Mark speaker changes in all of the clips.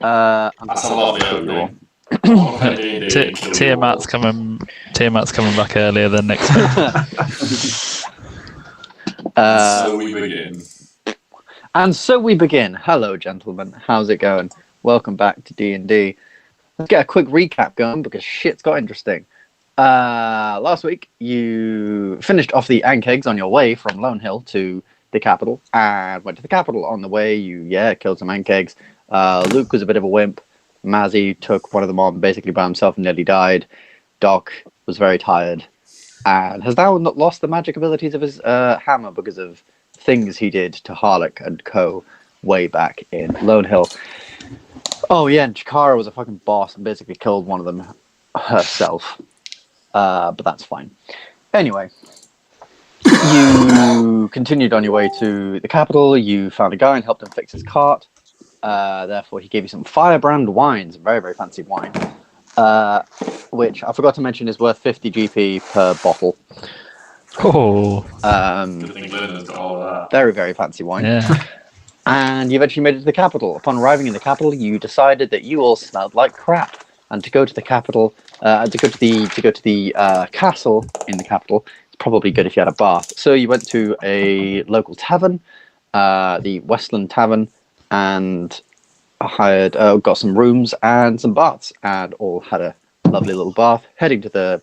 Speaker 1: That's a lovely opening.
Speaker 2: Tiamat's coming back earlier than expected.
Speaker 1: So we begin.
Speaker 3: And so we begin. Hello, gentlemen. How's it going? Welcome back to D&D. Let's get a quick recap going because shit's got interesting. Last week, you finished off the Ankegs on your way from Lone Hill to the capital and went to the capital. On the way, you killed some Ankegs. Luke was a bit of a wimp. Mazzy took one of them on basically by himself and nearly died. Doc was very tired and has now not lost the magic abilities of his hammer because of things he did to Harlock and co. way back in Lone Hill. Oh yeah, and Chikara was a fucking boss and basically killed one of them herself. But that's fine. Anyway, you continued on your way to the capital. You found a guy and helped him fix his cart. Therefore, he gave you some firebrand wines, very, very fancy wine, which I forgot to mention is worth 50 GP per bottle.
Speaker 2: Oh.
Speaker 3: Very, very fancy wine.
Speaker 2: Yeah.
Speaker 3: And you eventually made it to the capital. Upon arriving in the capital, you decided that you all smelled like crap, and to go to the capital, to go to the castle in the capital, it's probably good if you had a bath. So you went to a local tavern, the Westland Tavern, and got some rooms and some baths, and all had a lovely little bath. Heading to the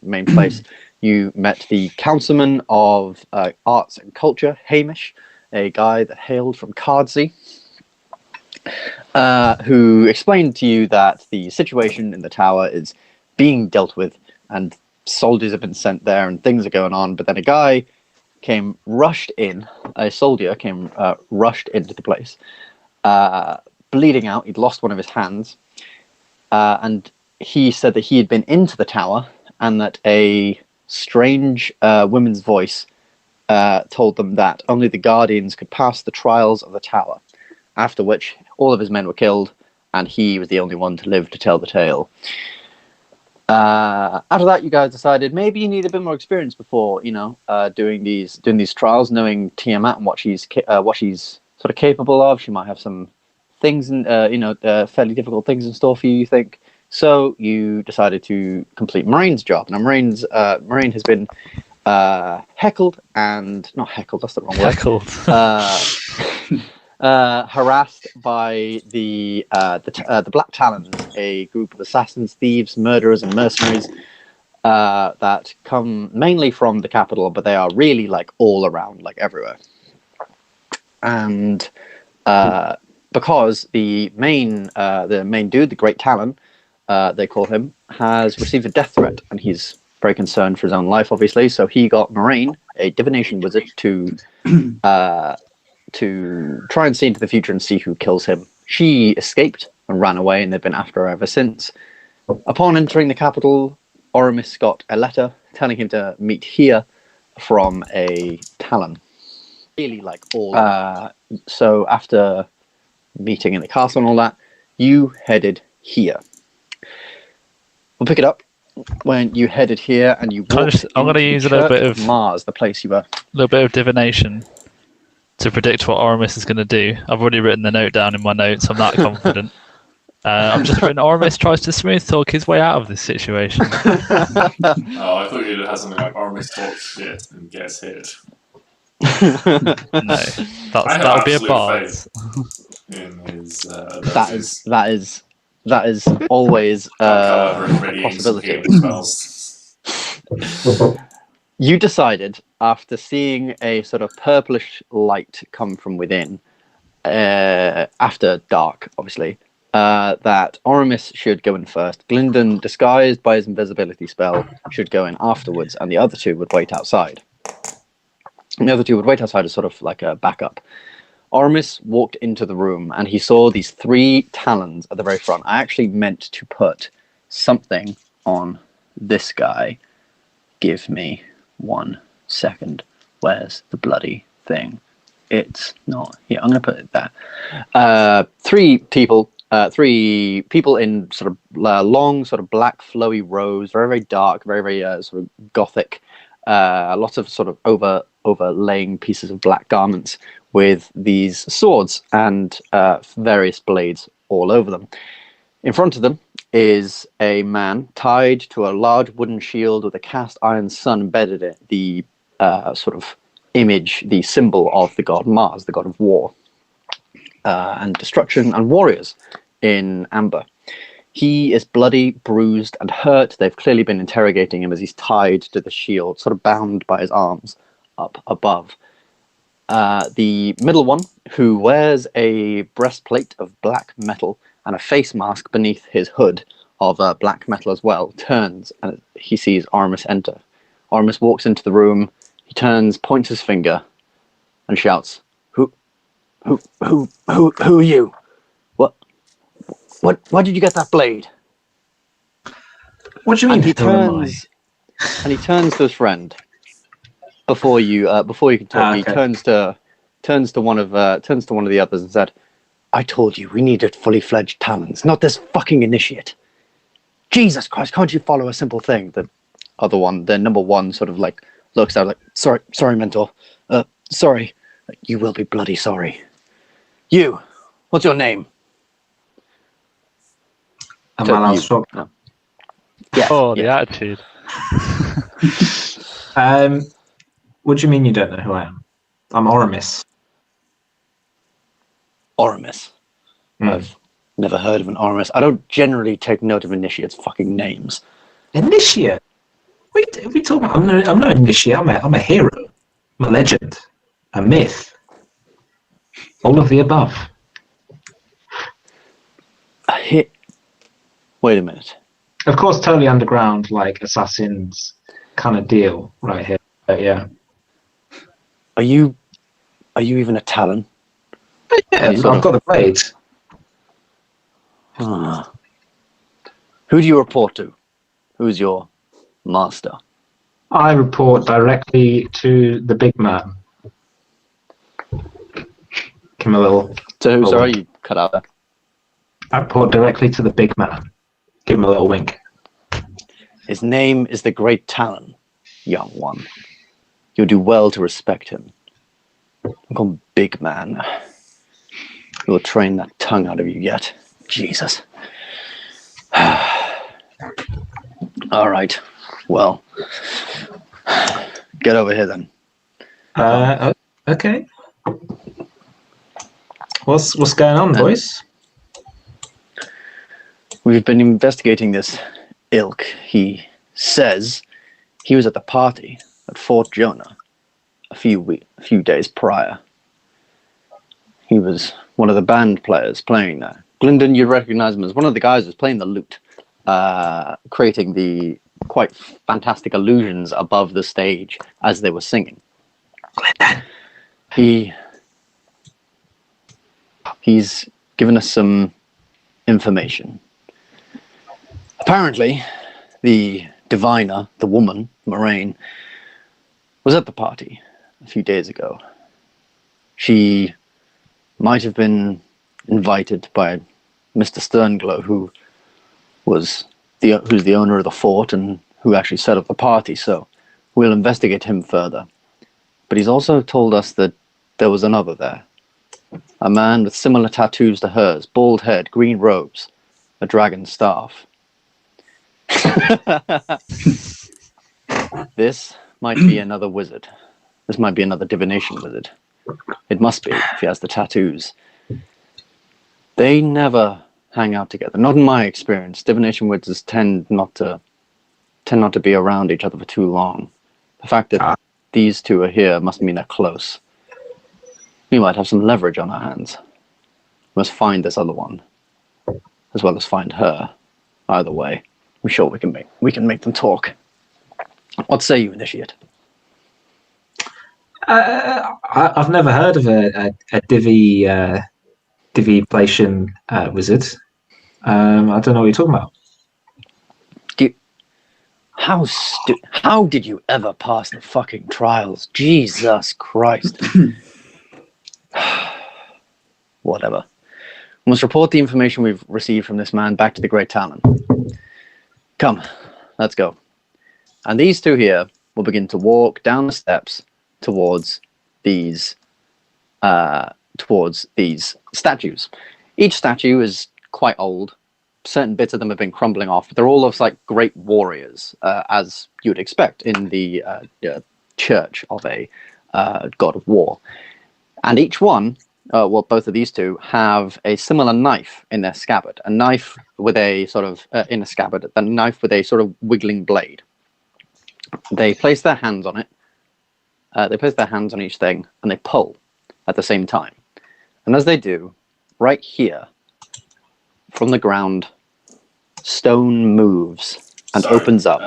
Speaker 3: main place, you met the councilman of arts and culture, Hamish, a guy that hailed from Cardsey, who explained to you that the situation in the tower is being dealt with and soldiers have been sent there and things are going on. But then a soldier came rushed into the place, bleeding out. He'd lost one of his hands, and he said that he had been into the tower and that a strange woman's voice told them that only the guardians could pass the trials of the tower, after which all of his men were killed and he was the only one to live to tell the tale. After that, you guys decided maybe you need a bit more experience before doing these trials, knowing Tiamat and what she's sort of capable of. She might have some things and fairly difficult things in store for you, you think. So you decided to complete Moraine's job. Now Moraine has been heckled and not heckled, that's the wrong word. Harassed by the Black Talons, a group of assassins, thieves, murderers, and mercenaries that come mainly from the capital, but they are really like all around, like everywhere. And because the main dude, the Great Talon, they call him, has received a death threat, and he's very concerned for his own life, obviously. So he got Moraine, a divination wizard, to try and see into the future and see who kills him. She escaped and ran away, and they've been after her ever since. Upon entering the capital, Oramis got a letter telling him to meet here from a Talon. Really like all. So after meeting in the castle and all that, you headed here. We'll pick it up when you headed here and you walked
Speaker 2: I'm going to use a little bit of
Speaker 3: Mars, the place you were.
Speaker 2: A little bit of divination to predict what Oramis is going to do. I've already written the note down in my notes. I'm that confident. I've just written Oramis tries to smooth talk his way out of this situation.
Speaker 1: Oh, I thought you'd have something like Oramis talks shit and gets hit.
Speaker 2: No, that would be a bard.
Speaker 3: That is always a possibility. You decided, after seeing a sort of purplish light come from within, after dark, obviously, that Oramis should go in first. Gylndan, disguised by his invisibility spell, should go in afterwards, and the other two would wait outside. And the other two would wait outside as sort of like a backup. Oramis walked into the room, and he saw these 3 talons at the very front. I actually meant to put something on this guy. Give me 1 second. Where's the bloody thing? It's not here. I'm going to put it there. 3 people in sort of long, sort of black, flowy robes, very, very dark, very, very sort of gothic. Lots of sort of overlaying pieces of black garments with these swords and various blades all over them. In front of them is a man tied to a large wooden shield with a cast iron sun embedded in it, the sort of image, the symbol of the god Mars, the god of war and destruction and warriors in Ambyr. He is bloody, bruised, and hurt. They've clearly been interrogating him as he's tied to the shield, sort of bound by his arms up above. The middle one, who wears a breastplate of black metal and a face mask beneath his hood of black metal as well, turns and he sees Oramis enter. Oramis walks into the room. He turns, points his finger, and shouts, "Who are you? Why did you get that blade?"
Speaker 4: What do you mean?
Speaker 3: And he turns to his friend. Before you can talk,
Speaker 4: okay.
Speaker 3: He turns to one of the others and said, "I told you we needed fully fledged talons, not this fucking initiate. Jesus Christ, can't you follow a simple thing?" The other one, the number one, sort of like looks out like, sorry, mentor. Sorry. You will be bloody sorry. You, what's your name?
Speaker 4: Am I allowed to talk?
Speaker 3: No. Yeah.
Speaker 2: Oh, the attitude.
Speaker 4: What do you mean you don't know who I am? I'm Oramis.
Speaker 3: Oramis. I've never heard of an Oramis. I don't generally take note of initiates' fucking names.
Speaker 4: Initiate? Wait, are we talking about? I'm not an initiate. I'm a hero. I'm a legend. A myth. All of the above.
Speaker 3: Wait a minute.
Speaker 4: Of course, totally underground, like assassins kind of deal right here. But yeah.
Speaker 3: Are you even a Talon?
Speaker 4: Yeah, I've got the blade.
Speaker 3: Who do you report to? Who's your master?
Speaker 4: I report directly to the big man. Give him a little.
Speaker 3: To who? Sorry,
Speaker 4: wink.
Speaker 3: you cut out there.
Speaker 4: I report directly to the big man. Give him a little wink.
Speaker 3: His name is the Great Talon, young one. You'll do well to respect him. I'm called Big Man. We'll train that tongue out of you yet. Jesus. All right. Well, get over here then.
Speaker 4: Okay. What's going on, boys?
Speaker 3: We've been investigating this ilk. He says he was at the party at Fort Jonah a few days prior. He was one of the band players playing there. Gylndan, you'd recognize him as one of the guys who's playing the lute, creating the quite fantastic illusions above the stage as they were singing. He's given us some information. Apparently, the diviner, the woman, Moraine, was at the party a few days ago. She might have been invited by Mr. Sternglow, who's the owner of the fort and who actually set up the party, so we'll investigate him further. But he's also told us that there was another there. A man with similar tattoos to hers, bald head, green robes, a dragon staff. This might be another wizard. This might be another divination wizard. It must be, if he has the tattoos. They never hang out together. Not in my experience. Divination wizards tend not to be around each other for too long. The fact that these two are here must mean they're close. We might have some leverage on our hands. We must find this other one, as well as find her. Either way, I'm sure we can make them talk. What say you, Initiate?
Speaker 4: I've never heard of a divination wizard. I don't know what you're talking about.
Speaker 3: How did you ever pass the fucking trials? Jesus Christ. Whatever. We must report the information we've received from this man back to the Great Talon. Come, let's go. And these two here will begin to walk down the steps towards these statues. Each statue is quite old. Certain bits of them have been crumbling off. They're all of like great warriors, as you would expect in the church of a god of war. And each one, both of these two, have a similar knife in their scabbard. A knife with a sort of in a scabbard. A knife with a sort of wiggling blade. They place their hands on it. They place their hands on each thing, and they pull at the same time. And as they do, right here, from the ground, stone moves and opens up.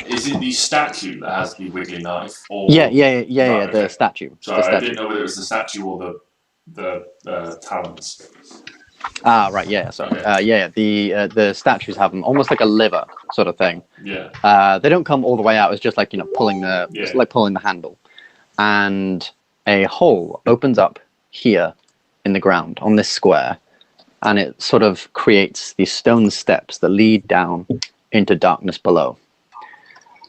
Speaker 1: Is it the statue that has the wiggly knife? Or...
Speaker 3: Yeah,
Speaker 1: Right,
Speaker 3: the statue.
Speaker 1: Sorry,
Speaker 3: the statue.
Speaker 1: I didn't know whether it was the statue or the talons.
Speaker 3: Ah, right, yeah, sorry. Okay. The statues have them, almost like a liver sort of thing.
Speaker 1: Yeah.
Speaker 3: They don't come all the way out, it's just like, pulling it's like pulling the handle. And a hole opens up here in the ground on this square, and it sort of creates these stone steps that lead down into darkness below.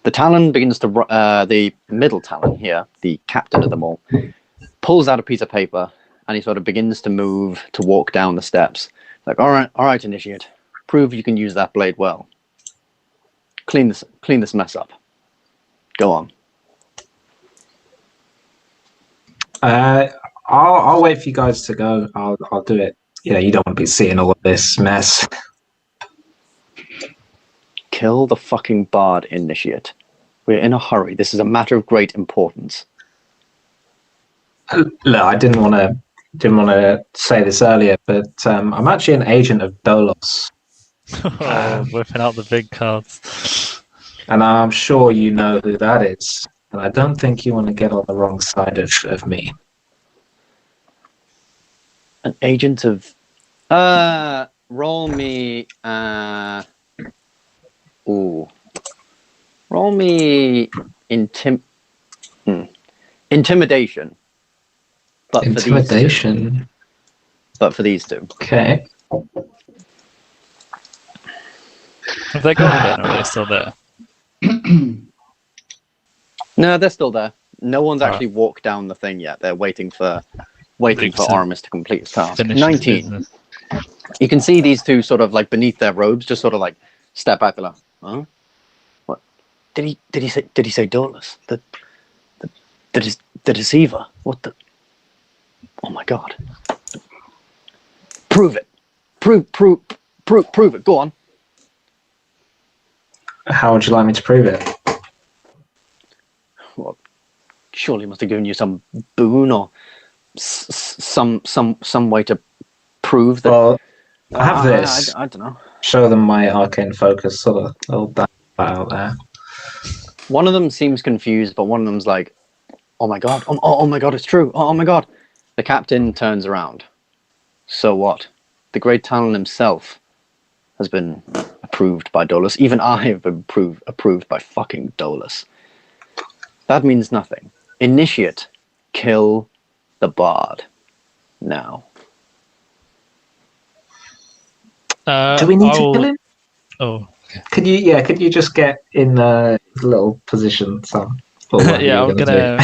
Speaker 3: The talon begins to, the middle talon here, the captain of them all, pulls out a piece of paper, and he sort of begins to move to walk down the steps. Like, all right, initiate, prove you can use that blade well. Clean this mess up. Go on.
Speaker 4: I'll wait for you guys to go. I'll do it. Yeah, you don't want to be seeing all of this mess.
Speaker 3: Kill the fucking bard, initiate. We're in a hurry. This is a matter of great importance.
Speaker 4: Look, I didn't want to say this earlier, but I'm actually an agent of Dolos.
Speaker 2: Whipping out the big cards.
Speaker 4: And I'm sure you know who that is. And I don't think you want to get on the wrong side of me.
Speaker 3: An agent of... roll me... Roll me... Intimidation. But
Speaker 4: Intimidation?
Speaker 3: But for these two.
Speaker 4: Okay.
Speaker 2: Have they gone then, or are they still there?
Speaker 3: No, they're still there. No one's actually walked down the thing yet. They're waiting for Oramis to complete his task. 19. You can see these two sort of like beneath their robes, just sort of like step back. They're like, huh? What? Did he say Dolus? The deceiver? What the? Oh my god! Prove it! Prove it! Go on.
Speaker 4: How would you like me to prove it?
Speaker 3: Well, surely he must have given you some boon or some way to prove that.
Speaker 4: Well, I have this.
Speaker 3: I don't know.
Speaker 4: Show them my arcane focus, sort of little that out there.
Speaker 3: One of them seems confused, but one of them's like, "Oh my god! Oh my god! It's true! Oh my god!" The captain turns around. So what? The great Talon himself has been approved by Dolus. Even I have been approved by fucking Dolus. That means nothing. Initiate, kill the bard. Now.
Speaker 4: Do we need to kill him?
Speaker 2: Oh.
Speaker 4: Could you just get in a little position, Sam?
Speaker 2: Yeah, I'm gonna.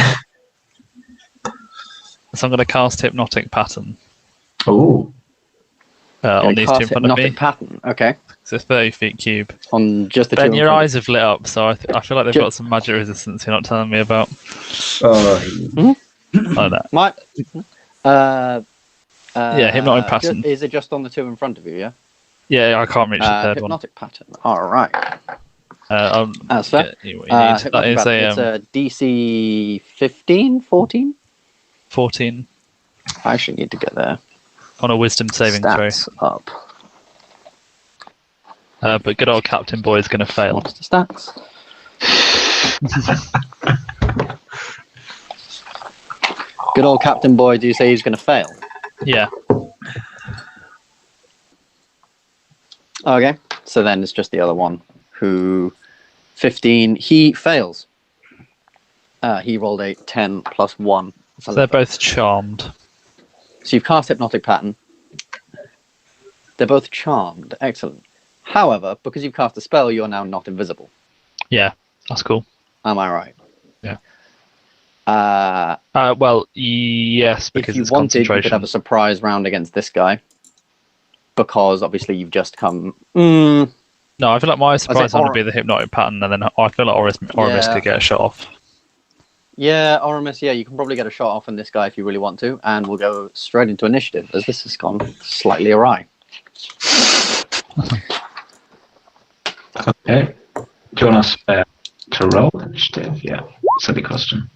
Speaker 2: So I'm gonna cast Hypnotic Pattern.
Speaker 4: Ooh.
Speaker 2: On these two in front of me.
Speaker 3: Hypnotic Pattern. Okay.
Speaker 2: So it's 30 feet cube.
Speaker 3: On just the two.
Speaker 2: Ben, your eyes have lit up, so I feel like they've got some magic resistance you're not telling me about.
Speaker 4: Oh.
Speaker 2: Like that. Yeah, Hypnotic Pattern.
Speaker 3: Is it just on the two in front of you? Yeah.
Speaker 2: Yeah, I can't reach the third
Speaker 3: Hypnotic Pattern. All right.
Speaker 2: That's
Speaker 3: fair.
Speaker 2: That is
Speaker 3: it's a DC 15, 14?
Speaker 2: 14.
Speaker 3: I actually need to get there.
Speaker 2: On a wisdom saving throw.
Speaker 3: Stats up.
Speaker 2: But good old Captain Boy is going to fail.
Speaker 3: What's the stats? Good old Captain Boy, do you say he's going to fail?
Speaker 2: Yeah.
Speaker 3: Okay, so then it's just the other one who 15, he fails. He rolled a 10 plus 1.
Speaker 2: So they're both charmed.
Speaker 3: So you've cast Hypnotic Pattern. They're both charmed. Excellent. However, because you've cast a spell, you're now not invisible.
Speaker 2: Yeah, that's cool.
Speaker 3: Am I right?
Speaker 2: Yeah. Well, yes, because
Speaker 3: if you
Speaker 2: it's
Speaker 3: wanted, you could
Speaker 2: concentration.
Speaker 3: have a surprise round against this guy. because obviously you've just come.
Speaker 2: No, I feel like my surprise
Speaker 3: Or-
Speaker 2: would be the hypnotic pattern, and then I feel like Oramis could get a shot off.
Speaker 3: Yeah, Oramis, yeah, you can probably get a shot off on this guy if you really want to, and we'll go straight into initiative, as this has gone slightly awry.
Speaker 4: Okay. Do you want us to roll initiative? Yeah. Silly question.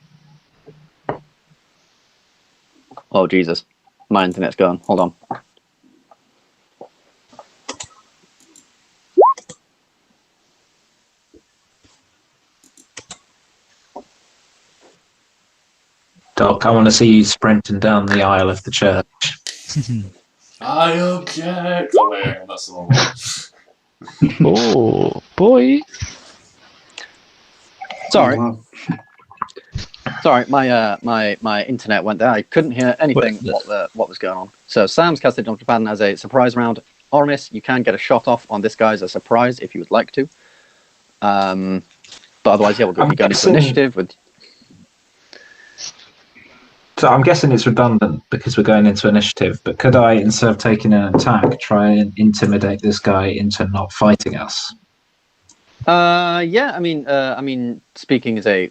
Speaker 3: Oh, Jesus. My internet's gone. Hold on.
Speaker 4: Doc, I want to see you sprinting down the aisle of the church.
Speaker 1: I object. Oh wait, that's the wrong one.
Speaker 2: Oh, boy.
Speaker 3: Sorry.
Speaker 5: Wow.
Speaker 3: Sorry, my internet went there. I couldn't hear anything what was going on. So Sam's casted Dr. Pattern as a surprise round. Oramis, you can get a shot off on this guy as a surprise if you would like to. But otherwise, yeah, we'll be going into initiative with.
Speaker 4: So I'm guessing it's redundant because we're going into initiative, but could I, instead of taking an attack, try and intimidate this guy into not fighting us?
Speaker 3: Yeah, I mean, speaking is a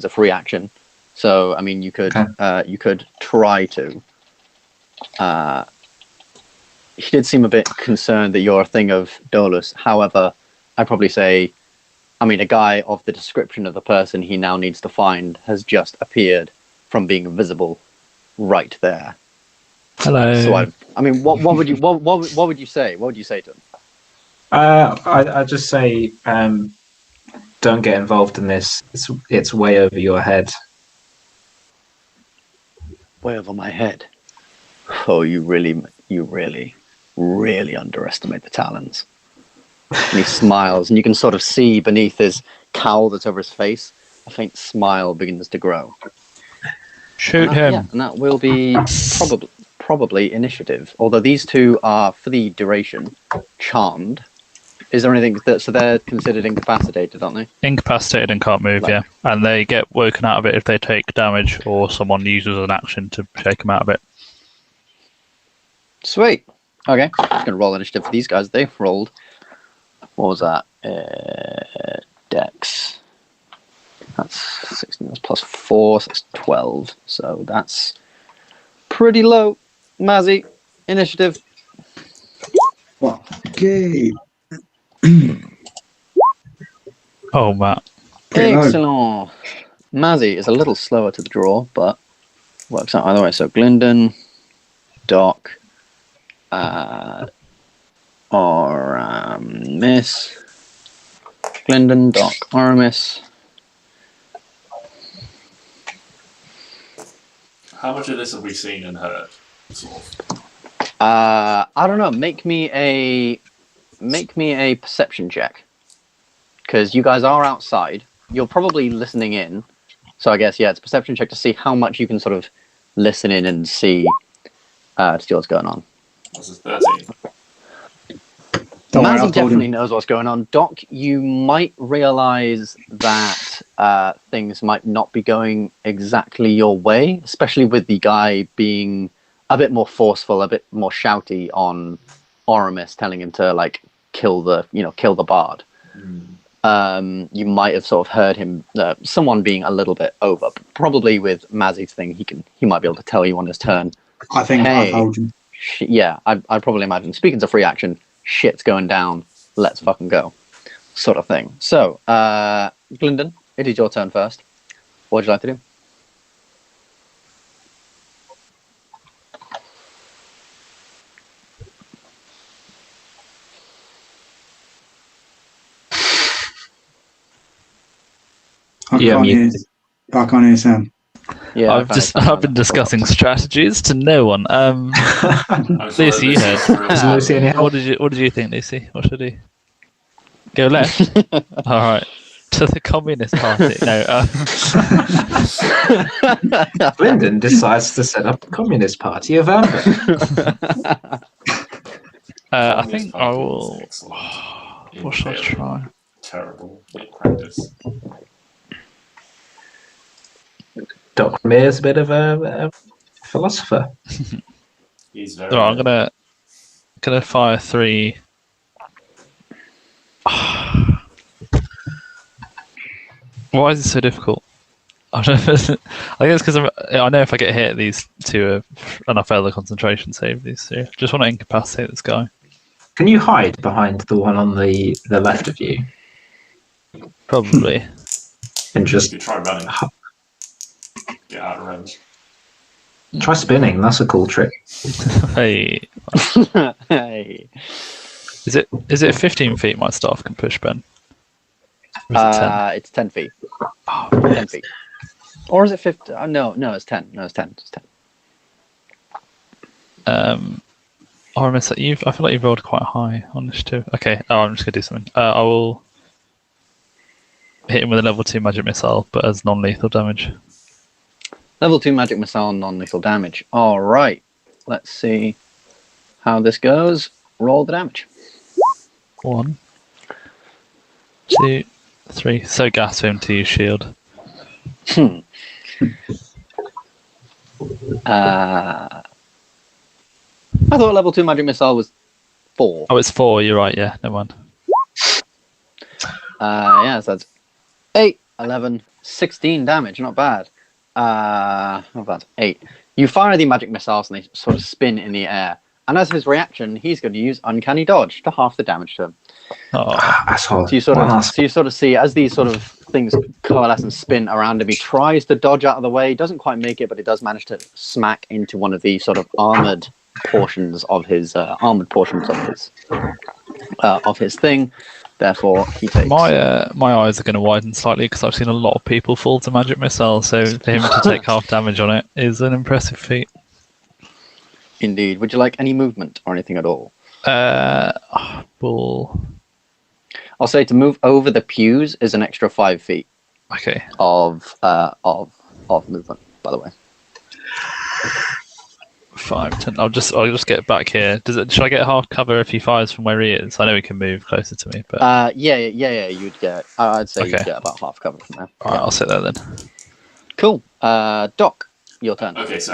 Speaker 3: free action, so I mean, you could try to. He did seem a bit concerned that you're a thing of Dolus. However, I'd probably say, I mean, a guy of the description of the person he now needs to find has just appeared from being invisible right there.
Speaker 2: Hello.
Speaker 3: So I mean, what would you say? What would you say to him?
Speaker 4: I just say, don't get involved in this. It's way over your head.
Speaker 3: Way over my head. Oh, you really underestimate the Talons. And he smiles, and you can sort of see beneath his cowl that's over his face, a faint smile begins to grow.
Speaker 2: Shoot him.
Speaker 3: Yeah, and that will be probably initiative. Although these two are, for the duration, charmed. Is there anything so they're considered incapacitated, aren't they?
Speaker 2: Incapacitated and can't move, yeah. And they get woken out of it if they take damage or someone uses an action to shake them out of it.
Speaker 3: Sweet. Okay, I'm just gonna roll initiative for these guys. They've rolled. What was that? Dex. That's 16. That's plus 4. So that's 12. So that's pretty low. Mazzy, initiative.
Speaker 5: Okay.
Speaker 2: Oh, Matt.
Speaker 3: Excellent. Mazzy is a little slower to the draw, but works out either way. So Gylndan, Doc, Oramis. Gylndan, Doc, Oramis.
Speaker 1: How much of this have we seen and heard? Sort of.
Speaker 3: I don't know. Make me a perception check, because you guys are outside. You're probably listening in, so I guess it's a perception check to see how much you can sort of listen in and see to see what's going on.
Speaker 1: This is 13.
Speaker 3: Mazzy definitely knows what's going on. Doc, you might realize that things might not be going exactly your way, especially with the guy being a bit more forceful, a bit more shouty on Oramis, telling him to kill the bard. You might have sort of heard him, someone being a little bit over. Probably with Mazzy's thing, he might be able to tell you on his turn.
Speaker 5: I think
Speaker 3: Hey.
Speaker 5: I've told you.
Speaker 3: I'd probably imagine. Speaking of free action, shit's going down. Let's fucking go, sort of thing. So, Gylndan, it is your turn first. What would you like to do?
Speaker 5: I can't hear Sam.
Speaker 3: Yeah,
Speaker 2: I've been discussing strategies to no one. Lucy, you heard.
Speaker 4: Does Lucy any help?
Speaker 2: What did you think, Lucy? What should he go left? All right, to the Communist Party. No.
Speaker 4: Gylndan decides to set up a Communist Party of Ambyr.
Speaker 2: I think I will. What should I try?
Speaker 1: Terrible practice.
Speaker 4: Dokrumir's a bit of a philosopher.
Speaker 1: He's very.
Speaker 2: So I'm gonna gonna fire 3. Why is it so difficult? I don't know. I think it's because I know if I get hit, these 2 and I fail the concentration save. These 2. Just want to incapacitate this guy.
Speaker 4: Can you hide behind the one on the left of you?
Speaker 2: Probably.
Speaker 4: And
Speaker 1: You
Speaker 4: just
Speaker 1: could try running. Get out of range.
Speaker 4: try spinning. That's a cool trick.
Speaker 2: Hey,
Speaker 3: Hey.
Speaker 2: is it 15 feet? My staff can push, Ben. Or is it 10?
Speaker 3: It's 10 feet.
Speaker 2: Oh,
Speaker 3: 10 feet. Or is it 50? No, it's 10. No, it's 10. It's 10.
Speaker 2: Oramis, I feel like you've rolled quite high on initiative. Okay, I'm just gonna do something. I will hit him with a level 2 magic missile, but as non-lethal damage.
Speaker 3: Level 2 magic missile, non-lethal damage. All right. Let's see how this goes. Roll the damage.
Speaker 2: 1, 2, 3. So gas for him to use shield.
Speaker 3: I thought level 2 magic missile was 4.
Speaker 2: Oh, it's 4. You're right. Yeah, never mind.
Speaker 3: Yeah, so that's 8, 11, 16 damage. Not bad. Not bad. 8. You fire the magic missiles and they sort of spin in the air. And as his reaction, he's going to use Uncanny Dodge to half the damage to him.
Speaker 2: Oh,
Speaker 4: Asshole.
Speaker 3: So you sort of see as these sort of things coalesce and spin around him, he tries to dodge out of the way, doesn't quite make it, but he does manage to smack into one of the sort of armored portions of his thing. Therefore, he takes.
Speaker 2: my eyes are going to widen slightly because I've seen a lot of people fall to magic missiles. So for him to take half damage on it is an impressive feat.
Speaker 3: Indeed. Would you like any movement or anything at all?
Speaker 2: Well,
Speaker 3: I'll say to move over the pews is an extra 5 feet
Speaker 2: okay.
Speaker 3: of movement. By the way.
Speaker 2: 5, 10. I'll just get back here. Should I get half cover if he fires from where he is? I know he can move closer to me, but
Speaker 3: Yeah. You'd get. I'd say
Speaker 2: Okay.
Speaker 3: you'd get about half cover from there.
Speaker 2: all right, I'll sit there then.
Speaker 3: Cool. Doc, your turn.
Speaker 1: Okay, so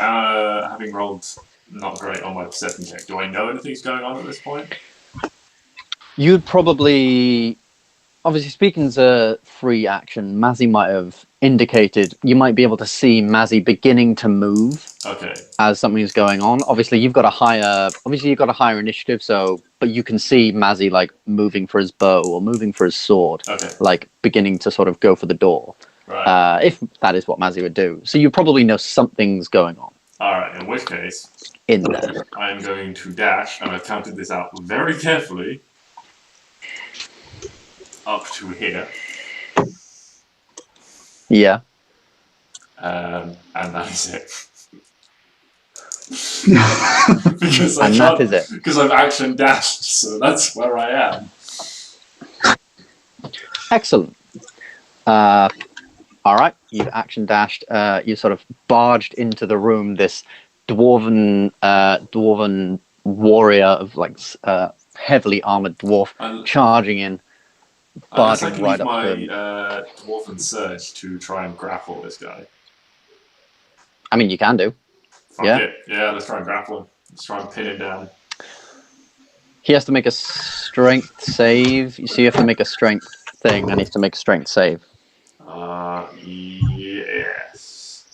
Speaker 1: having rolled not great on my perception check, do I know anything's going on at this point?
Speaker 3: You'd probably, obviously speaking as a free action, Mazzy might have indicated you might be able to see Mazzy beginning to move
Speaker 1: Okay.
Speaker 3: as something's going on. Obviously you've got a higher initiative, but you can see Mazzy like moving for his bow or moving for his sword,
Speaker 1: Okay.
Speaker 3: like beginning to sort of go for the door.
Speaker 1: Right.
Speaker 3: If that is what Mazzy would do. So you probably know something's going on
Speaker 1: Alright, in which case,
Speaker 3: in there.
Speaker 1: I am going to dash, and I've counted this out very carefully, up to here.
Speaker 3: Yeah.
Speaker 1: And that is it. Because
Speaker 3: And that is it.
Speaker 1: Because I've action dashed, so that's where I am.
Speaker 3: Excellent. All right, you've action dashed. You sort of barged into the room. This dwarven warrior of like heavily armored dwarf
Speaker 1: And
Speaker 3: charging in,
Speaker 1: I guess I
Speaker 3: barging
Speaker 1: can
Speaker 3: right
Speaker 1: use
Speaker 3: up
Speaker 1: my
Speaker 3: to him.
Speaker 1: dwarven surge to try and grapple this guy.
Speaker 3: I mean, you can do.
Speaker 1: Fuck
Speaker 3: Yeah.
Speaker 1: it. Yeah, let's try and grapple him. Let's try and pin him down.
Speaker 3: He has to make a strength save. You see, you have to make a strength thing, and he has to make a strength save.
Speaker 1: Yes.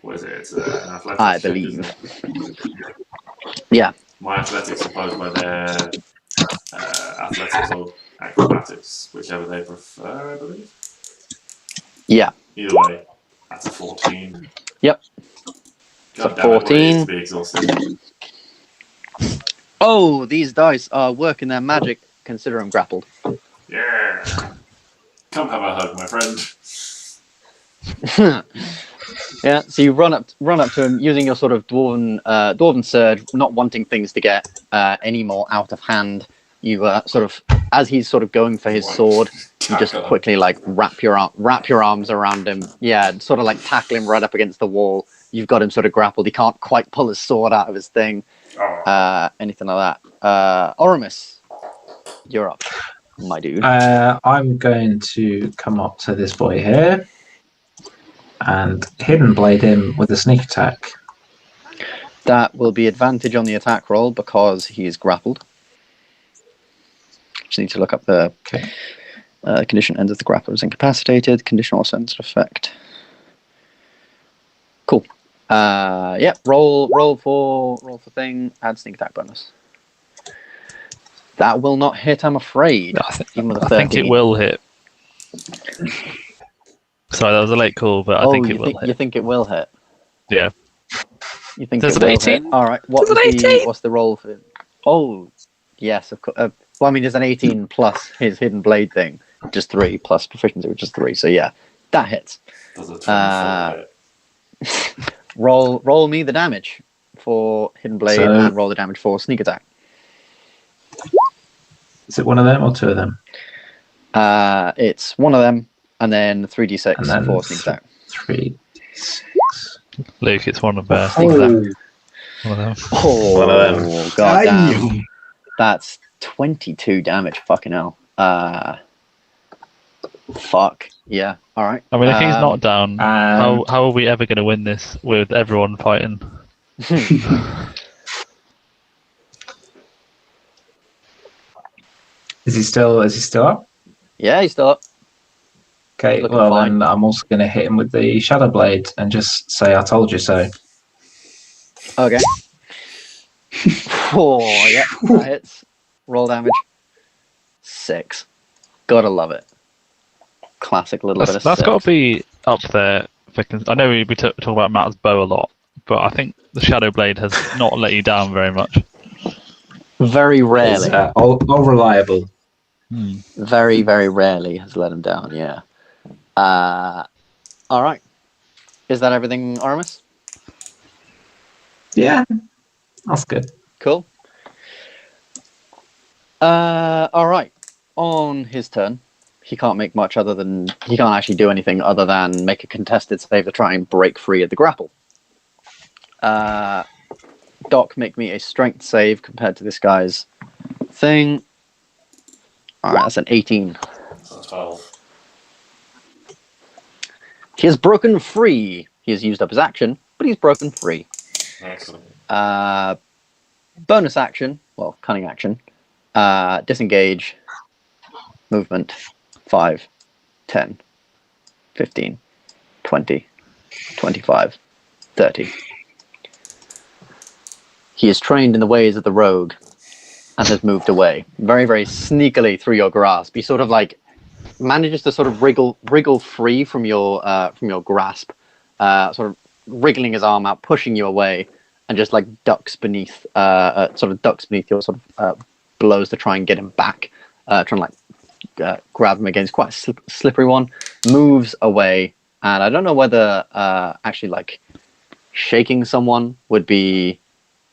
Speaker 1: What is it? It's an athletics
Speaker 3: I
Speaker 1: check,
Speaker 3: believe.
Speaker 1: isn't it?
Speaker 3: Yeah.
Speaker 1: My athletics opposed by their athletics or acrobatics, whichever they prefer, I believe.
Speaker 3: Yeah.
Speaker 1: Either way, that's a 14.
Speaker 3: Yep.
Speaker 1: God
Speaker 3: a
Speaker 1: damn it, what it is
Speaker 3: 14.
Speaker 1: to be exhausted.
Speaker 3: Oh, these dice are working their magic. Consider them grappled.
Speaker 1: Yeah. Come have a hug, my friend.
Speaker 3: Yeah, so you run up to him using your sort of dwarven surge, not wanting things to get any more out of hand. You sort of, as he's sort of going for his sword, you just quickly like wrap your arms around him. Yeah, sort of like tackle him right up against the wall. You've got him sort of grappled. He can't quite pull his sword out of his thing. Anything like that. Oramis, you're up, my dude.
Speaker 4: I'm going to come up to this boy here and hidden blade him with a sneak attack.
Speaker 3: That will be advantage on the attack roll because he is grappled. Just need to look up the condition ends if the grappler is incapacitated. Condition also ends in effect. Cool. Yeah. Roll for thing. Add sneak attack bonus. That will not hit, I'm afraid. Even with a 13.
Speaker 2: I think it will hit. Sorry, that was a late call, but I think it will hit.
Speaker 3: You think it will hit?
Speaker 2: Yeah.
Speaker 3: You think
Speaker 2: There's
Speaker 3: it
Speaker 2: an
Speaker 3: will
Speaker 2: 18?
Speaker 3: hit? All right. What's the roll for? Oh, yes, of course. Well, I mean, there's an 18 plus his hidden blade thing, just 3 plus proficiency, which is 3. So yeah, that hits.
Speaker 1: Does a 24 hit?
Speaker 3: Roll me the damage for hidden blade and roll the damage for sneak attack.
Speaker 4: Is it one of them or 2 of them?
Speaker 3: It's one of them, and then 3d6 for sneak attack.
Speaker 4: 3d6.
Speaker 2: Luke, it's one of
Speaker 3: Sneak attack.
Speaker 2: one of them.
Speaker 3: Oh,
Speaker 4: One of them.
Speaker 3: God damn. That's 22 damage. Fucking hell. Fuck. Yeah. All right.
Speaker 2: I mean, if he's not down, how are we ever going to win this with everyone fighting?
Speaker 4: Is he still up?
Speaker 3: Yeah, he's still up.
Speaker 4: Okay,
Speaker 3: Looking
Speaker 4: well
Speaker 3: fine.
Speaker 4: then I'm also going to hit him with the Shadow Blade and just say I told you so.
Speaker 3: Okay. Oh, yeah, that hits. Roll damage. 6. Gotta love it. Classic little bit of
Speaker 2: That's
Speaker 3: 6.
Speaker 2: got to be up there. I know we talk about Matt's bow a lot, but I think the Shadow Blade has not let you down very much.
Speaker 3: Very rarely.
Speaker 4: It's, all reliable.
Speaker 3: Very, very rarely has let him down, yeah. All right. Is that everything, Oramis?
Speaker 4: Yeah, that's good.
Speaker 3: Cool. All right. On his turn, he can't make much other than... He can't actually do anything other than make a contested save to try and break free of the grapple. Doc, make me a strength save compared to this guy's thing. All right, that's an 18.
Speaker 1: That's a 12.
Speaker 3: He has broken free. He has used up his action, but he's broken free.
Speaker 1: Excellent.
Speaker 3: Bonus action, well, cunning action. Disengage. Movement. 5, 10, 15, 20, 25, 30. He is trained in the ways of the rogue and has moved away very, very sneakily through your grasp. He sort of like manages to sort of wriggle free from your grasp, sort of wriggling his arm out, pushing you away, and just like ducks beneath your sort of blows to try and get him back, trying to like grab him again. It's quite a slippery one. Moves away, and I don't know whether actually like shaking someone would be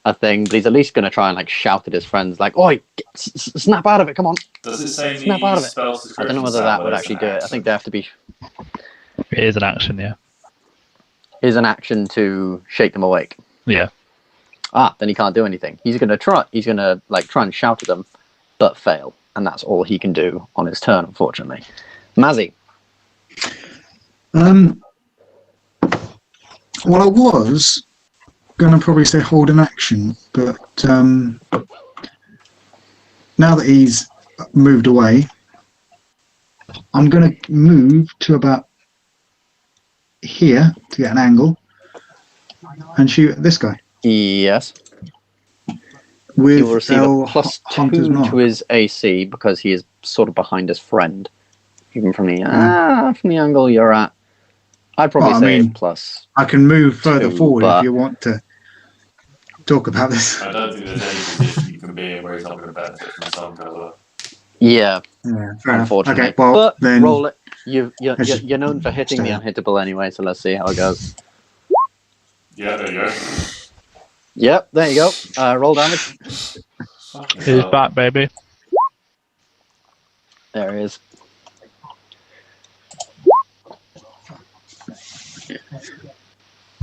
Speaker 3: a thing, but he's at least going to try and like shout at his friends like, "Oi, snap out of it! Come on!"
Speaker 1: Does it say
Speaker 3: Snap out of it.
Speaker 1: spell's
Speaker 3: I don't know whether that would actually do it. I think they have to be.
Speaker 2: It is an action, yeah.
Speaker 3: Is an action to shake them awake.
Speaker 2: Yeah.
Speaker 3: Then he can't do anything. He's gonna try like try and shout at them, but fail, and that's all he can do on his turn, unfortunately. Mazzy.
Speaker 5: Well, I was going to probably say hold an action, but now that he's moved away, I'm going to move to about here to get an angle and shoot at this guy.
Speaker 3: Yes.
Speaker 5: With
Speaker 3: He will receive a
Speaker 5: Hunter's
Speaker 3: +2
Speaker 5: Mark.
Speaker 3: to his AC because he is sort of behind his friend, even from the angle you're at. I'd probably
Speaker 5: Well, I
Speaker 3: say
Speaker 5: mean,
Speaker 3: plus.
Speaker 5: I can move further
Speaker 3: 2,
Speaker 5: forward
Speaker 3: but-
Speaker 5: if you want to talk about this.
Speaker 1: I don't think there's any position you can be in where he's not going to benefit from some cover.
Speaker 3: Yeah,
Speaker 5: Yeah, fair enough.
Speaker 3: unfortunately.
Speaker 5: Okay, well,
Speaker 3: but
Speaker 5: then
Speaker 3: roll it. You're
Speaker 5: just
Speaker 3: known for hitting the
Speaker 5: stay.
Speaker 3: unhittable anyway, so let's see how it goes.
Speaker 1: Yeah, there you go.
Speaker 3: Yep, there you go. Roll damage.
Speaker 1: Fucking
Speaker 2: He's
Speaker 1: hell.
Speaker 2: back, baby.
Speaker 3: There he is.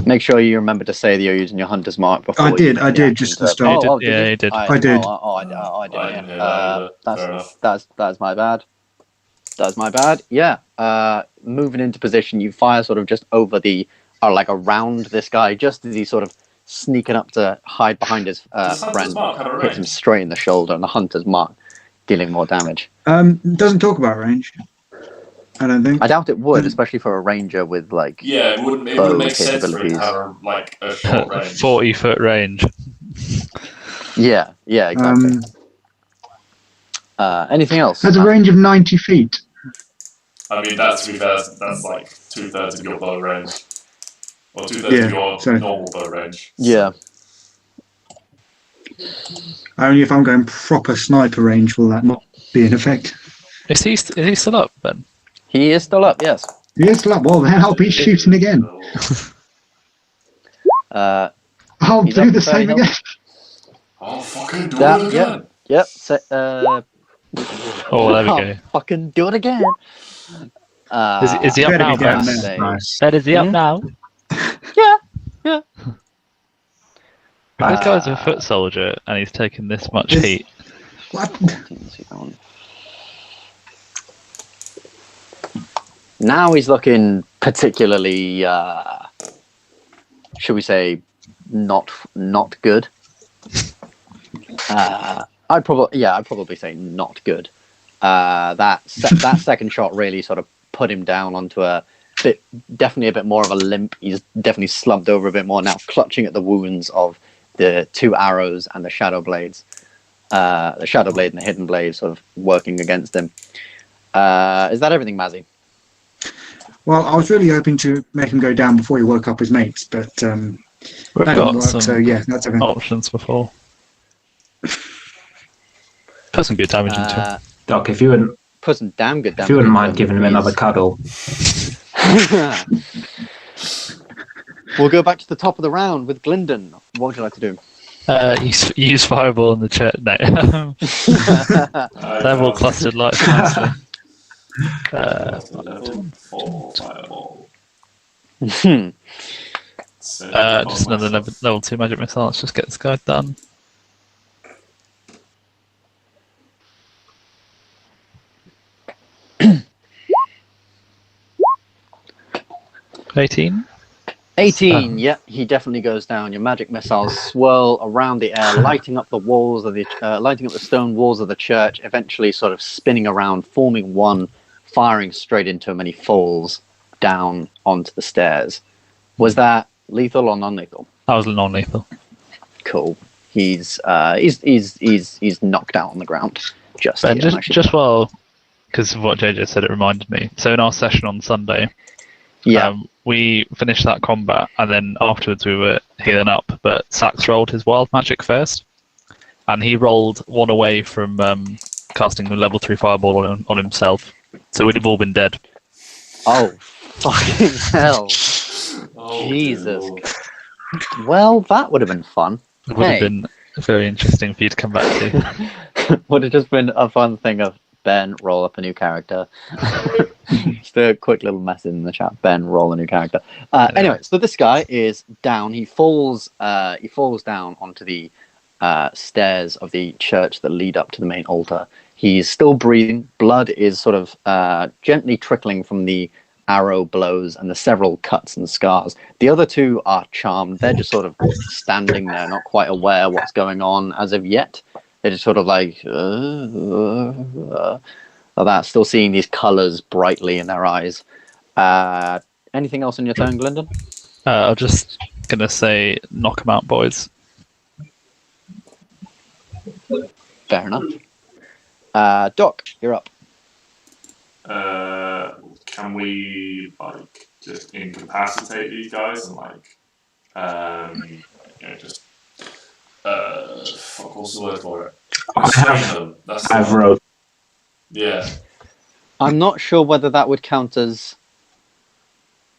Speaker 3: Make sure you remember to say that you're using your hunter's mark before.
Speaker 5: I
Speaker 3: you
Speaker 5: did,
Speaker 3: do
Speaker 5: I
Speaker 3: the
Speaker 5: did,
Speaker 3: action
Speaker 5: just
Speaker 3: to-
Speaker 5: to start.
Speaker 3: Oh, did
Speaker 2: Yeah,
Speaker 3: you?
Speaker 2: he did.
Speaker 5: I did.
Speaker 3: I didn't
Speaker 1: I
Speaker 3: hear
Speaker 1: didn't hear
Speaker 3: it.
Speaker 1: that either. Fair enough.
Speaker 3: That's my bad. That's my bad. Yeah. Moving into position, you fire sort of just over the, or like around this guy, just as he sort of sneaking up to hide behind his
Speaker 1: Does Hunter's
Speaker 3: friend,
Speaker 1: Mark have a
Speaker 3: hits him
Speaker 1: range?
Speaker 3: straight in the shoulder, and the hunter's mark dealing more damage.
Speaker 5: Doesn't talk about range. I don't think.
Speaker 3: I doubt it would, especially for a ranger with like.
Speaker 1: Yeah, it wouldn't
Speaker 3: bow
Speaker 1: make sense for it to
Speaker 3: capabilities.
Speaker 1: have a short range.
Speaker 2: 40-foot range.
Speaker 3: Yeah, exactly. Anything else?
Speaker 5: Has a range of 90 feet.
Speaker 1: I mean, to be fair, that's like 2/3 of your bow range. Or 2/3 of your normal bow range.
Speaker 3: Yeah.
Speaker 5: Only if I'm going proper sniper range will that not be in effect.
Speaker 2: Is he still up, Ben?
Speaker 3: He is still up, yes.
Speaker 5: Yes, well then I'll be shooting again. I'll
Speaker 3: He's
Speaker 5: do
Speaker 3: up
Speaker 5: the
Speaker 3: for 30
Speaker 5: same
Speaker 3: health.
Speaker 5: again.
Speaker 1: Oh, fucking do it again!
Speaker 3: Yep.
Speaker 2: Oh, there we
Speaker 3: I'll
Speaker 2: go.
Speaker 3: fucking do it again.
Speaker 2: Is he up
Speaker 5: Better
Speaker 2: now,
Speaker 5: be down
Speaker 2: Ben?
Speaker 5: there. Nice.
Speaker 2: Ben, is he up now?
Speaker 3: Yeah.
Speaker 2: This guy's a foot soldier, and he's taken this much heat.
Speaker 5: What?
Speaker 3: Now he's looking particularly, should we say, not good. I'd probably say not good. That second shot really sort of put him down onto definitely a bit more of a limp. He's definitely slumped over a bit more now, clutching at the wounds of the 2 arrows and the shadow blades. The shadow blade and the hidden blade sort of working against him. Is that everything, Mazzy?
Speaker 5: Well, I was really hoping to make him go down before he woke up his mates, but that
Speaker 2: We've
Speaker 5: didn't
Speaker 2: got
Speaker 5: work,
Speaker 2: some
Speaker 5: so yeah, that's everything.
Speaker 2: options before. Put some good damage into him.
Speaker 4: Doc, if you wouldn't
Speaker 3: Put some damn good damage.
Speaker 4: if you wouldn't mind giving him another cuddle.
Speaker 3: We'll go back to the top of the round with Gylndan. What would you like to do?
Speaker 2: Use fireball in the chat. No. They're all clustered like nicely.
Speaker 1: Level 4 fireball.
Speaker 2: Just another level 2 magic missile. Let's just get this guy done. 18.
Speaker 3: 18. Yeah, he definitely goes down. Your magic missiles swirl around the air, lighting up the walls of lighting up the stone walls of the church. Eventually, sort of spinning around, forming one, firing straight into him, and he falls down onto the stairs. Was that lethal or non-lethal?
Speaker 2: That was non-lethal.
Speaker 3: Cool. He's knocked out on the ground.
Speaker 2: Ben, just well, because of what JJ said, it reminded me. So in our session on Sunday, we finished that combat, and then afterwards we were healing up. But Sax rolled his wild magic first, and he rolled one away from casting a level 3 fireball on himself. So we'd have all been dead.
Speaker 3: Oh, fucking hell!
Speaker 1: Oh,
Speaker 3: Jesus.
Speaker 1: dear.
Speaker 3: Well, that would have been fun.
Speaker 2: It would have been very interesting for you to come back to.
Speaker 3: Would have just been a fun thing of Ben, roll up a new character. Just a quick little message in the chat. Ben, roll a new character. Anyway, so this guy is down. He falls down onto the stairs of the church that lead up to the main altar. He's still breathing. Blood is sort of gently trickling from the arrow blows and the several cuts and scars. The other two are charmed. They're just sort of standing there, not quite aware what's going on as of yet. They're just sort of like that, still seeing these colours brightly in their eyes. Anything else on your turn, Gylndan?
Speaker 2: I'm just gonna say, knock them out, boys.
Speaker 3: Fair enough. Doc, you're up.
Speaker 1: Can we just incapacitate these guys and just fuck, what's the word for it? Restrain them. That's the
Speaker 4: I've
Speaker 1: one.
Speaker 4: wrote.
Speaker 1: Yeah.
Speaker 3: I'm not sure whether that would count as...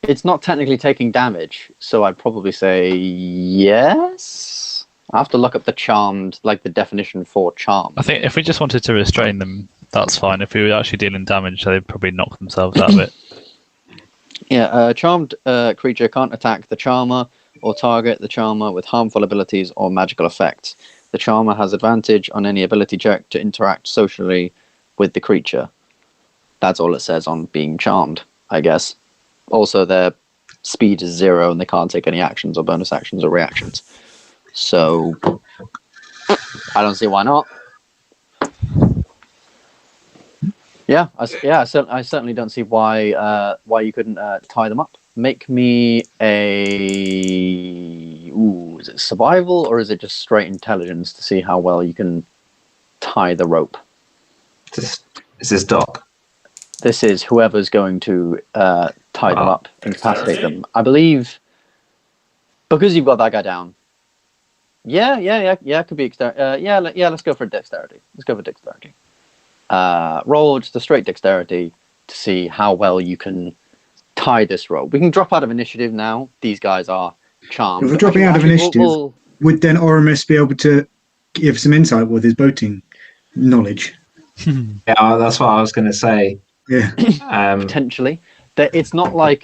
Speaker 3: It's not technically taking damage, so I'd probably say yes. I have to look up the charmed, the definition for charm.
Speaker 2: I think if we just wanted to restrain them, that's fine. If we were actually dealing damage, they'd probably knock themselves out of it.
Speaker 3: Yeah, a charmed creature can't attack the charmer or target the charmer with harmful abilities or magical effects. The charmer has advantage on any ability check to interact socially with the creature. That's all it says on being charmed, I guess. Also, they're speed is 0, and they can't take any actions or bonus actions or reactions. So I don't see why not. Yeah, I certainly don't see why you couldn't tie them up. Make me a... Ooh, is it survival or is it just straight intelligence to see how well you can tie the rope?
Speaker 4: Is this Doc?
Speaker 3: This is whoever's going to tie them up, incapacitate them. I believe, because you've got that guy down. Yeah, it could be... let's go for dexterity. Roll just a straight dexterity to see how well you can tie this rope. We can drop out of initiative now. These guys are charmed.
Speaker 5: If we're dropping out of initiative, would then Oramis be able to give some insight with his boating knowledge?
Speaker 4: Yeah, that's what I was going to say.
Speaker 5: Yeah,
Speaker 3: potentially. It's not like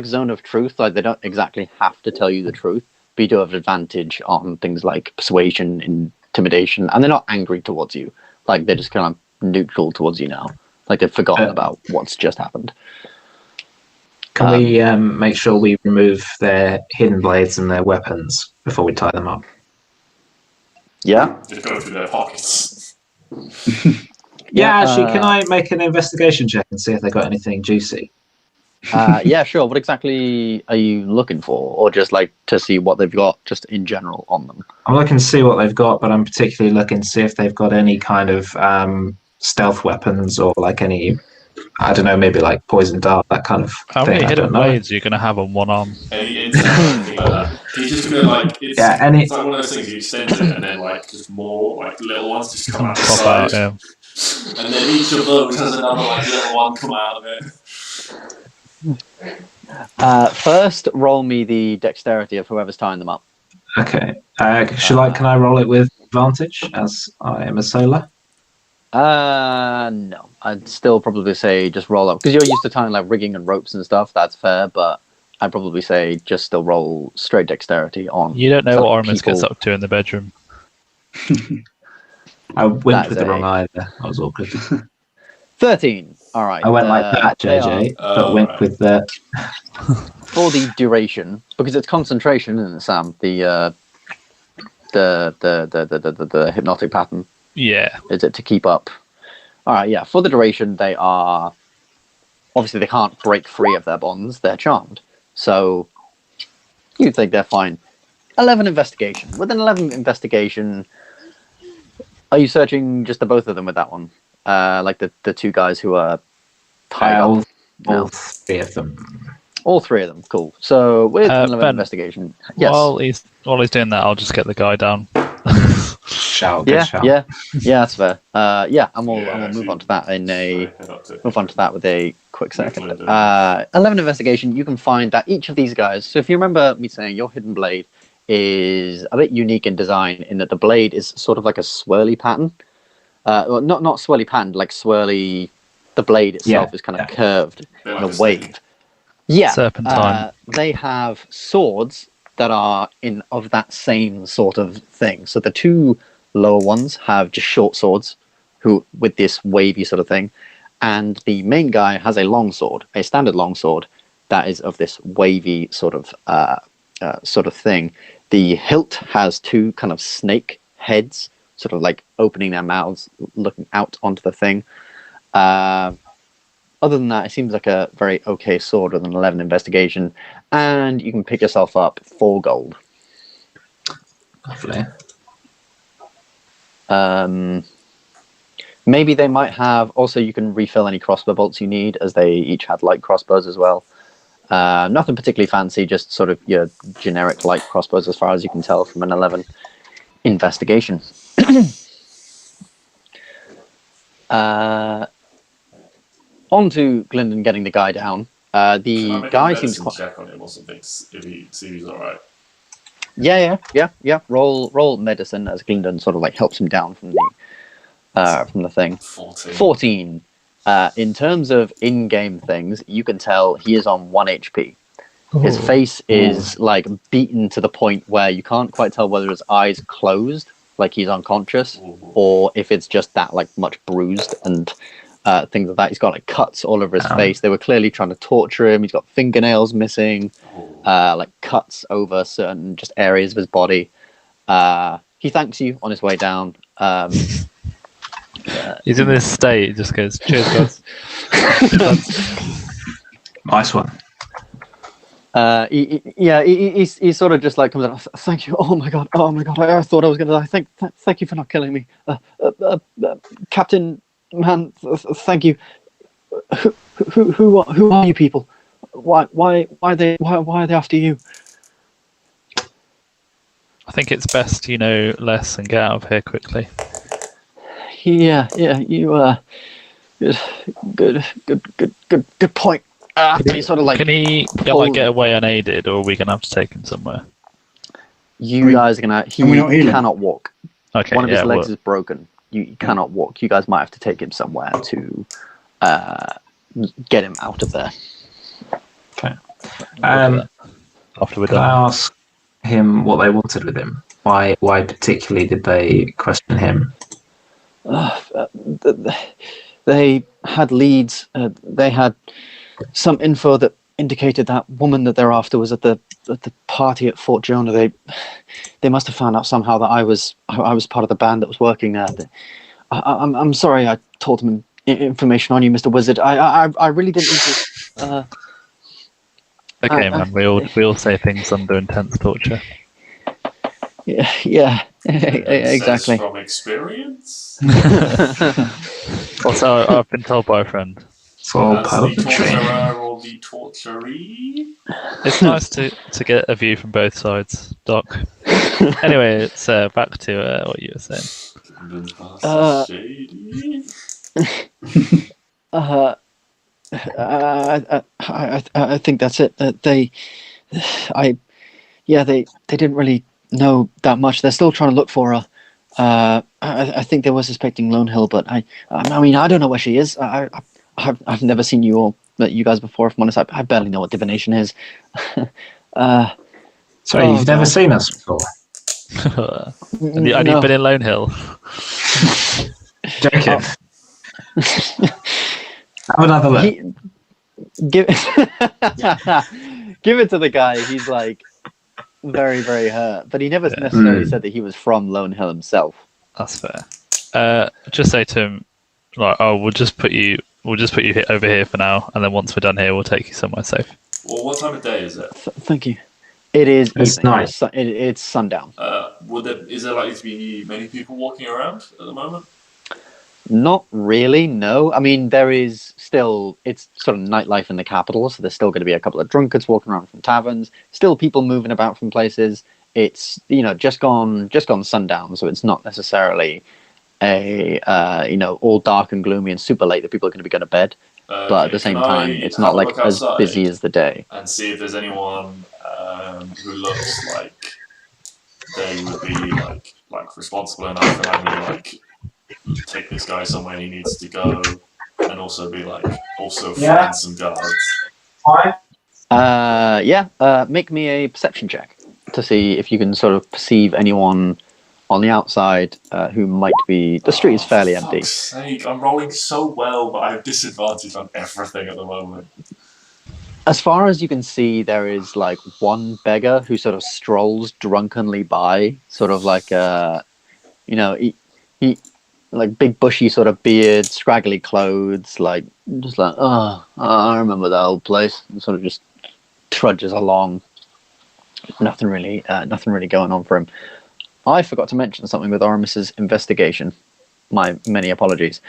Speaker 3: Zone of Truth. Like, they don't exactly have to tell you the truth, but you do have advantage on things like persuasion, intimidation, and they're not angry towards you. Like, they're just kind of neutral towards you now. Like, they've forgotten about what's just happened.
Speaker 4: Can we make sure we remove their hidden blades and their weapons before we tie them up?
Speaker 3: Yeah.
Speaker 1: Just go through their pockets.
Speaker 4: Yeah, actually, can I make an investigation check and see if they got anything juicy?
Speaker 3: Yeah, sure. What exactly are you looking for? Or just like to see what they've got just in general on them?
Speaker 4: I'm looking to see what they've got, but I'm particularly looking to see if they've got any kind of stealth weapons or like any... I don't know, maybe like poison dart, that kind of
Speaker 2: How
Speaker 4: thing.
Speaker 2: many hidden blades are you going to have on one arm?
Speaker 1: Any anything like that. He's just going to like, it's like one of those things you extend it and then like just more like little ones just come out.
Speaker 2: Pop out, yeah.
Speaker 1: And then each of those has another like little one come out of it.
Speaker 3: First, roll me the dexterity of whoever's tying them up.
Speaker 4: Okay. Can I roll it with advantage as I am a sailor?
Speaker 3: No. I'd still probably say just roll up. Because you're used to tying like rigging and ropes and stuff, that's fair, but I'd probably say just still roll straight dexterity on.
Speaker 2: You don't know what Oramis gets up to in the bedroom.
Speaker 4: I went with the wrong eye there. I was awkward.
Speaker 3: 13. All right.
Speaker 4: I went like that, JJ, but went with the...
Speaker 3: For the duration, because it's concentration, isn't it, Sam? The hypnotic pattern.
Speaker 2: Yeah.
Speaker 3: Is it to keep up? All right, yeah. For the duration, they are... Obviously, they can't break free of their bonds. They're charmed. So, you'd think they're fine. 11 investigation. With an 11 investigation, are you searching just the both of them with that one? Like the two guys who are tied up?
Speaker 4: All three of them.
Speaker 3: All three of them, cool. So, with an 11
Speaker 2: Ben,
Speaker 3: investigation... Yes.
Speaker 2: While he's doing that, I'll just get the guy down.
Speaker 4: Shout.
Speaker 3: Yeah, that's fair. And we'll move on to that with a quick second. 11 investigation. You can find that each of these guys. So if you remember me saying your hidden blade is a bit unique in design in that the blade is sort of like a swirly pattern. Well, not swirly pattern, like swirly. The blade itself is kind of curved in a wave. Yeah,
Speaker 2: serpentine.
Speaker 3: They have swords that are of that same sort of thing. So the two lower ones have just short swords, with this wavy sort of thing, and the main guy has a long sword, a standard long sword that is of this wavy sort of thing. The hilt has two kind of snake heads, sort of like opening their mouths, looking out onto the thing. Other than that, it seems like a very okay sword with an 11 investigation, and you can pick yourself up 4 gold.
Speaker 4: Lovely.
Speaker 3: Maybe they might have... Also, you can refill any crossbow bolts you need, as they each had light crossbows as well. Nothing particularly fancy, just sort of your generic light crossbows as far as you can tell from an 11 investigation. On to Gylndan getting the guy down. The guy seems quite...
Speaker 1: check on him or something if he seems alright.
Speaker 3: Yeah. Roll medicine as Gylndan sort of like helps him down from the thing. 14. In terms of in-game things, you can tell he is on 1 HP. His face is like beaten to the point where you can't quite tell whether his eyes closed, like he's unconscious, or if it's just that like much bruised and things like that. He's got like cuts all over his face. They were clearly trying to torture him. He's got fingernails missing, like cuts over certain just areas of his body. He thanks you on his way down.
Speaker 2: He's in this state. He just goes, "Cheers, guys."
Speaker 4: Nice one.
Speaker 3: He sort of just like comes out. Thank you. Oh my god. I thought I was gonna die. Thank you for not killing me, Captain. Man, thank you. Who are you people? Why are they after you?
Speaker 2: I think it's best you know less and get out of here quickly.
Speaker 3: Yeah. You good point. He sort of like.
Speaker 2: Can he get away unaided, or are we gonna have to take him somewhere?
Speaker 3: You guys are gonna. He cannot walk.
Speaker 2: Okay.
Speaker 3: One of his legs is broken. You cannot walk. You guys might have to take him somewhere to get him out of there.
Speaker 4: Okay.
Speaker 2: After we're
Speaker 4: Can
Speaker 2: done.
Speaker 4: I ask him what they wanted with him? Why particularly did they question him?
Speaker 3: They had leads. They had some info that indicated that woman that they're after was at the party at Fort Jonah. They must have found out somehow that I was part of the band that was working there. I'm sorry I told them information on you, Mr. Wizard. I really didn't need to.
Speaker 2: Okay, man. We all say things under intense torture.
Speaker 3: Yeah, exactly.
Speaker 1: From experience.
Speaker 2: Also, I've been told by a friend.
Speaker 4: For
Speaker 1: As the
Speaker 4: poetry.
Speaker 1: torturer or the torturee.
Speaker 2: It's nice to get a view from both sides, Doc. Anyway, it's back to what you were saying.
Speaker 3: I think that's it. They didn't really know that much. They're still trying to look for her. I think they were suspecting Lone Hill, but I mean, I don't know where she is. I've never seen you or met you guys before. If I'm honest, I barely know what divination is.
Speaker 4: Sorry, you've never seen us before?
Speaker 2: Have you been in Lone Hill?
Speaker 4: Joking. Have another look.
Speaker 3: Give it to the guy. He's like very, very hurt, but he never necessarily said that he was from Lone Hill himself.
Speaker 2: That's fair. Just say to him, like, "Oh, we'll just put you over here for now, and then once we're done here, we'll take you somewhere safe."
Speaker 1: Well, what time of day is it?
Speaker 3: Thank you. It is
Speaker 4: It's
Speaker 3: evening.
Speaker 4: nice.
Speaker 3: It's sundown.
Speaker 1: Is there likely to be many people walking around at the moment?
Speaker 3: Not really, no. I mean, there is still, it's sort of nightlife in the capital, so there's still going to be a couple of drunkards walking around from taverns, still people moving about from places. It's, just gone sundown, so it's not necessarily all dark and gloomy and super late that people are going to be going to bed. But at the same time, it's not like as busy as the day.
Speaker 1: And see if there's anyone who looks like they would be like responsible enough and actually take this guy somewhere he needs to go, and also be find some guards.
Speaker 3: Make me a perception check to see if you can sort of perceive anyone on the outside who might be. The street is fairly empty.
Speaker 1: Fuck's sake, I'm rolling so well, but I have disadvantage on everything at the moment.
Speaker 3: As far as you can see, there is like one beggar who sort of strolls drunkenly by, sort of like he like big bushy sort of beard, scraggly clothes, I remember that old place, and sort of just trudges along. Nothing really going on for him. I forgot to mention something with Oramis's investigation. My many apologies.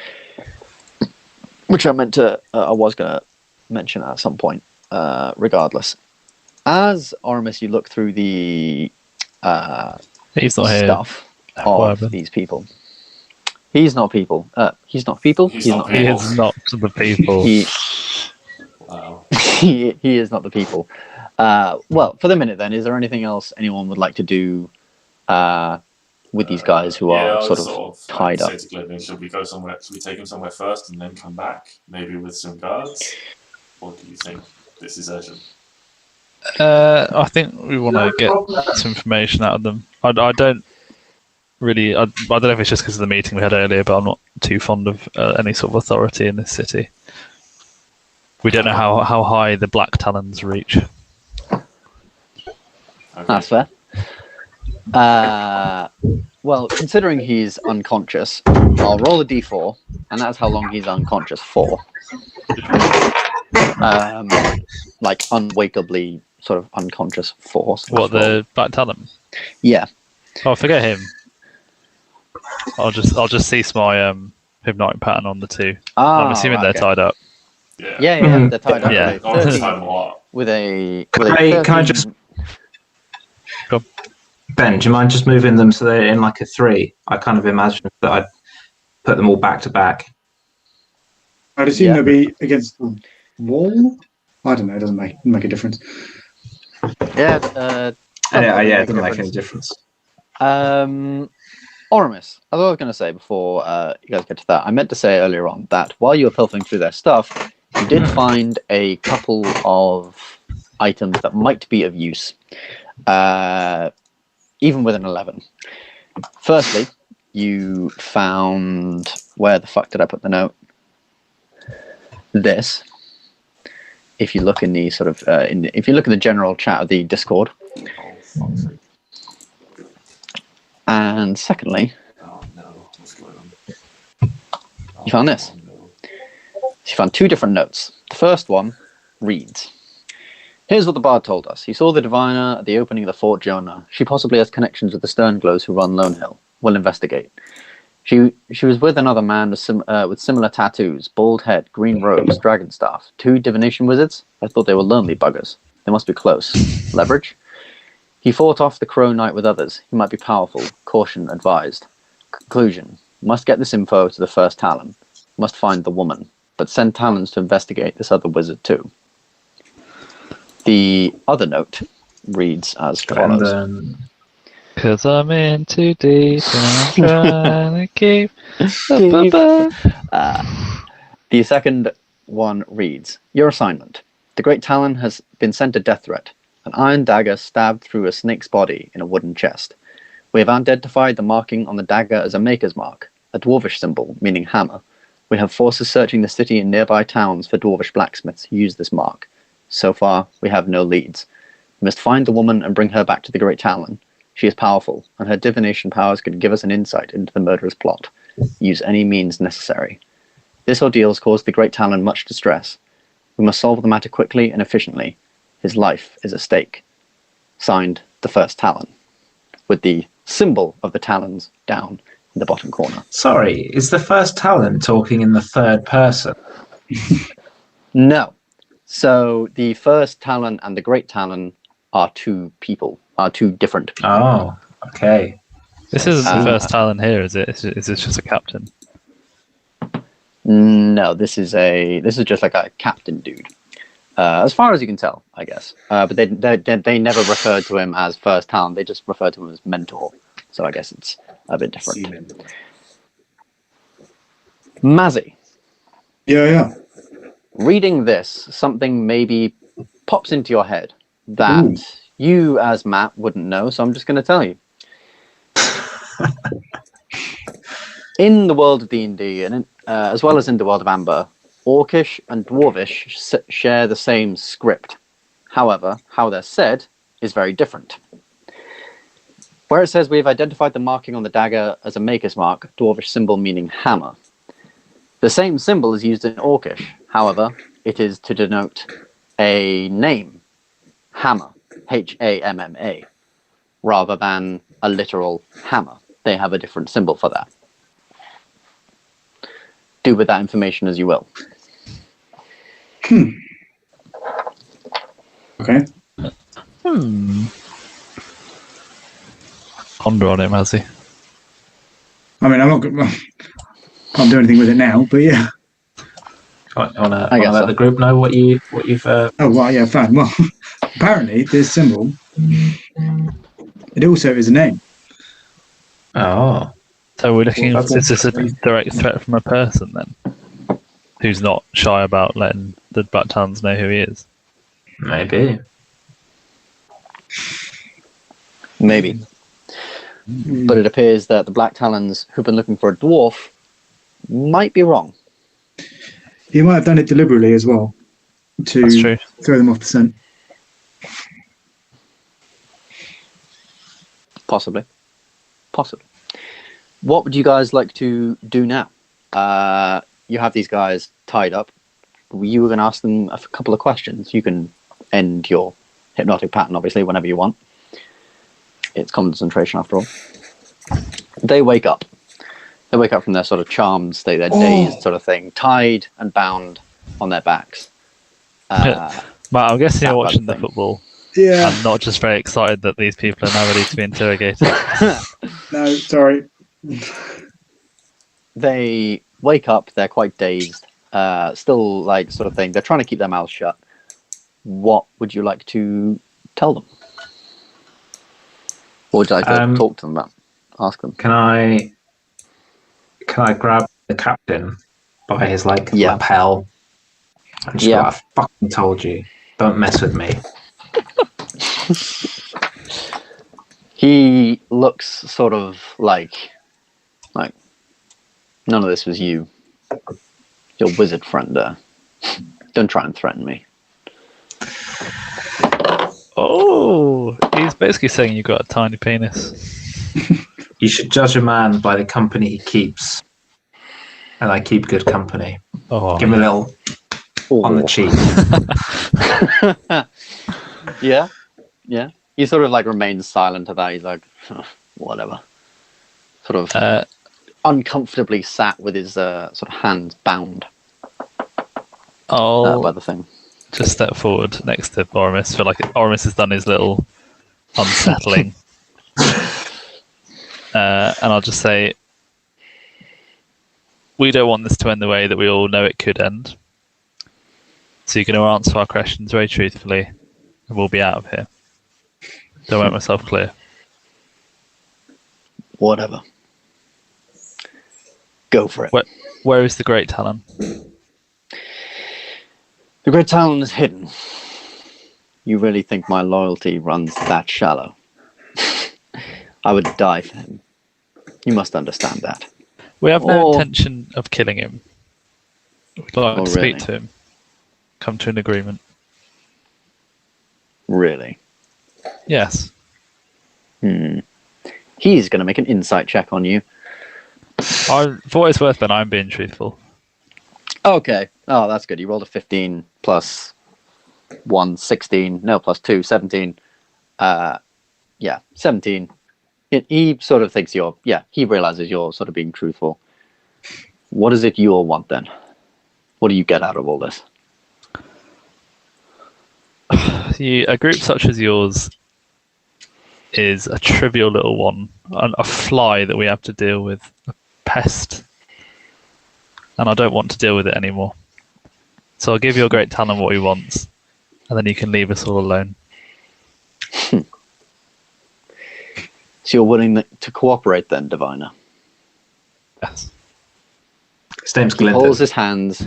Speaker 3: Which I was going to mention at some point. Regardless, as Oramis, you look through the
Speaker 2: He's not
Speaker 3: stuff of these people. He's not people. He's not people.
Speaker 2: He is not the people.
Speaker 1: Wow.
Speaker 3: He is not the people. Well, for the minute then, is there anything else anyone would like to do with these guys who are sort of tied up?
Speaker 1: Should we go somewhere? Should we take him somewhere first and then come back, maybe with some guards? Or do you think this is urgent?
Speaker 2: I think we want to get some information out of them. I don't really. I don't know if it's just because of the meeting we had earlier, but I'm not too fond of any sort of authority in this city. We don't know how high the Black Talons reach.
Speaker 1: Okay.
Speaker 3: That's fair. Well, considering he's unconscious, I'll roll a d4, and that's how long he's unconscious for. Like unwakeably sort of unconscious for.
Speaker 2: What, the Black Talon?
Speaker 3: Yeah.
Speaker 2: Oh, forget him. I'll just cease my hypnotic pattern on the two. I'm assuming they're tied up.
Speaker 3: Yeah, they're tied up.
Speaker 2: Yeah.
Speaker 3: With a
Speaker 4: Can I just...
Speaker 2: Go on.
Speaker 4: Ben, do you mind just moving them so they're in like a 3? I kind of imagine that I'd put them all back to back.
Speaker 5: I'd assume they'll be against the wall. I don't know. It doesn't make a difference.
Speaker 3: Yeah.
Speaker 4: It doesn't make any difference.
Speaker 3: Oramis, as I was going to say before you guys get to that, I meant to say earlier on that while you were pilfering through their stuff, you did find a couple of items that might be of use, even with an 11. Firstly, you found... Where the fuck did I put the note? This. If you look in the sort of... if you look in the general chat of the Discord. And secondly... You found this. You found 2 different notes. The first one reads... Here's what the bard told us. He saw the diviner at the opening of the Fort Jonah. She possibly has connections with the Sternglows who run Lone Hill. We'll investigate. She was with another man with similar tattoos, bald head, green robes, dragon staff. 2 divination wizards? I thought they were lonely buggers. They must be close. Leverage? He fought off the Crow Knight with others. He might be powerful. Caution advised. Conclusion. Must get this info to the first Talon. Must find the woman. But send Talons to investigate this other wizard too. The other note reads as follows.
Speaker 2: Because I'm in too deep and I'm trying to keep...
Speaker 3: The second one reads, Your assignment. The Great Talon has been sent a death threat. An iron dagger stabbed through a snake's body in a wooden chest. We have identified the marking on the dagger as a maker's mark, a dwarvish symbol, meaning hammer. We have forces searching the city and nearby towns for dwarvish blacksmiths who use this mark. So far, we have no leads. We must find the woman and bring her back to the Great Talon. She is powerful, and her divination powers could give us an insight into the murderer's plot. Use any means necessary. This ordeal has caused the Great Talon much distress. We must solve the matter quickly and efficiently. His life is at stake. Signed, the First Talon. With the symbol of the Talons down in the bottom corner.
Speaker 4: Sorry, is the First Talon talking in the third person?
Speaker 3: No. So the First Talon and the Great Talon are 2 people, are 2 different people.
Speaker 4: Oh, okay.
Speaker 2: This isn't the First Talon here, is it? Is this just a captain?
Speaker 3: No, this is just like a captain dude. As far as you can tell, I guess. But they never referred to him as First Talon. They just referred to him as mentor. So I guess it's a bit different. Mazzy.
Speaker 5: Yeah.
Speaker 3: Reading this, something maybe pops into your head that you, as Matt, wouldn't know. So I'm just going to tell you. In the world of D&D, and as well as in the world of Ambyr, Orcish and Dwarvish share the same script. However, how they're said is very different. Where it says we've identified the marking on the dagger as a maker's mark, Dwarvish symbol meaning hammer. The same symbol is used in Orcish. However, it is to denote a name, hammer, H-A-M-M-A, rather than a literal hammer. They have a different symbol for that. Do with that information as you will.
Speaker 5: Okay.
Speaker 2: Ponder on it, Mazzy.
Speaker 5: I mean, can't do anything with it now, but yeah.
Speaker 4: I want to let the group know what you've...
Speaker 5: Oh, well, yeah, fine. Well, apparently this symbol, it also is a name.
Speaker 4: Oh.
Speaker 2: So we're looking at, is this a direct threat from a person then? Who's not shy about letting the Black Talons know who he is?
Speaker 4: Maybe.
Speaker 3: Maybe. But it appears that the Black Talons, who've been looking for a dwarf, might be wrong.
Speaker 5: He might have done it deliberately as well
Speaker 2: That's true.
Speaker 5: to throw them off the scent.
Speaker 3: Possibly. What would you guys like to do now? You have these guys tied up. You were going to ask them a couple of questions. You can end your hypnotic pattern, obviously, whenever you want. It's concentration, after all. They wake up. They wake up from their sort of charmed state, their dazed sort of thing, tied and bound on their backs.
Speaker 2: Matt, I'm guessing you're watching the football.
Speaker 5: Yeah.
Speaker 2: I'm not just very excited that these people are now ready to be interrogated.
Speaker 5: No, sorry.
Speaker 3: They wake up, they're quite dazed, still like sort of thing. They're trying to keep their mouths shut. What would you like to tell them? What would you like to talk to them about? Ask them.
Speaker 4: Can I grab the captain by his lapel and just go, I fucking told you, don't mess with me.
Speaker 3: He looks sort of like none of this was you. Your wizard friend there. Don't try and threaten me.
Speaker 2: Oh, he's basically saying you've got a tiny penis.
Speaker 4: You should judge a man by the company he keeps. And I keep good company.
Speaker 2: Oh.
Speaker 4: Give him a little on the cheek.
Speaker 3: Yeah. He sort of like remains silent at that. He's like, whatever. Sort of uncomfortably sat with his sort of hands bound by the thing.
Speaker 2: Just step forward next to Oramis. I feel like Oramis has done his little unsettling. And I'll just say, we don't want this to end the way that we all know it could end. So you're going to answer our questions very truthfully, and we'll be out of here. Don't make myself clear.
Speaker 3: Whatever. Go for it.
Speaker 2: Where is the Great Talon?
Speaker 3: The Great Talon is hidden. You really think my loyalty runs that shallow? I would die for him. You must understand that.
Speaker 2: We have no intention of killing him. We'd like to speak to him. Come to an agreement.
Speaker 3: Really?
Speaker 2: Yes.
Speaker 3: He's going to make an insight check on you.
Speaker 2: For what it's worth, Ben, I'm being truthful.
Speaker 3: Okay. Oh, that's good. You rolled a 15 plus 1, 16. No, plus 2, 17. 17. He sort of thinks he realizes you're sort of being truthful. What is it you all want then? What do you get out of all this?
Speaker 2: A group such as yours is a trivial little one, a fly that we have to deal with, a pest, and I don't want to deal with it anymore. So I'll give your Great Talon what he wants, and then you can leave us all alone.
Speaker 3: So you're willing to cooperate then, Diviner?
Speaker 2: Yes.
Speaker 4: His name's
Speaker 3: Gylndan. He pulls his hands.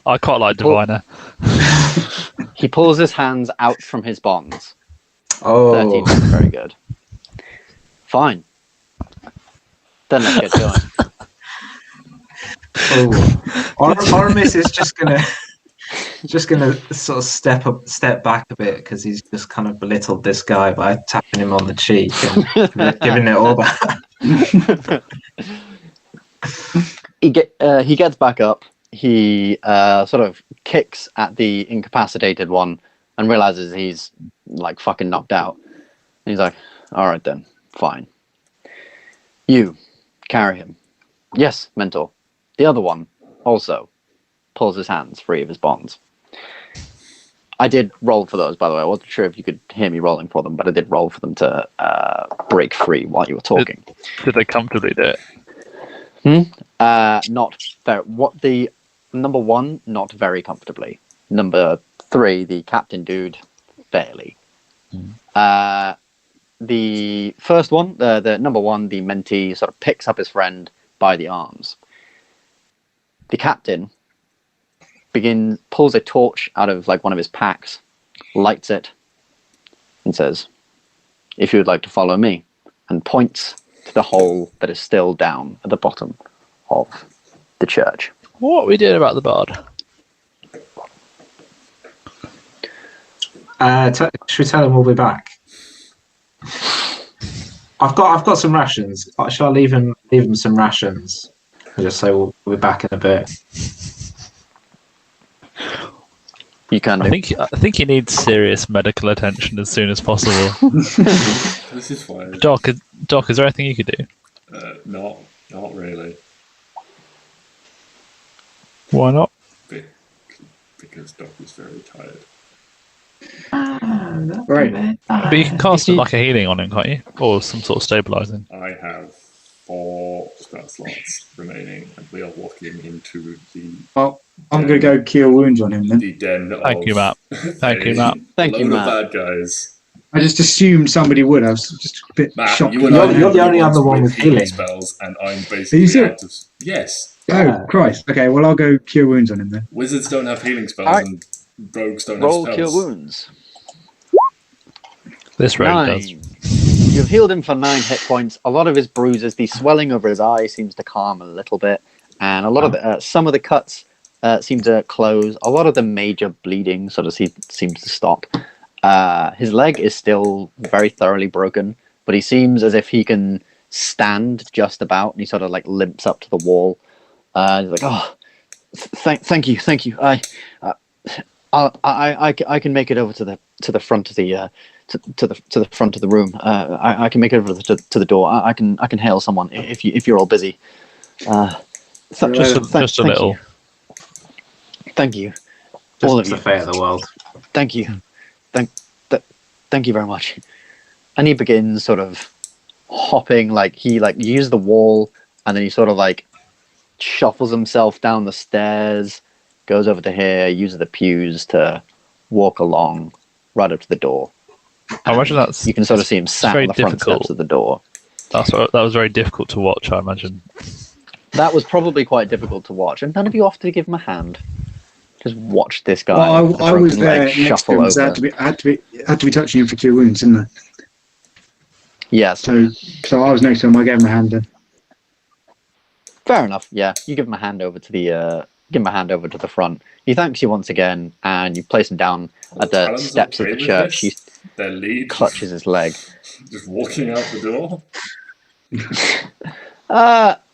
Speaker 2: I quite like Diviner.
Speaker 3: He pulls his hands out from his bonds. 13
Speaker 4: Oh.
Speaker 3: is very good. Fine. Then let's get going.
Speaker 4: Oramis is just gonna sort of step back a bit because he's just kind of belittled this guy by tapping him on the cheek and giving it all back.
Speaker 3: He gets back up. He sort of kicks at the incapacitated one and realizes he's like fucking knocked out. And he's like, all right then, fine. You carry him. Yes, mentor. The other one also pulls his hands free of his bonds. I did roll for those, by the way. I wasn't sure if you could hear me rolling for them, but I did roll for them to break free while you were talking.
Speaker 2: Did they comfortably do it?
Speaker 3: Not very. What the number one? Not very comfortably. Number 3, the captain dude, fairly. The first one, the number 1, the mentee, sort of picks up his friend by the arms. The captain pulls a torch out of like one of his packs, lights it, and says, "If you would like to follow me, and points to the hole that is still down at the bottom of the church.
Speaker 2: What are we doing about the bard?
Speaker 4: Should we tell him we'll be back? I've got some rations. Shall I leave him some rations? And just say we'll be back in a bit.
Speaker 3: You can do.
Speaker 2: I think he needs serious medical attention as soon as possible.
Speaker 1: This is fine.
Speaker 2: Doc, is there anything you could do?
Speaker 1: Not really.
Speaker 2: Why not?
Speaker 1: Because Doc is very tired.
Speaker 5: Right.
Speaker 2: But you can cast like a healing on him, can't you? Or some sort of stabilizing.
Speaker 1: I have 4 spell slots remaining, and we are walking into the.
Speaker 5: Well, I'm going to go cure wounds on him then.
Speaker 1: The den
Speaker 2: Thank you, Matt. Thank you, Matt.
Speaker 3: Thank you, Matt.
Speaker 1: Bad guys.
Speaker 5: I just assumed somebody would. I was just a bit
Speaker 1: Matt,
Speaker 5: shocked.
Speaker 1: you and I
Speaker 4: You're the only other one with healing
Speaker 1: spells, and I'm
Speaker 5: Are you
Speaker 1: basically
Speaker 5: serious?
Speaker 1: out of. Yes.
Speaker 5: Oh, Christ. Okay, well, I'll go cure wounds on him then.
Speaker 1: Wizards don't have healing spells,
Speaker 3: Alright.
Speaker 1: and rogues don't
Speaker 3: Roll
Speaker 1: have
Speaker 3: cure
Speaker 1: spells.
Speaker 3: wounds.
Speaker 2: This rogue
Speaker 3: 9.
Speaker 2: does.
Speaker 3: You've healed him for 9 hit points. A lot of his bruises, the swelling over his eye seems to calm a little bit, and a lot of some of the cuts seem to close. A lot of the major bleeding sort of seems to stop. His leg is still very thoroughly broken, but he seems as if he can stand just about, and he sort of like limps up to the wall. He's like, "Oh, thank you. I can make it over to the front of the to the front of the room. I can make it over to the door. I can hail someone if you're all busy.
Speaker 2: Just a little.
Speaker 3: You. Thank you,
Speaker 4: Just
Speaker 3: all of
Speaker 4: the
Speaker 3: you.
Speaker 4: fate of the world.
Speaker 3: Thank you, thank you very much." And he begins sort of hopping, like he uses the wall, and then he sort of like shuffles himself down the stairs, goes over to here, uses the pews to walk along right up to the door.
Speaker 2: I imagine that's.
Speaker 3: You can sort of see him sat
Speaker 2: very
Speaker 3: on the front
Speaker 2: difficult.
Speaker 3: steps of the door.
Speaker 2: That was very difficult to watch, I imagine.
Speaker 3: That was probably quite difficult to watch, and none of you offered to give him a hand. Just watch this guy.
Speaker 5: Well,
Speaker 3: with a
Speaker 5: I was
Speaker 3: broken
Speaker 5: there
Speaker 3: leg
Speaker 5: next to
Speaker 3: shuffle
Speaker 5: him, so I had to be touching him for cure wounds, didn't I?
Speaker 3: Yes.
Speaker 5: So I was next to him. I gave him a hand then.
Speaker 3: Fair enough. Yeah, you give him a hand over to the front. He thanks you once again, and you place him down at the
Speaker 1: Talon's
Speaker 3: steps of
Speaker 1: okay
Speaker 3: the
Speaker 1: with
Speaker 3: church. He
Speaker 1: this? Their lead
Speaker 3: clutches his leg.
Speaker 1: just walking out the door.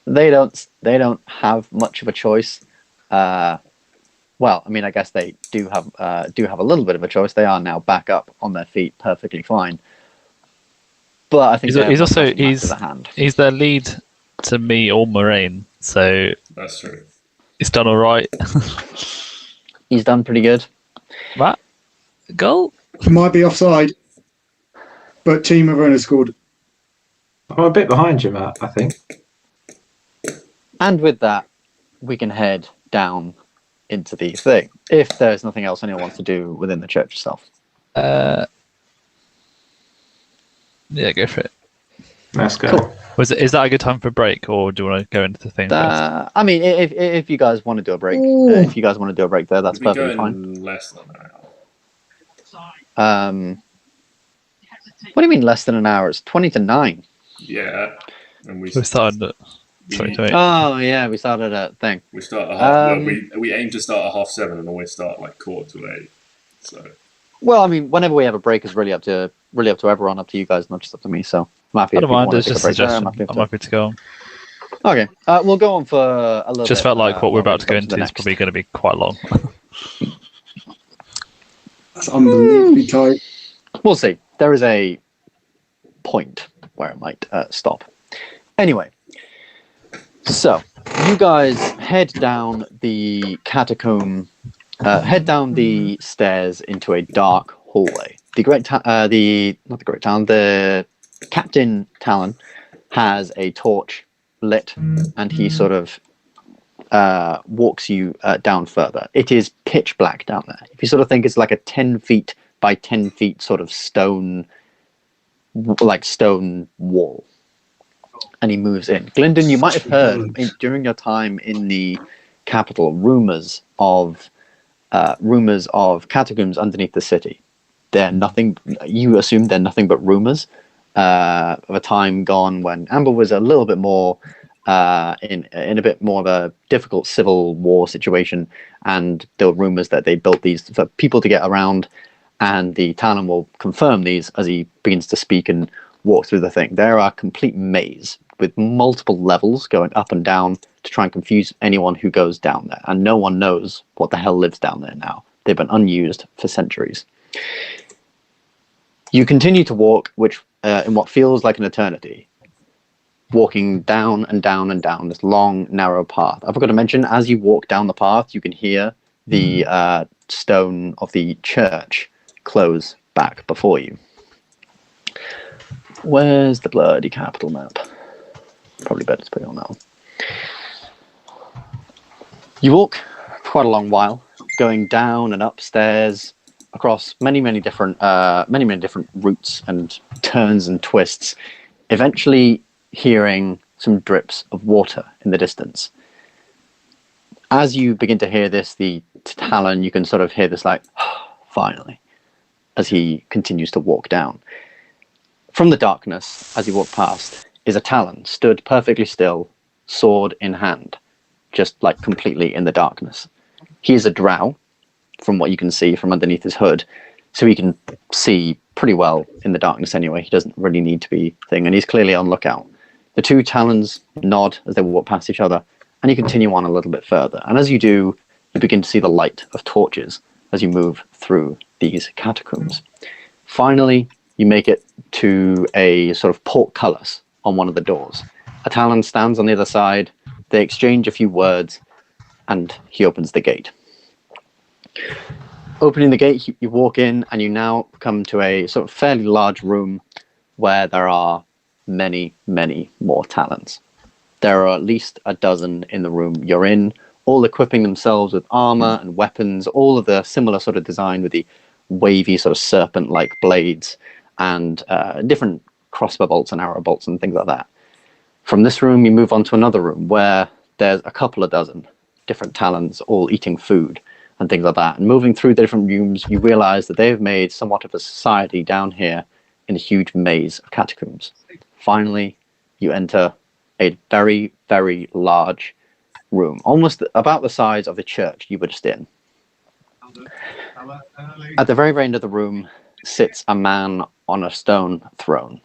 Speaker 3: They don't have much of a choice. Well, I mean, I guess they do have a little bit of a choice. They are now back up on their feet, perfectly fine. But I think
Speaker 2: he's their lead to me or Moraine, so
Speaker 1: That's true.
Speaker 2: he's done all right.
Speaker 3: He's done pretty good.
Speaker 2: Matt, goal.
Speaker 5: Might be offside, but Team Arona scored.
Speaker 4: I'm a bit behind you, Matt, I think.
Speaker 3: And with that, we can head down into the thing. If there's nothing else anyone wants to do within the church itself.
Speaker 2: Yeah, go for it.
Speaker 4: Let's go.
Speaker 3: Cool.
Speaker 2: Is that a good time for a break, or do you want to go into the thing first?
Speaker 3: I mean, if you guys want to do a break, there, that's
Speaker 1: We'll be
Speaker 3: perfectly
Speaker 1: going
Speaker 3: fine.
Speaker 1: less than an hour.
Speaker 3: What do you mean less than an hour? It's 20 to 9.
Speaker 1: Yeah, and
Speaker 2: We started at 20
Speaker 3: Oh yeah, we started at thing.
Speaker 1: We start at we aim to start at 7:30 and always start like 7:45. So
Speaker 3: Well, I mean, whenever we have a break is really up to everyone, up to you guys, not just up to me. So I'm happy.
Speaker 2: I don't mind. It's
Speaker 3: It's
Speaker 2: just a suggestion. I'm happy to go on.
Speaker 3: Okay, we'll go on for a little.
Speaker 2: Just
Speaker 3: bit,
Speaker 2: felt like what we're about to go
Speaker 3: the
Speaker 2: into is
Speaker 3: next.
Speaker 2: probably going to be quite long.
Speaker 5: That's unbelievably tight.
Speaker 3: We'll see. There is a point where it might stop. Anyway, so you guys head down the catacomb, head down the stairs into a dark hallway. The Captain Talon has a torch lit, and he sort of walks you down further. It is pitch black down there. If you sort of think it's like a 10 feet by 10 feet sort of stone wall. And he moves in. Gylndan, you might have heard during your time in the capital rumors of catacombs underneath the city. They're nothing. You assume they're nothing but rumors. of a time gone when Ambyr was a little bit more in a bit more of a difficult civil war situation, and there were rumors that they built these for people to get around, and the Talon will confirm these as he begins to speak and walk through the thing. There are a complete maze with multiple levels going up and down to try and confuse anyone who goes down there, and no one knows what the hell lives down there now. They've been unused for centuries. You continue to walk, which in what feels like an eternity, walking down and down and down this long, narrow path. I forgot to mention, as you walk down the path, you can hear the stone of the church close back before you. Where's the bloody capital map? Probably better to put it on that one. You walk quite a long while, going down and upstairs across many different routes and turns and twists, eventually hearing some drips of water in the distance. As you begin to hear this, the Talon, you can sort of hear this like, finally, as he continues to walk down. From the darkness, as you walk past, is a Talon, stood perfectly still, sword in hand, just like completely in the darkness. He is a drow, from what you can see from underneath his hood, so he can see pretty well in the darkness anyway. He doesn't really need to be thing, and he's clearly on lookout. The two Talons nod as they walk past each other, and you continue on a little bit further. And as you do, you begin to see the light of torches as you move through these catacombs. Finally, you make it to a sort of portcullis on one of the doors. A Talon stands on the other side. They exchange a few words, and he opens the gate. Opening the gate, you walk in, and you now come to a sort of fairly large room where there are many more Talons. There are at least a dozen in the room you're in, all equipping themselves with armor and weapons, all of the similar sort of design with the wavy sort of serpent-like blades and different crossbow bolts and arrow bolts and things like that. From this room, you move on to another room where there's a couple of dozen different Talons all eating food and things like that. And moving through the different rooms, you realize that they've made somewhat of a society down here in a huge maze of catacombs. Finally, you enter a very large room, almost about the size of the church you were just in. At the very end of the room sits a man on a stone throne.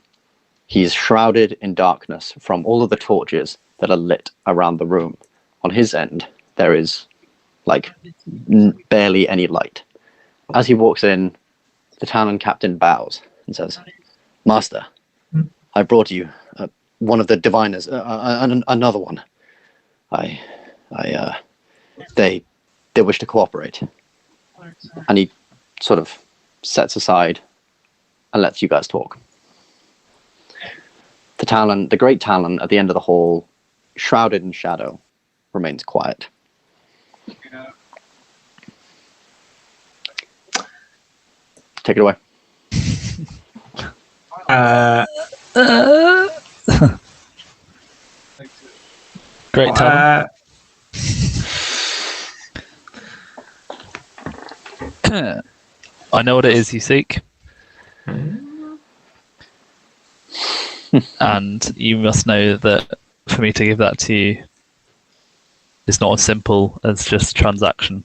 Speaker 3: He is shrouded in darkness from all of the torches that are lit around the room. On his end, there is like barely any light. As he walks in, the Talon captain bows and says, "Master, I brought you one of the diviners, another one. They wish to cooperate." And he sort of sets aside and lets you guys talk. The Talon, the great Talon at the end of the hall, shrouded in shadow, remains quiet. Take it away.
Speaker 2: Great Talon. I know what it is you seek. And you must know that for me to give that to you is not as simple as just transaction.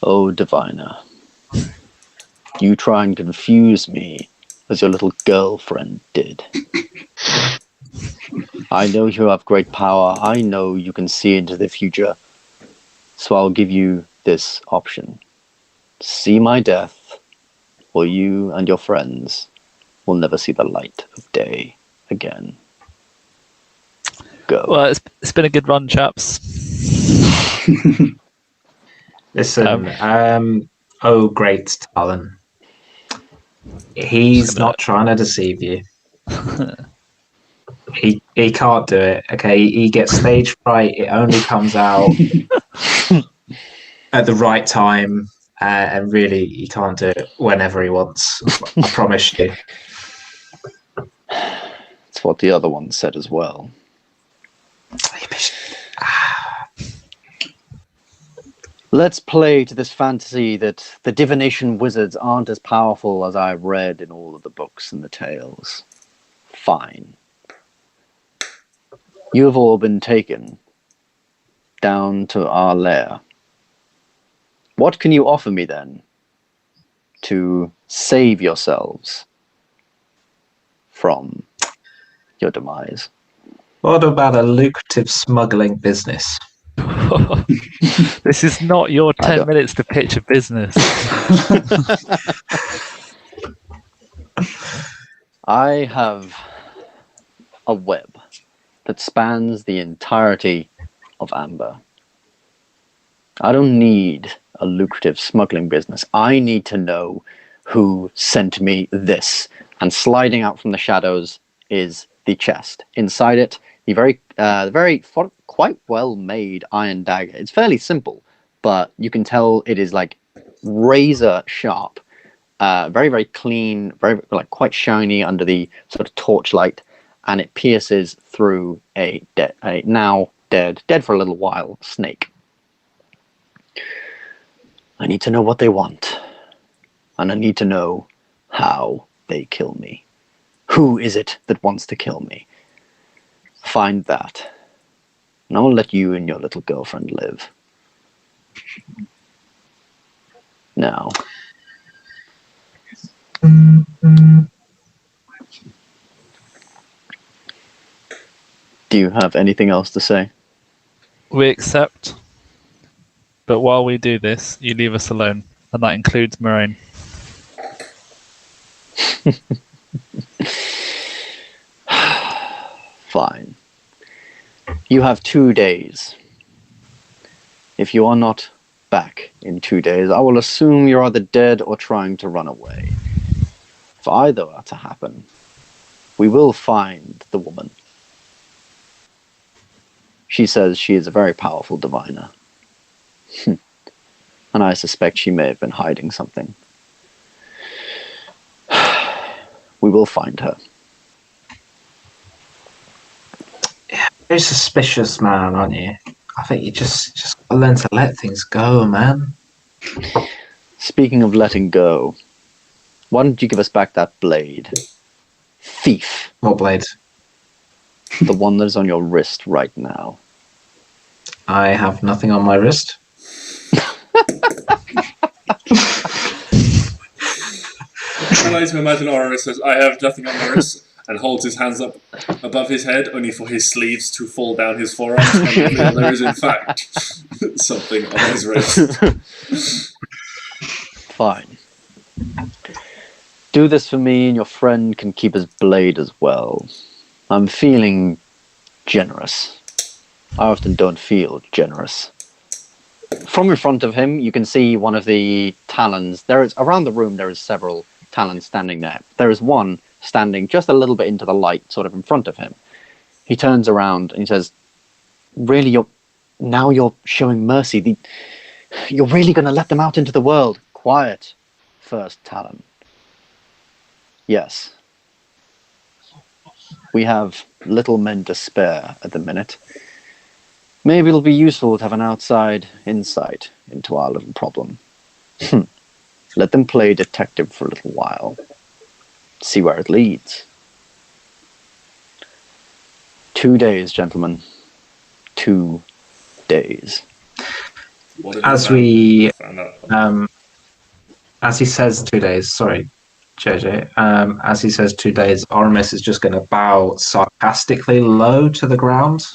Speaker 3: Oh, diviner. You try and confuse me as your little girlfriend did. I know you have great power. I know you can see into the future. So I'll give you this option. See my death, or you and your friends will never see the light of day again. Go.
Speaker 2: Well, it's been a good run, chaps.
Speaker 4: Listen, oh, great Talon. He's not trying to deceive you. He can't do it. Okay, he gets stage fright. It only comes out at the right time, and really, he can't do it whenever he wants. I promise you.
Speaker 3: It's what the other one said as well. Let's play to this fantasy that the divination wizards aren't as powerful as I've read in all of the books and the tales. Fine. You have all been taken down to our lair. What can you offer me then to save yourselves from your demise?
Speaker 4: What about a lucrative smuggling business?
Speaker 2: This is not your 10 minutes to pitch a business.
Speaker 3: I have a web that spans the entirety of Ambyr. I don't need a lucrative smuggling business. I need to know who sent me this. And sliding out from the shadows is the chest. Inside it, the quite well made iron dagger. It's fairly simple, but you can tell it is like razor sharp, very, very clean, very like quite shiny under the sort of torchlight, and it pierces through a now dead for a little while snake. I need to know what they want, and I need to know how they kill me. Who is it that wants to kill me? Find that, and I will let you and your little girlfriend live. Now. Do you have anything else to say?
Speaker 2: We accept, but while we do this, you leave us alone, and that includes Moraine.
Speaker 3: Fine. You have 2 days. If you are not back in 2 days, I will assume you're either dead or trying to run away. If either are to happen, we will find the woman. She says she is a very powerful diviner. And I suspect she may have been hiding something. We will find her.
Speaker 4: Yeah, very suspicious, man, aren't you? I think you just gotta learn to let things go, man.
Speaker 3: Speaking of letting go, why don't you give us back that blade? Thief.
Speaker 4: What blade?
Speaker 3: The one that is on your wrist right now.
Speaker 4: I have nothing on my wrist.
Speaker 1: I like to imagine Oramis says, "I have nothing on my wrist," and holds his hands up above his head, only for his sleeves to fall down his forearms, and reveal there is in fact something on his wrist.
Speaker 3: Fine. Do this for me, and your friend can keep his blade as well. I'm feeling generous. I often don't feel generous. From in front of him, you can see one of the talons. There is around the room. There is several talons standing there. There is one standing just a little bit into the light, sort of in front of him. He turns around and he says, "Really, you're showing mercy. You're really going to let them out into the world? Quiet, first talon. Yes. We have little men to spare at the minute. Maybe it'll be useful to have an outside insight into our little problem. Let them play detective for a little while. See where it leads. 2 days, gentlemen. 2 days."
Speaker 4: As he says 2 days, sorry, JJ, as he says 2 days, Oramis is just going to bow sarcastically low to the ground.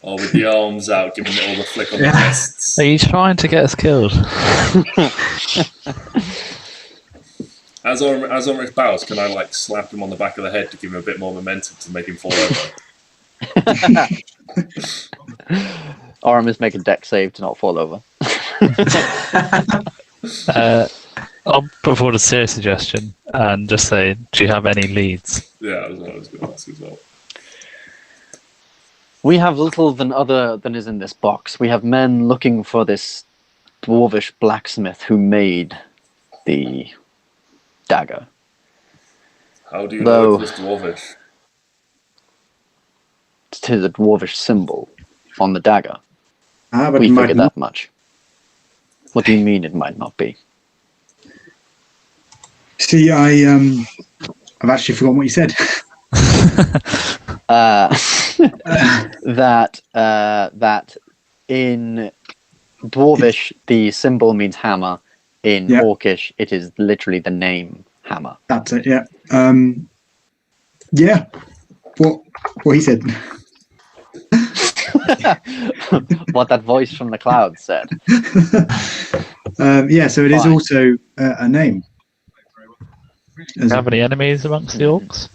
Speaker 1: Or with the arms out, giving it all the flick on the wrists.
Speaker 2: Are you trying to get us killed?
Speaker 1: As Oramis bows, can I slap him on the back of the head to give him a bit more momentum to make him fall over?
Speaker 3: Oramis make a deck save to not fall over.
Speaker 2: I'll put forward a serious suggestion and just say, do you have any leads?
Speaker 1: Yeah, that's what I was going to ask as well.
Speaker 3: We have little than is in this box. We have men looking for this dwarvish blacksmith who made the dagger.
Speaker 1: How do you know it was dwarvish?
Speaker 3: It is a dwarvish symbol on the dagger.
Speaker 5: I would
Speaker 3: We
Speaker 5: imagine
Speaker 3: figured that much. What do you mean it might not be?
Speaker 5: See, I've actually forgotten what you said.
Speaker 3: That in Dwarvish the symbol means hammer. In Orcish, it is literally the name hammer.
Speaker 5: That's it. Yeah. Yeah. What he said.
Speaker 3: What that voice from the clouds said.
Speaker 5: Yeah. So it is also a name.
Speaker 2: Do you have any enemies amongst the orcs?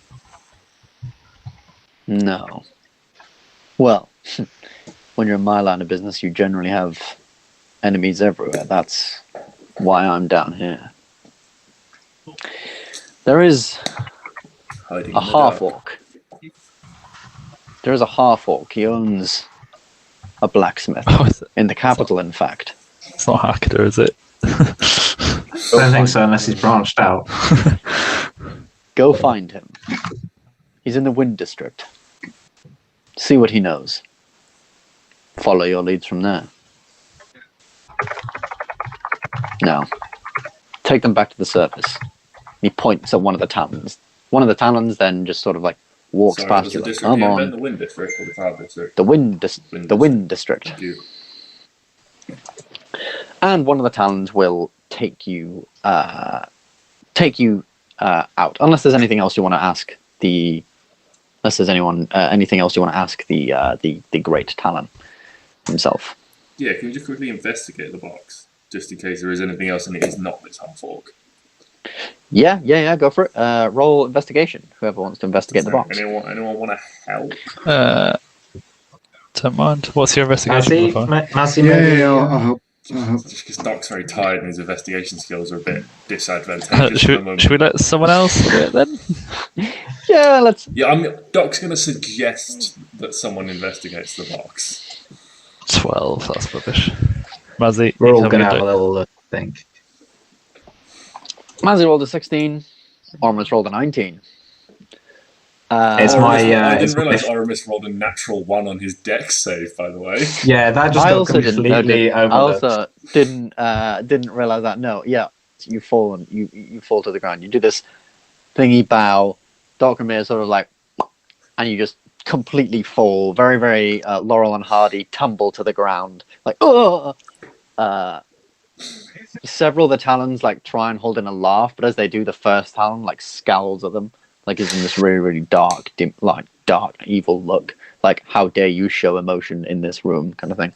Speaker 3: No. Well, when you're in my line of business, you generally have enemies everywhere. That's why I'm down here. There is a half-orc. There is a half-orc. He owns a blacksmith in the capital, in fact.
Speaker 2: It's not Hakata, is it?
Speaker 4: I don't think so, unless he's branched out.
Speaker 3: Go find him. He's in the Wind District. See what he knows. Follow your leads from there. Now, take them back to the surface. He points at one of the talons. One of the talons then just sort of like walks past you. Like, come on.
Speaker 1: The Wind District or the Cloud District?
Speaker 3: The Wind District. And one of the talons will take you out. Unless there's anything else you want to ask the. Unless there's anything else you want to ask the great talon himself.
Speaker 1: Yeah, can we just quickly investigate the box, just in case there is anything else and it is not this half-orc?
Speaker 3: Yeah, go for it. Roll investigation. Whoever wants to investigate the box.
Speaker 1: Anyone want to help?
Speaker 2: Don't mind. What's your investigation?
Speaker 5: Yeah, I'll help.
Speaker 1: Just because Doc's very tired and his investigation skills are a bit disadvantageous.
Speaker 2: Should we let someone else do it then?
Speaker 3: Yeah, let's.
Speaker 1: Yeah, Doc's going to suggest that someone investigates the box.
Speaker 2: 12. That's rubbish. Mazzy,
Speaker 4: we're all going to have a little think.
Speaker 3: Mazzy rolled a 16. Oramis rolled a 19.
Speaker 1: I didn't realise Oramis rolled a natural 1 on his dex save, by the way.
Speaker 4: Yeah, that just got completely overlooked.
Speaker 3: I also didn't realise that. No, yeah, you fall to the ground. You do this thingy bow. Dokrumir sort of like, and you just completely fall. Very, very Laurel and Hardy tumble to the ground. Like, oh! Several of the talons like try and hold in a laugh, but as they do, the first talon like scowls at them. Like, gives them this really, really dark, evil look. Like, how dare you show emotion in this room, kind of thing.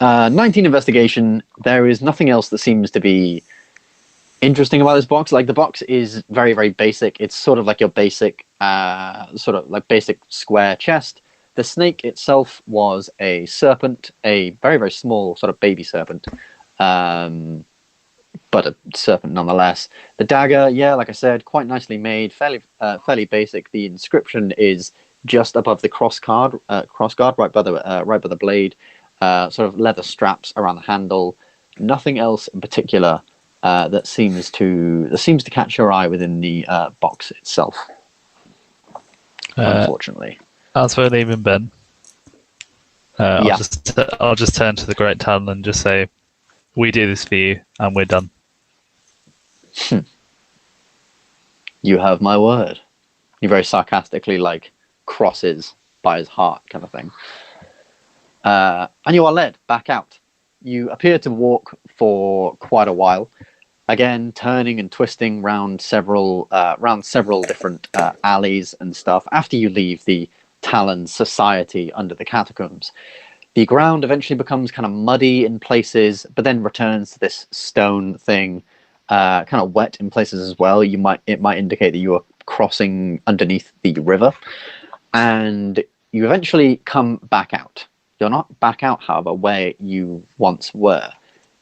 Speaker 3: 19 investigation. There is nothing else that seems to be interesting about this box. Like, the box is very, very basic. It's sort of like your basic, basic square chest. The snake itself was a serpent, a very, very small sort of baby serpent. But a serpent nonetheless. The dagger, yeah, like I said, quite nicely made, fairly basic. The inscription is just above the crossguard, right by the blade. Sort of leather straps around the handle. Nothing else in particular that seems to catch your eye within the box itself. Unfortunately,
Speaker 2: as for leaving Ben, I'll just turn to the great talon and just say, "We do this for you, and we're done."
Speaker 3: You have my word. He very sarcastically like crosses by his heart, kind of thing. And you are led back out. You appear to walk for quite a while, again turning and twisting round several different alleys and stuff. After you leave the Talon Society under the catacombs, the ground eventually becomes kind of muddy in places, but then returns to this stone thing, kind of wet in places as well. It might indicate that you are crossing underneath the river, and you eventually come back out. You're not back out, however, where you once were.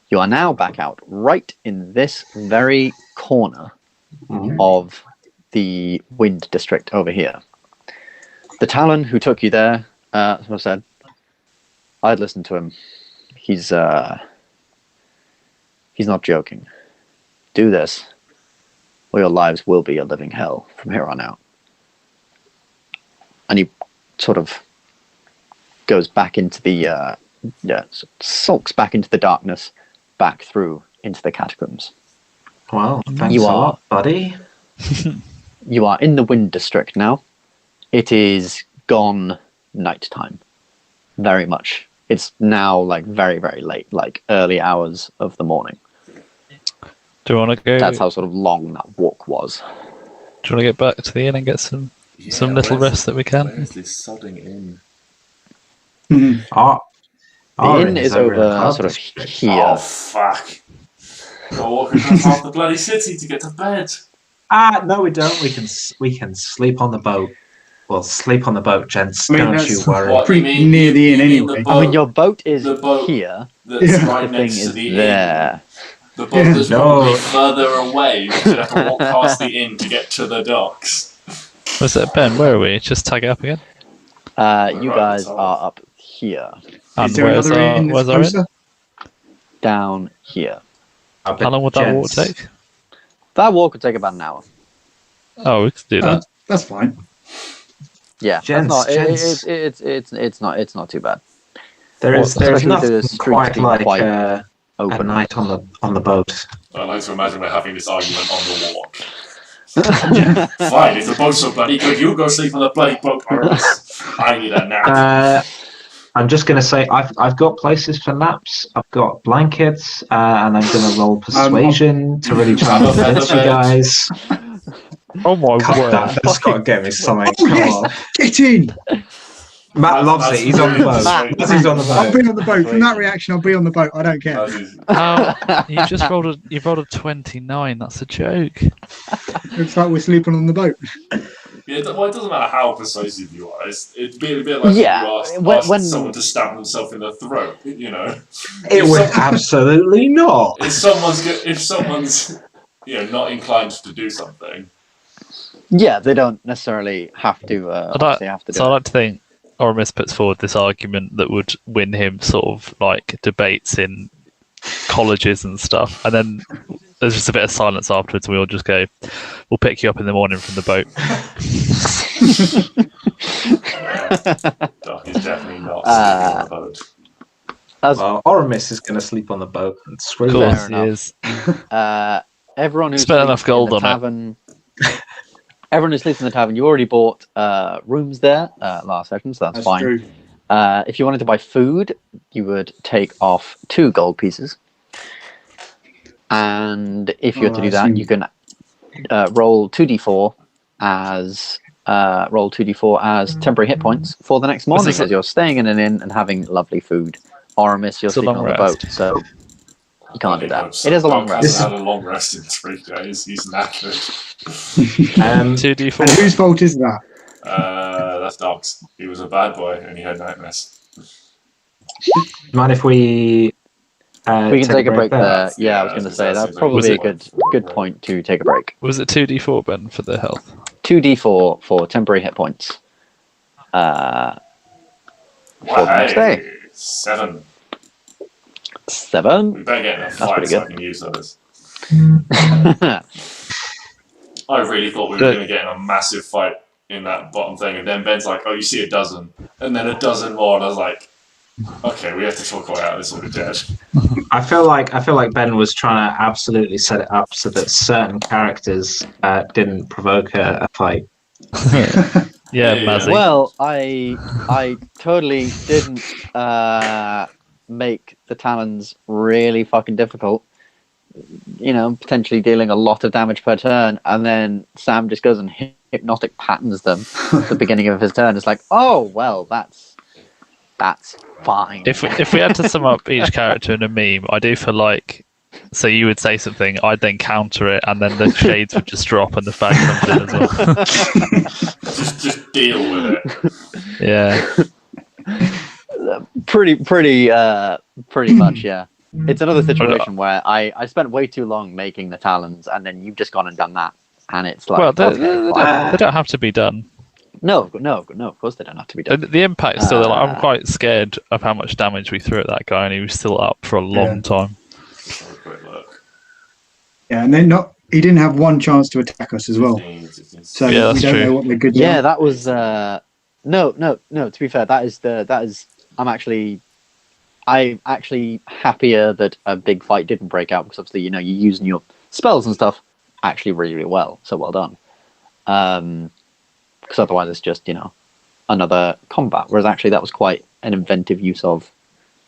Speaker 3: You are now back out right in this very corner of the Wind District over here. The Talon who took you there, as I said, I'd listen to him. He's not joking. Do this, or your lives will be a living hell from here on out. And he sort of goes back into the sulks back into the darkness, back through into the catacombs.
Speaker 4: Well, thanks a lot, buddy.
Speaker 3: You are in the Wind District now. It is gone nighttime. Very much. It's now like very, very late, like early hours of the morning.
Speaker 2: Do you want to go?
Speaker 3: That's how sort of long that walk was.
Speaker 2: Do you want to get back to the inn and get some little rest that we can?
Speaker 1: Where's this sodding inn?
Speaker 3: The inn is over sort of here.
Speaker 1: Oh, fuck. Gotta walk across half the bloody city to get to bed.
Speaker 4: No, we don't. We can sleep on the boat. Well, sleep on the boat, gents.
Speaker 5: I mean,
Speaker 4: Don't you worry.
Speaker 1: What,
Speaker 5: Pretty
Speaker 1: you mean-
Speaker 5: near the inn
Speaker 1: you mean
Speaker 5: anyway.
Speaker 1: the
Speaker 3: I mean, your boat is
Speaker 1: the boat
Speaker 3: here.
Speaker 1: That's
Speaker 5: Yeah.
Speaker 1: right
Speaker 3: The thing
Speaker 1: next to
Speaker 3: is
Speaker 1: the inn.
Speaker 3: there.
Speaker 1: The boat that's
Speaker 4: No.
Speaker 1: probably further away. We should have to walk past the inn to get to the docks.
Speaker 2: Was it Ben? Where are we? Just tag it up again.
Speaker 3: You guys are up here,
Speaker 2: And
Speaker 5: Is there
Speaker 2: where's
Speaker 5: another inn
Speaker 2: our
Speaker 5: that's
Speaker 2: inn?
Speaker 5: closer?
Speaker 3: down here.
Speaker 2: How long would that walk take?
Speaker 3: That walk would take about an hour.
Speaker 2: Oh, we could do that.
Speaker 5: That's fine.
Speaker 3: Yeah,
Speaker 4: Gents, gents.
Speaker 3: it's not too bad.
Speaker 4: There's
Speaker 3: Especially
Speaker 4: nothing
Speaker 3: with the streets
Speaker 4: quite
Speaker 3: being
Speaker 4: like
Speaker 3: quite
Speaker 4: a
Speaker 3: open.
Speaker 4: night on the boat.
Speaker 1: I like to imagine we're having this argument on the walk. Fine, if the boat's so bloody good, you go sleep on the bloody boat, Oramis. I need a nap.
Speaker 4: I'm just going to say I've got places for naps. I've got blankets, and I'm going to roll persuasion to really try and convince you guys.
Speaker 2: Oh my
Speaker 4: Cut
Speaker 2: word!
Speaker 4: that. That's got to get me something.
Speaker 5: Oh,
Speaker 4: Come
Speaker 5: yes.
Speaker 4: on.
Speaker 5: Get in!
Speaker 4: Matt loves it. He's on the boat.
Speaker 3: Matt.
Speaker 4: He's on the
Speaker 5: I'll
Speaker 4: boat.
Speaker 5: be on the boat. From that reaction, I'll be on the boat. I don't care.
Speaker 2: You just rolled a 29. That's a joke.
Speaker 5: Looks like we're sleeping on the boat.
Speaker 1: Yeah, well, it doesn't matter how persuasive you are. It'd be a bit like
Speaker 3: Yeah,
Speaker 1: if you
Speaker 3: when-
Speaker 1: asked someone to stab themselves in the throat. You know,
Speaker 4: It would absolutely not.
Speaker 1: if someone's not inclined to do something.
Speaker 3: Yeah, they don't necessarily have to. Obviously have to do
Speaker 2: So I
Speaker 3: it.
Speaker 2: like to think Oramis puts forward this argument that would win him sort of like debates in colleges and stuff, and then there's just a bit of silence afterwards, and we all just go, "We'll pick you up in the morning from the boat."
Speaker 1: Doc is definitely not sleeping on the boat.
Speaker 4: Well, Oramis is going to sleep on the boat. And screw
Speaker 2: Of
Speaker 4: that.
Speaker 2: course, he is.
Speaker 3: Everyone who
Speaker 2: Spent enough
Speaker 3: sleeps in
Speaker 2: gold
Speaker 3: the
Speaker 2: on it.
Speaker 3: tavern. Everyone who sleeps in the tavern, you already bought rooms there last session, so that's fine.
Speaker 5: true.
Speaker 3: If you wanted to buy food, you would take off 2 gold pieces. And if you were to do that, you can roll 2d4 as temporary hit points for the next morning,
Speaker 2: this
Speaker 3: as you're staying in an inn and having lovely food. Oramis, you're
Speaker 2: It's a
Speaker 3: sleeping
Speaker 2: long
Speaker 3: on the
Speaker 2: rest.
Speaker 3: boat, so you can't do that.
Speaker 1: Hopes.
Speaker 3: It is a long
Speaker 1: Doc
Speaker 3: rest.
Speaker 1: hasn't had a long rest in 3 days. He's knackered.
Speaker 2: 2d4.
Speaker 5: And whose fault is that?
Speaker 1: That's Doc's. He was a bad boy and he had nightmares.
Speaker 4: Mind if we?
Speaker 3: We can take a break there.
Speaker 1: there.
Speaker 3: Yeah, I was
Speaker 1: Yeah,
Speaker 3: going to
Speaker 1: that's
Speaker 3: say that's
Speaker 1: exactly
Speaker 3: probably a
Speaker 1: what
Speaker 3: good point to take a break.
Speaker 2: Was it 2d4, Ben, for the health?
Speaker 3: 2d4 for temporary hit points. For the next day.
Speaker 1: 7.
Speaker 3: 7.
Speaker 1: We better get in a
Speaker 3: That's
Speaker 1: fight
Speaker 3: pretty
Speaker 1: so I
Speaker 3: good.
Speaker 1: can use those. I really thought we were
Speaker 2: Good.
Speaker 1: going to get in a massive fight in that bottom thing, and then Ben's like, "Oh, you see a dozen," and then a dozen more, and I was like, "Okay, we have to talk our way out of this, or we're dead."
Speaker 4: I feel like Ben was trying to absolutely set it up so that certain characters didn't provoke a fight.
Speaker 2: Yeah,
Speaker 1: Yeah.
Speaker 2: Mazzy.
Speaker 3: Well, I totally didn't make the talons really fucking difficult. You know, potentially dealing a lot of damage per turn, and then Sam just goes and hypnotic patterns them at the beginning of his turn. It's like, oh well, that's fine.
Speaker 2: If we had to sum up each character in a meme, I do feel like, so you would say something, I'd then counter it, and then the shades would just drop and the fag comes in as well.
Speaker 1: just deal with it.
Speaker 2: Yeah.
Speaker 3: pretty much, yeah. It's another situation where I spent way too long making the talons, and then you've just gone and done that, and it's like,
Speaker 2: Well,
Speaker 3: okay,
Speaker 2: they don't have to be done.
Speaker 3: no, of course they don't have to be done.
Speaker 2: The impact still, like, I'm quite scared of how much damage we threw at that guy, and he was still up for a long time.
Speaker 1: Let's have a quick look.
Speaker 5: Yeah, and then he didn't have one chance to attack us as well.
Speaker 1: 15, 16,
Speaker 5: So
Speaker 2: Yeah,
Speaker 5: we
Speaker 2: that's
Speaker 5: don't
Speaker 2: true.
Speaker 5: know what the good
Speaker 3: Yeah, that was no. To be fair, that is I'm actually I'm actually happier that a big fight didn't break out, because obviously, you're using your spells and stuff actually really, really well. So well done. Because otherwise it's just, another combat. Whereas actually that was quite an inventive use of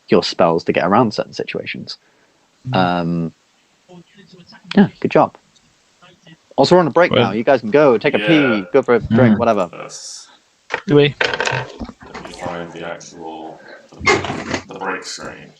Speaker 3: your spells to get around certain situations. Yeah, good job. Also, we're on a break now. You guys can go, take a pee, go for a drink, whatever.
Speaker 2: Do we?
Speaker 1: Let me find the actual the break screen.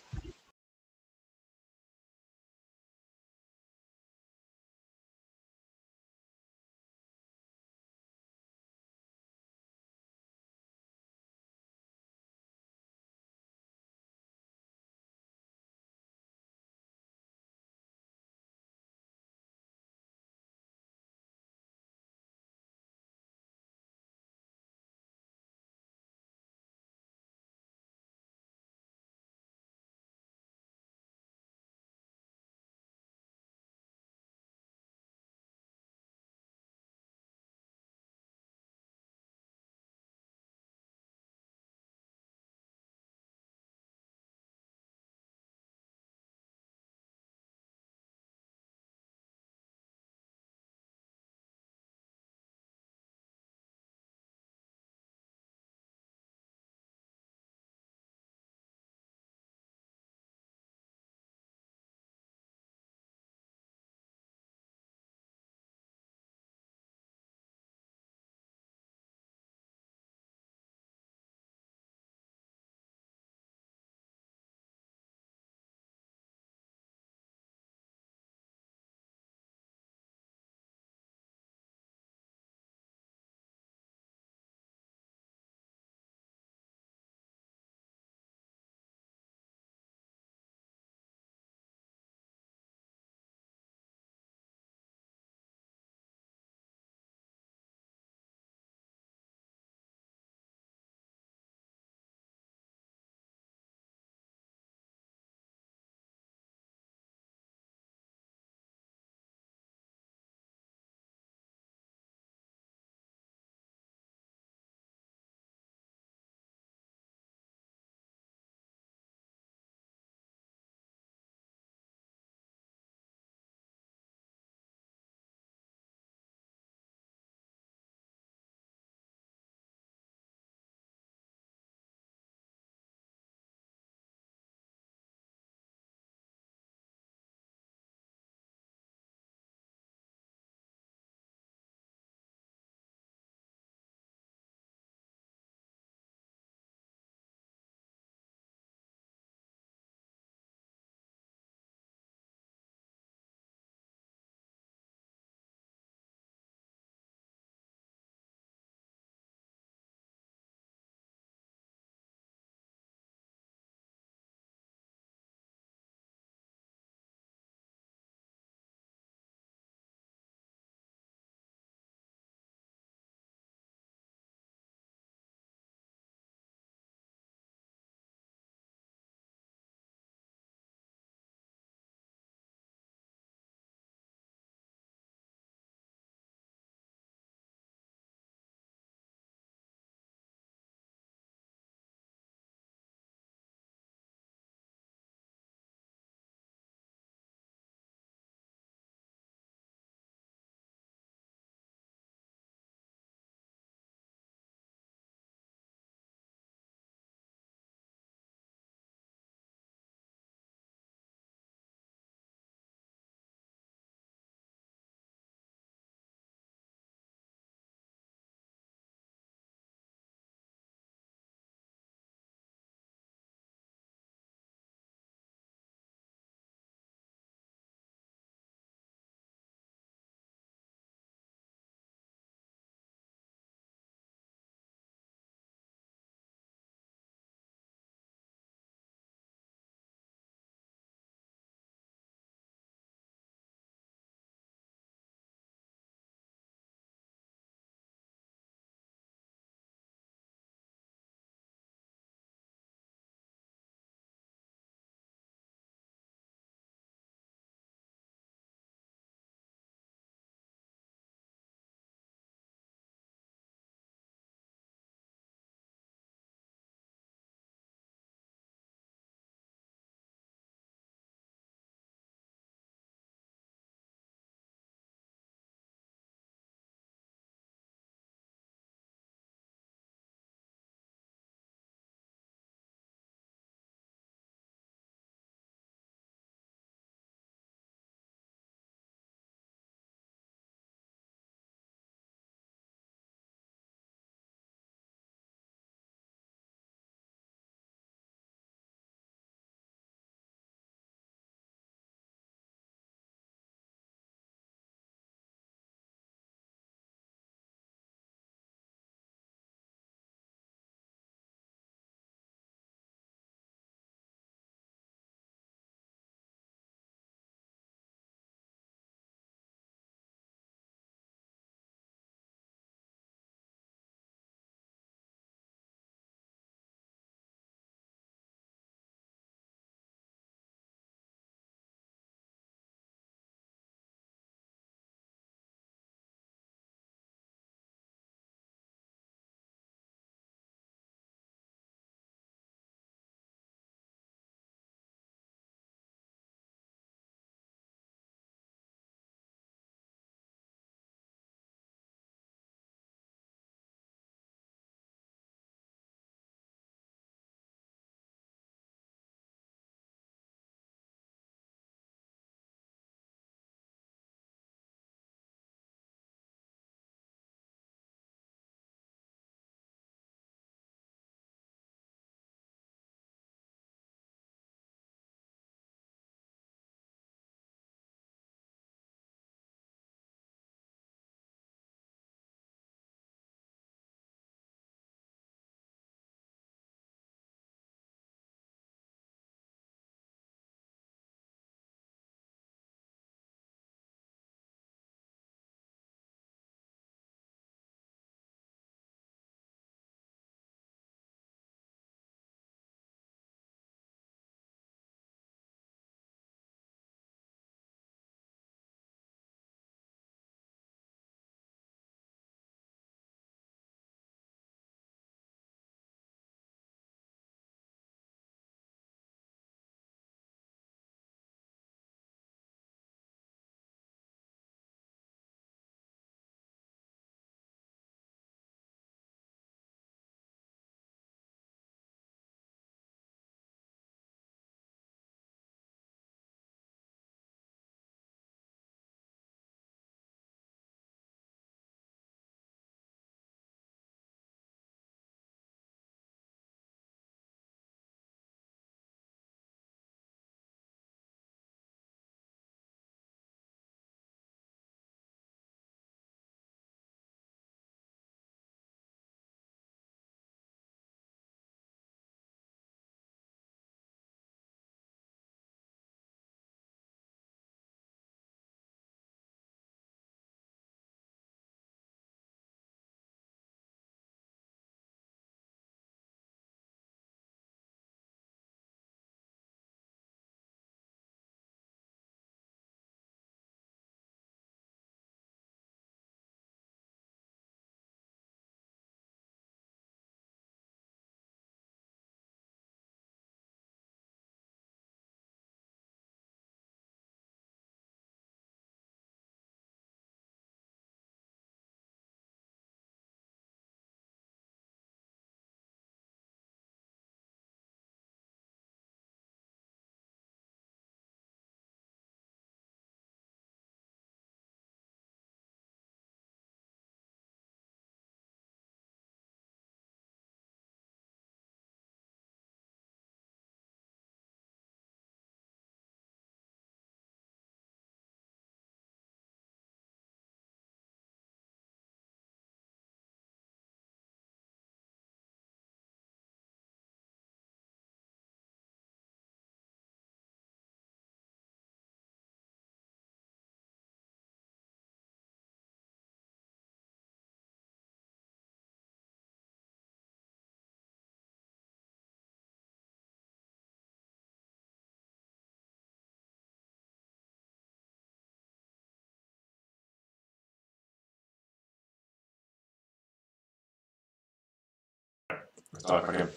Speaker 1: Attack back in.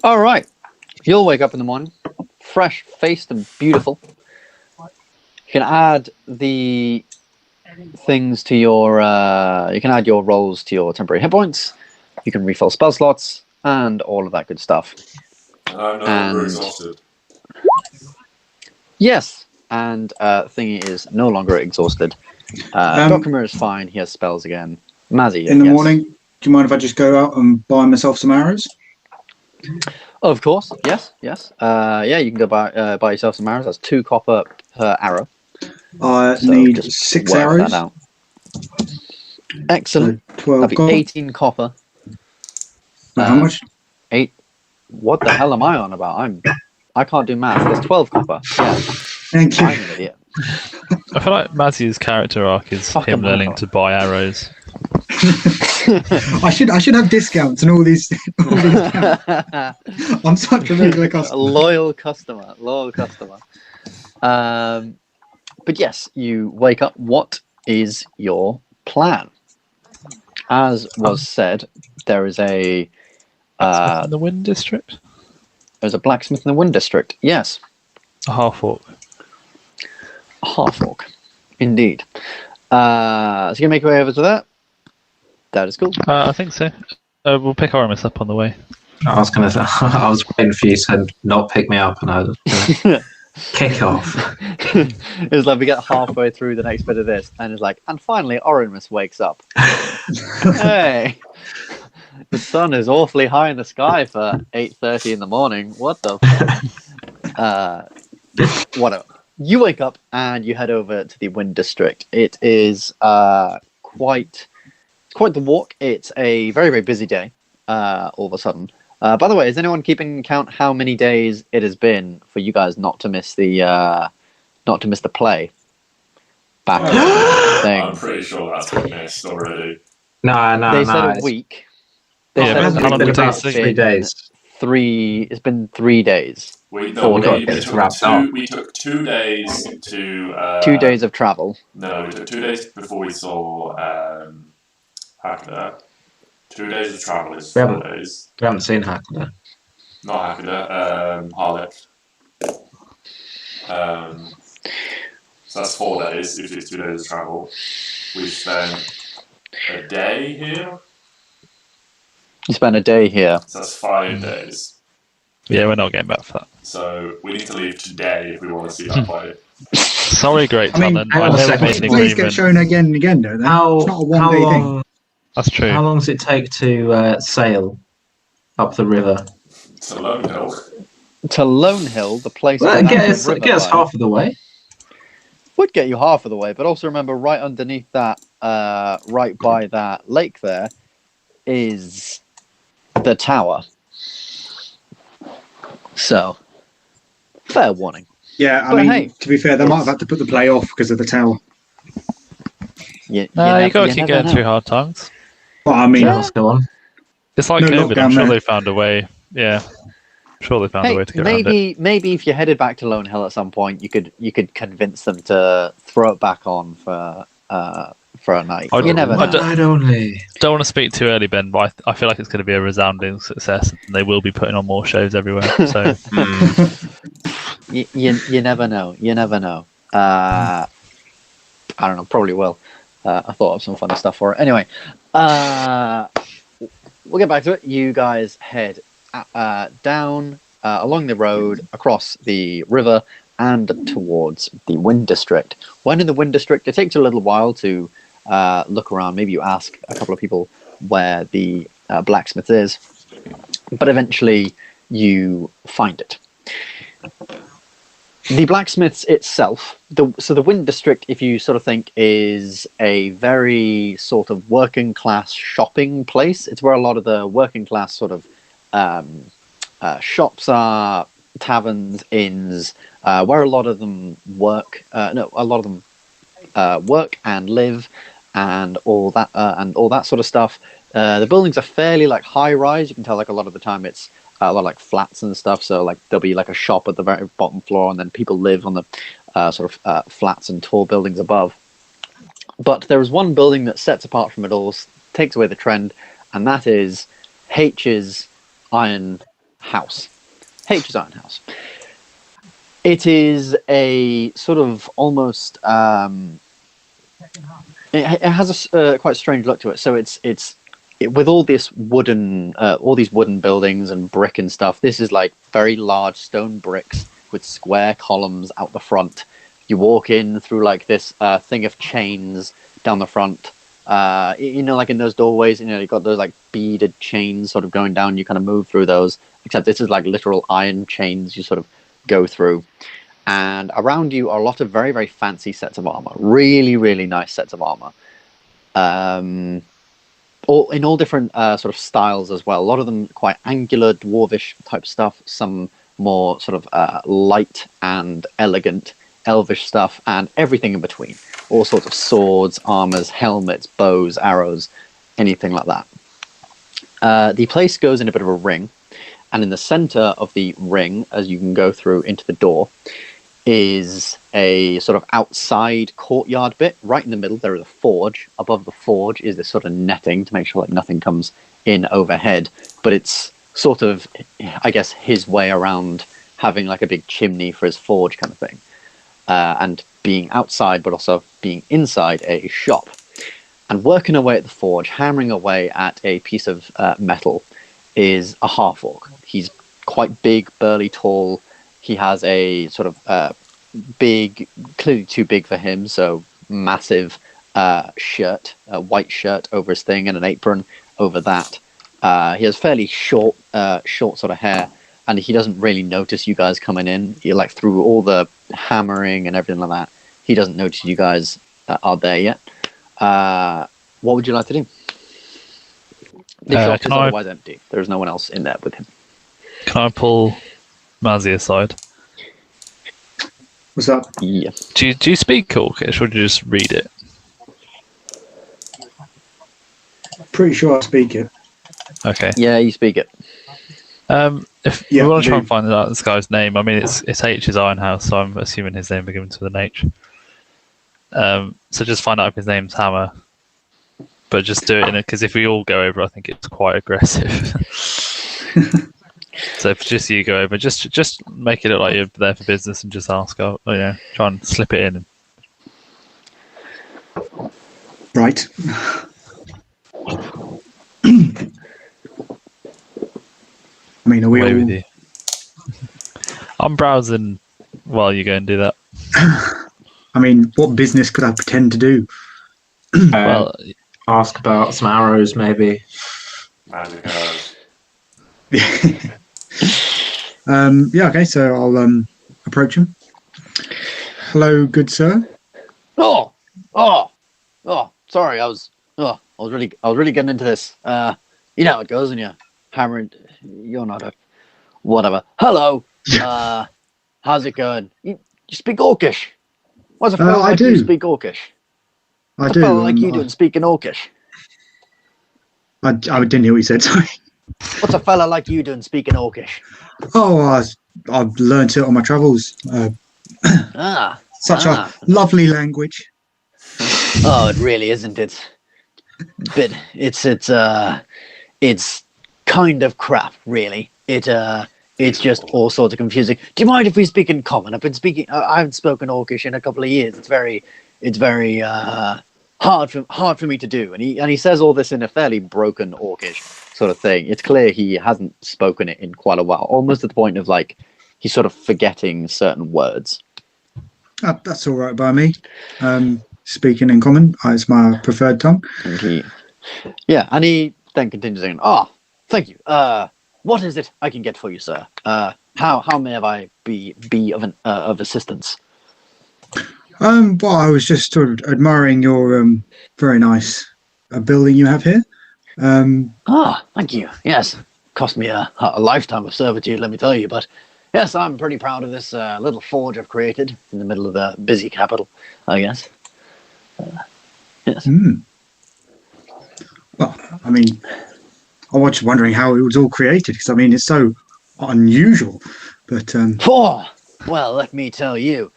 Speaker 3: All right. You'll wake up in the morning, fresh-faced and beautiful. You can add the things to your. You can add your rolls to your temporary hit points. You can refill spell slots and all of that good stuff.
Speaker 1: I'm no longer exhausted.
Speaker 3: Yes, and Thingy is no longer exhausted. Dokrumir is fine. He has spells again. Mazzy,
Speaker 5: in the morning, do you mind if I just go out and buy myself some arrows?
Speaker 3: Of course, yes. Yeah, you can go buy yourself some arrows. That's 2 copper per arrow.
Speaker 5: I
Speaker 3: So
Speaker 5: need
Speaker 3: just
Speaker 5: 6
Speaker 3: work
Speaker 5: arrows.
Speaker 3: that out. Excellent.
Speaker 5: So 12
Speaker 3: That'd be
Speaker 5: copper.
Speaker 3: 18 copper.
Speaker 5: How much?
Speaker 3: 8. What the hell am I on about? I can't do math. There's 12 copper. Yeah,
Speaker 5: Thank you.
Speaker 3: I'm an idiot.
Speaker 2: I feel like Mazzy's character arc is
Speaker 3: Fuck
Speaker 2: him
Speaker 3: him
Speaker 2: learning
Speaker 3: up.
Speaker 2: to buy arrows.
Speaker 5: I should have discounts and all these. I'm such a regular
Speaker 3: A
Speaker 5: customer.
Speaker 3: loyal customer. But yes, you wake up. What is your plan? As was said, there is a
Speaker 2: in the Wind District?
Speaker 3: there's a blacksmith in the Wind District. Yes,
Speaker 2: A half-orc.
Speaker 3: a half-orc, indeed. So you can make your way over to that. That is cool.
Speaker 2: I think so. We'll pick Oramis up on the way.
Speaker 4: I was gonna. I was waiting for you to not pick me up, and I was gonna kick off.
Speaker 3: It was like we get halfway through the next bit of this, and it's like, and finally, Oramis wakes up. Hey, the sun is awfully high in the sky for 8:30 in the morning. What the? Whatever. You wake up and you head over to the Wind District. It is quite the walk. It's a very, very busy day. All of a sudden. By the way, is anyone keeping count how many days it has been for you guys not to miss the play? Back in the thing.
Speaker 1: I'm pretty sure that's been missed already.
Speaker 4: No.
Speaker 3: They said a week. They
Speaker 2: Yeah,
Speaker 3: said
Speaker 2: how long
Speaker 3: it's
Speaker 2: did it
Speaker 3: been
Speaker 2: take?
Speaker 4: 3 days.
Speaker 3: It's been 3 days.
Speaker 1: We
Speaker 3: Four days.
Speaker 4: It's wrapped up.
Speaker 1: we took 2 days to
Speaker 3: 2 days of travel.
Speaker 1: No, we took 2 days before we saw Hakada. 2 days of travel is 4 days.
Speaker 4: We haven't seen Hackler.
Speaker 1: Not Hakada, Harlech. So that's 4 days, if it's 2 days of travel. We spent a day here,
Speaker 3: You spent a day here.
Speaker 1: so that's 5 days.
Speaker 2: Yeah, we're not getting back for that.
Speaker 1: So we need to leave today if we want to see that play.
Speaker 2: Sorry, Great
Speaker 5: I mean,
Speaker 2: Talon.
Speaker 4: hang
Speaker 2: I
Speaker 4: on a
Speaker 2: know we
Speaker 4: second.
Speaker 2: made an
Speaker 5: Plays get
Speaker 2: agreement.
Speaker 5: shown again and again, don't they? It's not a one-day thing.
Speaker 2: That's true.
Speaker 4: How long does it take to sail up the river?
Speaker 1: It's a lone hill.
Speaker 3: To Lone Hill, the place
Speaker 4: Well,
Speaker 3: where
Speaker 4: it
Speaker 3: that
Speaker 4: get us
Speaker 3: river
Speaker 4: half of the way.
Speaker 3: would get you half of the way, but also remember right underneath that, right by that lake there, is the tower. So, fair warning.
Speaker 5: Yeah, I
Speaker 3: But
Speaker 5: mean,
Speaker 3: hey,
Speaker 5: to be fair, they might have had to put the play off because of the tower.
Speaker 2: You gotta keep getting through hard times.
Speaker 5: But I mean,
Speaker 3: Yeah.
Speaker 4: Let's go on.
Speaker 2: It's like
Speaker 5: No
Speaker 2: COVID. I'm
Speaker 5: lockdown
Speaker 2: sure
Speaker 5: there.
Speaker 2: they found a way. Yeah, I'm sure they found a
Speaker 3: Hey,
Speaker 2: way to get around it.
Speaker 3: maybe if you headed back to Lone Hill at some point, you could convince them to throw it back on for a night.
Speaker 2: I
Speaker 3: You never
Speaker 2: I
Speaker 3: know.
Speaker 2: don't-
Speaker 4: I'd only.
Speaker 2: Don't want to speak too early, Ben, but I feel like it's going to be a resounding success, and they will be putting on more shows everywhere. So
Speaker 3: You never know. You never know. I don't know. Probably will. I thought of some funny stuff for it. Anyway, we'll get back to it. You guys head down along the road, across the river, and towards the Wind District. When in the Wind District, it takes you a little while to look around. Maybe you ask a couple of people where the blacksmith is, but eventually you find it. The blacksmith's itself, so the Wind District, if you sort of think, is a very sort of working class shopping place. It's where a lot of the working class sort of shops are, taverns, inns, where a lot of them work. Work and live, and all that sort of stuff. The buildings are fairly like high rise. You can tell like a lot of the time it's a lot of like flats and stuff. So like there'll be like a shop at the very bottom floor, and then people live on the flats and tall buildings above. But there is one building that sets apart from it all, takes away the trend, and that is H's Iron House. H's Iron House. It is a sort of almost. It has a quite strange look to it. So it's with all this all these wooden buildings and brick and stuff. This is like very large stone bricks with square columns out the front. You walk in through like this thing of chains down the front. Like in those doorways, you've got those like beaded chains sort of going down. You kind of move through those, except this is like literal iron chains you sort of go through. And around you are a lot of very, very fancy sets of armor. Really, really nice sets of armor. In all different sort of styles as well. A lot of them quite angular, dwarvish type stuff. Some more sort of light and elegant, elvish stuff, and everything in between. All sorts of swords, armors, helmets, bows, arrows, anything like that. The place goes in a bit of a ring, and in the center of the ring, as you can go through into the door, is a sort of outside courtyard bit. Right in the middle, there is a forge. Above the forge is this sort of netting to make sure like nothing comes in overhead. But it's sort of, I guess, his way around having like a big chimney for his forge kind of thing. And being outside, but also being inside a shop. And working away at the forge, hammering away at a piece of metal, is a half-orc. He's quite big, burly, tall. He has a sort of big, clearly too big for him, so massive shirt, a white shirt over his thing, and an apron over that. He has fairly short sort of hair, and he doesn't really notice you guys coming in. Like through all the hammering and everything like that, he doesn't notice you guys are there yet. What would you like to do? The shop is otherwise empty. There's no one else in there with him.
Speaker 2: Can I pull Mazzy aside?
Speaker 5: What's up?
Speaker 3: Yeah.
Speaker 2: Do you speak Orcish, or do you just read it?
Speaker 5: Pretty sure I speak it.
Speaker 2: Okay.
Speaker 3: Yeah, you speak it.
Speaker 2: If we want to try and find out this guy's name, I mean, it's H's Iron House, so I'm assuming his name begins with an H. So just find out if his name's Hammer. But just do it in it, because if we all go over, I think it's quite aggressive. So if just you go over, just make it look like you're there for business and just ask, try and slip it in.
Speaker 5: Right. I mean, are we
Speaker 2: Away
Speaker 5: all...
Speaker 2: with you. I'm browsing while you go and do that.
Speaker 5: I mean, what business could I pretend to do?
Speaker 2: Well,
Speaker 4: Ask about some arrows, maybe.
Speaker 1: Magic arrows.
Speaker 5: Yeah, okay, so I'll approach him. Hello, good sir.
Speaker 3: Oh, sorry, I was really getting into this. You know how it goes when you're hammering. You're not a whatever. Hello. How's it going? You speak Orcish? What's a fellow like you speak Orcish? What's a fellow like you doing speaking Orcish?
Speaker 5: I didn't hear what you said, sorry.
Speaker 3: What's a fella like you doing speaking Orcish?
Speaker 5: Oh, I've learnt it on my travels. Such a lovely language.
Speaker 3: Oh, it really isn't. It's kind of crap, really. It's just all sorts of confusing. Do you mind if we speak in common? I haven't spoken Orcish in a couple of years. It's very hard for me to do. And he says all this in a fairly broken Orcish sort of thing. It's clear he hasn't spoken it in quite a while, almost at the point of like he's sort of forgetting certain words.
Speaker 5: That's all right by me. Speaking in common is my preferred tongue.
Speaker 3: And he then continues saying, "Oh, thank you. What is it I can get for you, sir? How may I be of assistance?"
Speaker 5: Well, I was just sort of admiring your very nice building you have here.
Speaker 3: Thank you. Yes, cost me a lifetime of servitude, let me tell you. But yes, I'm pretty proud of this little forge I've created in the middle of the busy capital, I guess. Yes.
Speaker 5: Well, I mean, I was wondering how it was all created, because I mean, it's so unusual. But
Speaker 3: well, let me tell you,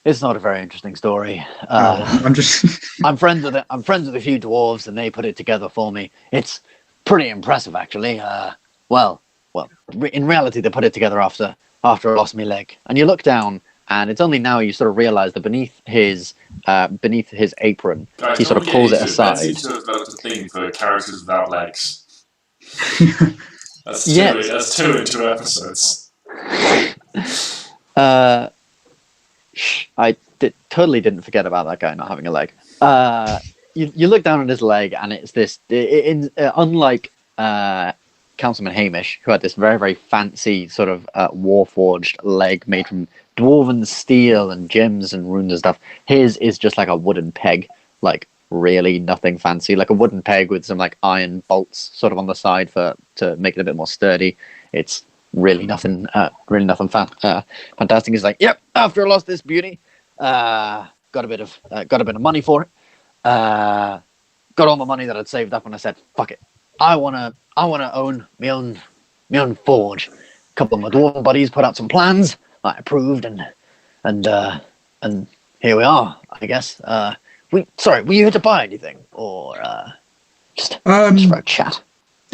Speaker 3: it's not a very interesting story.
Speaker 5: I'm just
Speaker 3: I'm friends with a few dwarves, and they put it together for me. It's pretty impressive, actually. In reality, they put it together after I lost my leg. And you look down, and it's only now you sort of realise that beneath his apron,
Speaker 1: Guys,
Speaker 3: he sort of pulls it aside.
Speaker 1: Ben seems to have developed a thing for characters without legs. That's two in 2 episodes.
Speaker 3: Totally didn't forget about that guy not having a leg. You look down on his leg, and it's this. Unlike Councilman Hamish, who had this very, very fancy sort of warforged leg made from dwarven steel and gems and runes and stuff, his is just like a wooden peg, like really nothing fancy, like a wooden peg with some like iron bolts sort of on the side to make it a bit more sturdy. It's really nothing fantastic. He's like, yep, after I lost this beauty, got a bit of money for it. Got all the money that I'd saved up, and I said, fuck it, I wanna own my own forge. A couple of my dwarven buddies put out some plans. I approved, and here we are, I guess. Were you here to buy anything, or just for a chat?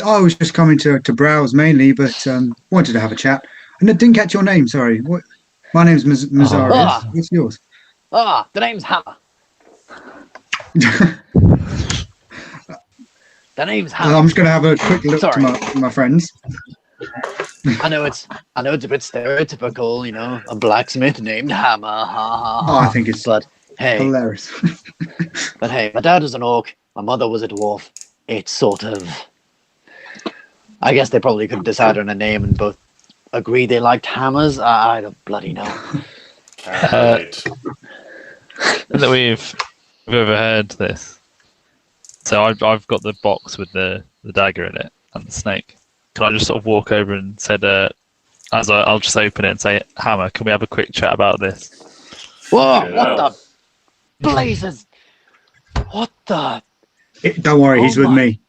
Speaker 5: I was just coming to browse mainly, but wanted to have a chat. And I didn't catch your name. Sorry. What? My name's Mazzarious. What's yours?
Speaker 3: The name's Hammer. The name's Hammer.
Speaker 5: I'm just going to have a quick look to my friends.
Speaker 3: I know it's a bit stereotypical, you know, a blacksmith named Hammer.
Speaker 5: I think it's hilarious.
Speaker 3: But hey, my dad was an orc, my mother was a dwarf. It's sort of, I guess they probably could decide on a name and both agree they liked hammers. I don't bloody know.
Speaker 2: That we've overheard this. So I've got the box with the dagger in it and the snake. Can I just sort of walk over and said, I'll just open it and say, Hammer, can we have a quick chat about this?
Speaker 3: Whoa, what the blazes? What the?
Speaker 5: Don't worry, he's with me.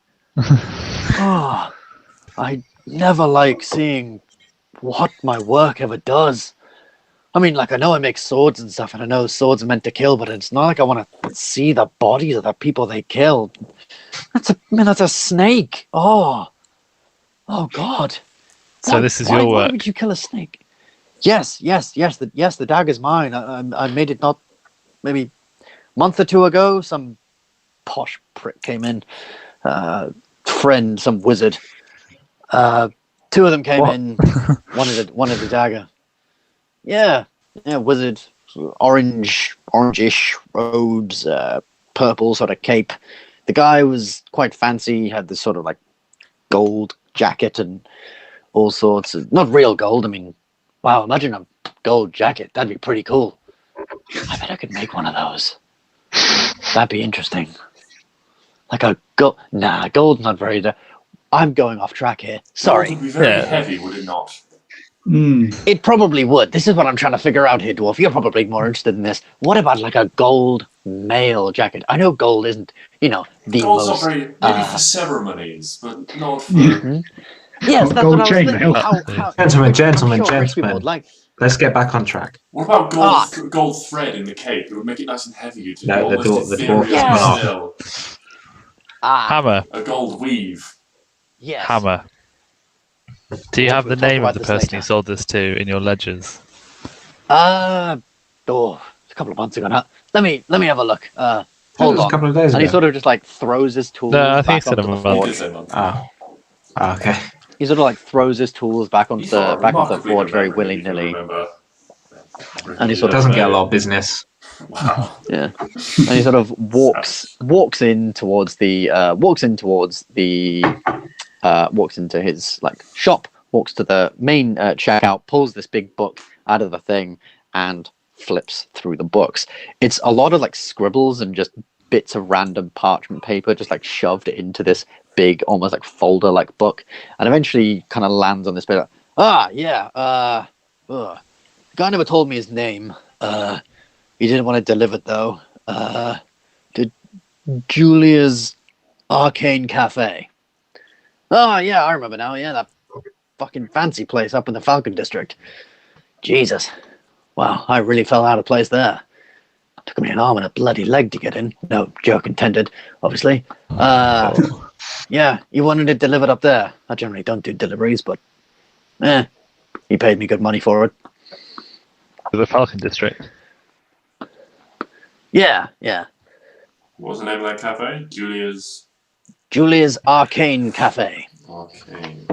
Speaker 3: I never like seeing what my work ever does. I mean, like, I know I make swords and stuff, and I know swords are meant to kill, but it's not like I want to see the bodies of the people they killed. That's a snake. Oh God.
Speaker 2: So this is your work.
Speaker 3: Why would you kill a snake? Yes. The dagger's mine. I made it not maybe a month or 2 ago. Some posh prick came in, friend, some wizard. 2 of them came in, wanted a dagger. Yeah, wizard, orangish robes, purple sort of cape. The guy was quite fancy. He had this sort of like gold jacket and all sorts of, not real gold. I mean, wow, imagine a gold jacket. That'd be pretty cool. I bet I could make one of those. That'd be interesting. Like a gold. Nah, gold's not very. I'm going off track here. Sorry.
Speaker 1: It would be very heavy, would it not?
Speaker 3: It probably would. This is what I'm trying to figure out here, Dwarf. You're probably more interested in this. What about like a gold mail jacket? I know gold isn't, the
Speaker 1: Gold's
Speaker 3: most...
Speaker 1: not very, maybe for ceremonies, but not for...
Speaker 3: Yes, that's
Speaker 5: gold
Speaker 3: what I was
Speaker 5: chain
Speaker 3: thinking.
Speaker 4: Gentlemen.
Speaker 3: Would like.
Speaker 4: Let's get back on track.
Speaker 1: What about gold thread in the cape? It would make it nice and heavy.
Speaker 4: No, the dwarf has gone off.
Speaker 2: Hammer.
Speaker 1: A gold weave.
Speaker 3: Yes.
Speaker 2: Hammer. Do you have the name of the person you sold this to in your ledgers?
Speaker 3: A couple of months ago now. Let me have a look. Hold on.
Speaker 4: A couple of days ago.
Speaker 3: And he sort of just like throws his tools
Speaker 2: I
Speaker 3: back
Speaker 2: think he said
Speaker 3: onto the forge.
Speaker 4: Okay.
Speaker 3: He sort of like throws his tools back onto the forge very willy-nilly. And he sort of
Speaker 4: doesn't get a lot of business.
Speaker 1: Wow.
Speaker 3: Yeah. And he sort of walks into his like shop, walks to the main checkout, pulls this big book out of the thing and flips through the books. It's a lot of like scribbles and just bits of random parchment paper just like shoved into this big, almost like folder like book, and eventually kind of lands on this bit. The guy never told me his name. He didn't want it delivered though. To Julia's Arcane Cafe. Oh yeah, I remember now. Yeah, that fucking fancy place up in the Falcon District. Jesus. Wow, I really fell out of place there. Took me an arm and a bloody leg to get in. No joke intended, obviously. yeah, you wanted it delivered up there. I generally don't do deliveries, but he paid me good money for it.
Speaker 2: The Falcon District.
Speaker 3: Yeah.
Speaker 1: What was the name of that cafe?
Speaker 3: Julia's Arcane Cafe.
Speaker 1: Arcane.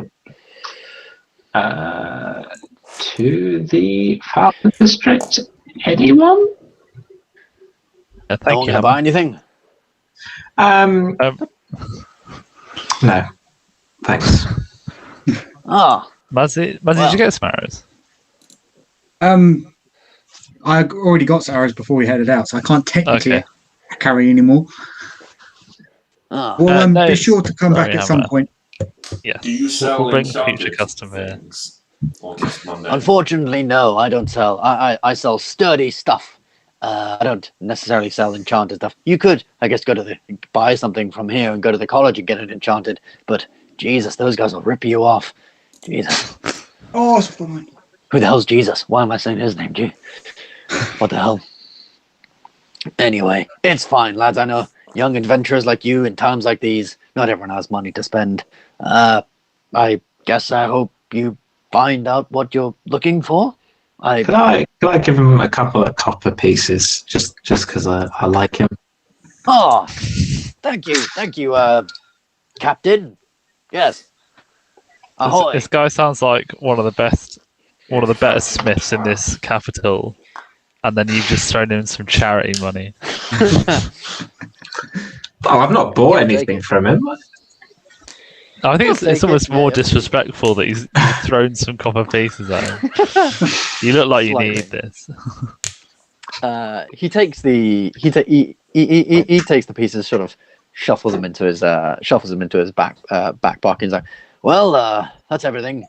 Speaker 6: To the Falcon District. Anyone?
Speaker 2: Thank
Speaker 3: Don't
Speaker 2: you.
Speaker 3: gonna buy anything?
Speaker 4: No. Thanks.
Speaker 3: Ah,
Speaker 2: Mazzy,
Speaker 3: Well.
Speaker 2: did you get some arrows?
Speaker 5: I already got arrows before we headed out, so I can't technically
Speaker 2: Okay.
Speaker 5: carry anymore.
Speaker 3: ah.
Speaker 5: Well,
Speaker 2: no,
Speaker 5: be sure to come
Speaker 2: sorry,
Speaker 5: back at some
Speaker 2: Hammer.
Speaker 5: point.
Speaker 2: Yeah.
Speaker 1: Do you sell
Speaker 2: We'll bring
Speaker 1: enchanted
Speaker 2: future custom here.
Speaker 1: things? Or just Monday?
Speaker 3: Unfortunately, no, I don't sell. I sell sturdy stuff. I don't necessarily sell enchanted stuff. You could, I guess, buy something from here and go to the college and get it enchanted. But Jesus, those guys will rip you off. Jesus,
Speaker 5: Oh, it's fine.
Speaker 3: who the hell's Jesus? Why am I saying his name? Gee, what the hell? Anyway, it's fine, lads. I know young adventurers like you in times like these. Not everyone has money to spend. I guess I hope you find out what you're looking for.
Speaker 4: Could I give him a couple of copper pieces just because I like him?
Speaker 3: Oh, thank you, Captain. Yes. Ahoy.
Speaker 2: This guy sounds like one of the better smiths in this capital, and then you've just thrown in some charity money.
Speaker 4: Oh, I've not bought
Speaker 3: Yeah,
Speaker 4: anything
Speaker 3: take it.
Speaker 4: from him.
Speaker 2: I think
Speaker 3: Take
Speaker 2: it's almost
Speaker 3: it,
Speaker 2: more
Speaker 3: yeah.
Speaker 2: disrespectful that he's thrown some copper pieces at him. You look like you
Speaker 3: Slightly.
Speaker 2: need this.
Speaker 3: He takes the he takes the pieces, sort of shuffles them into his back pocket. He's like, "Well, that's everything.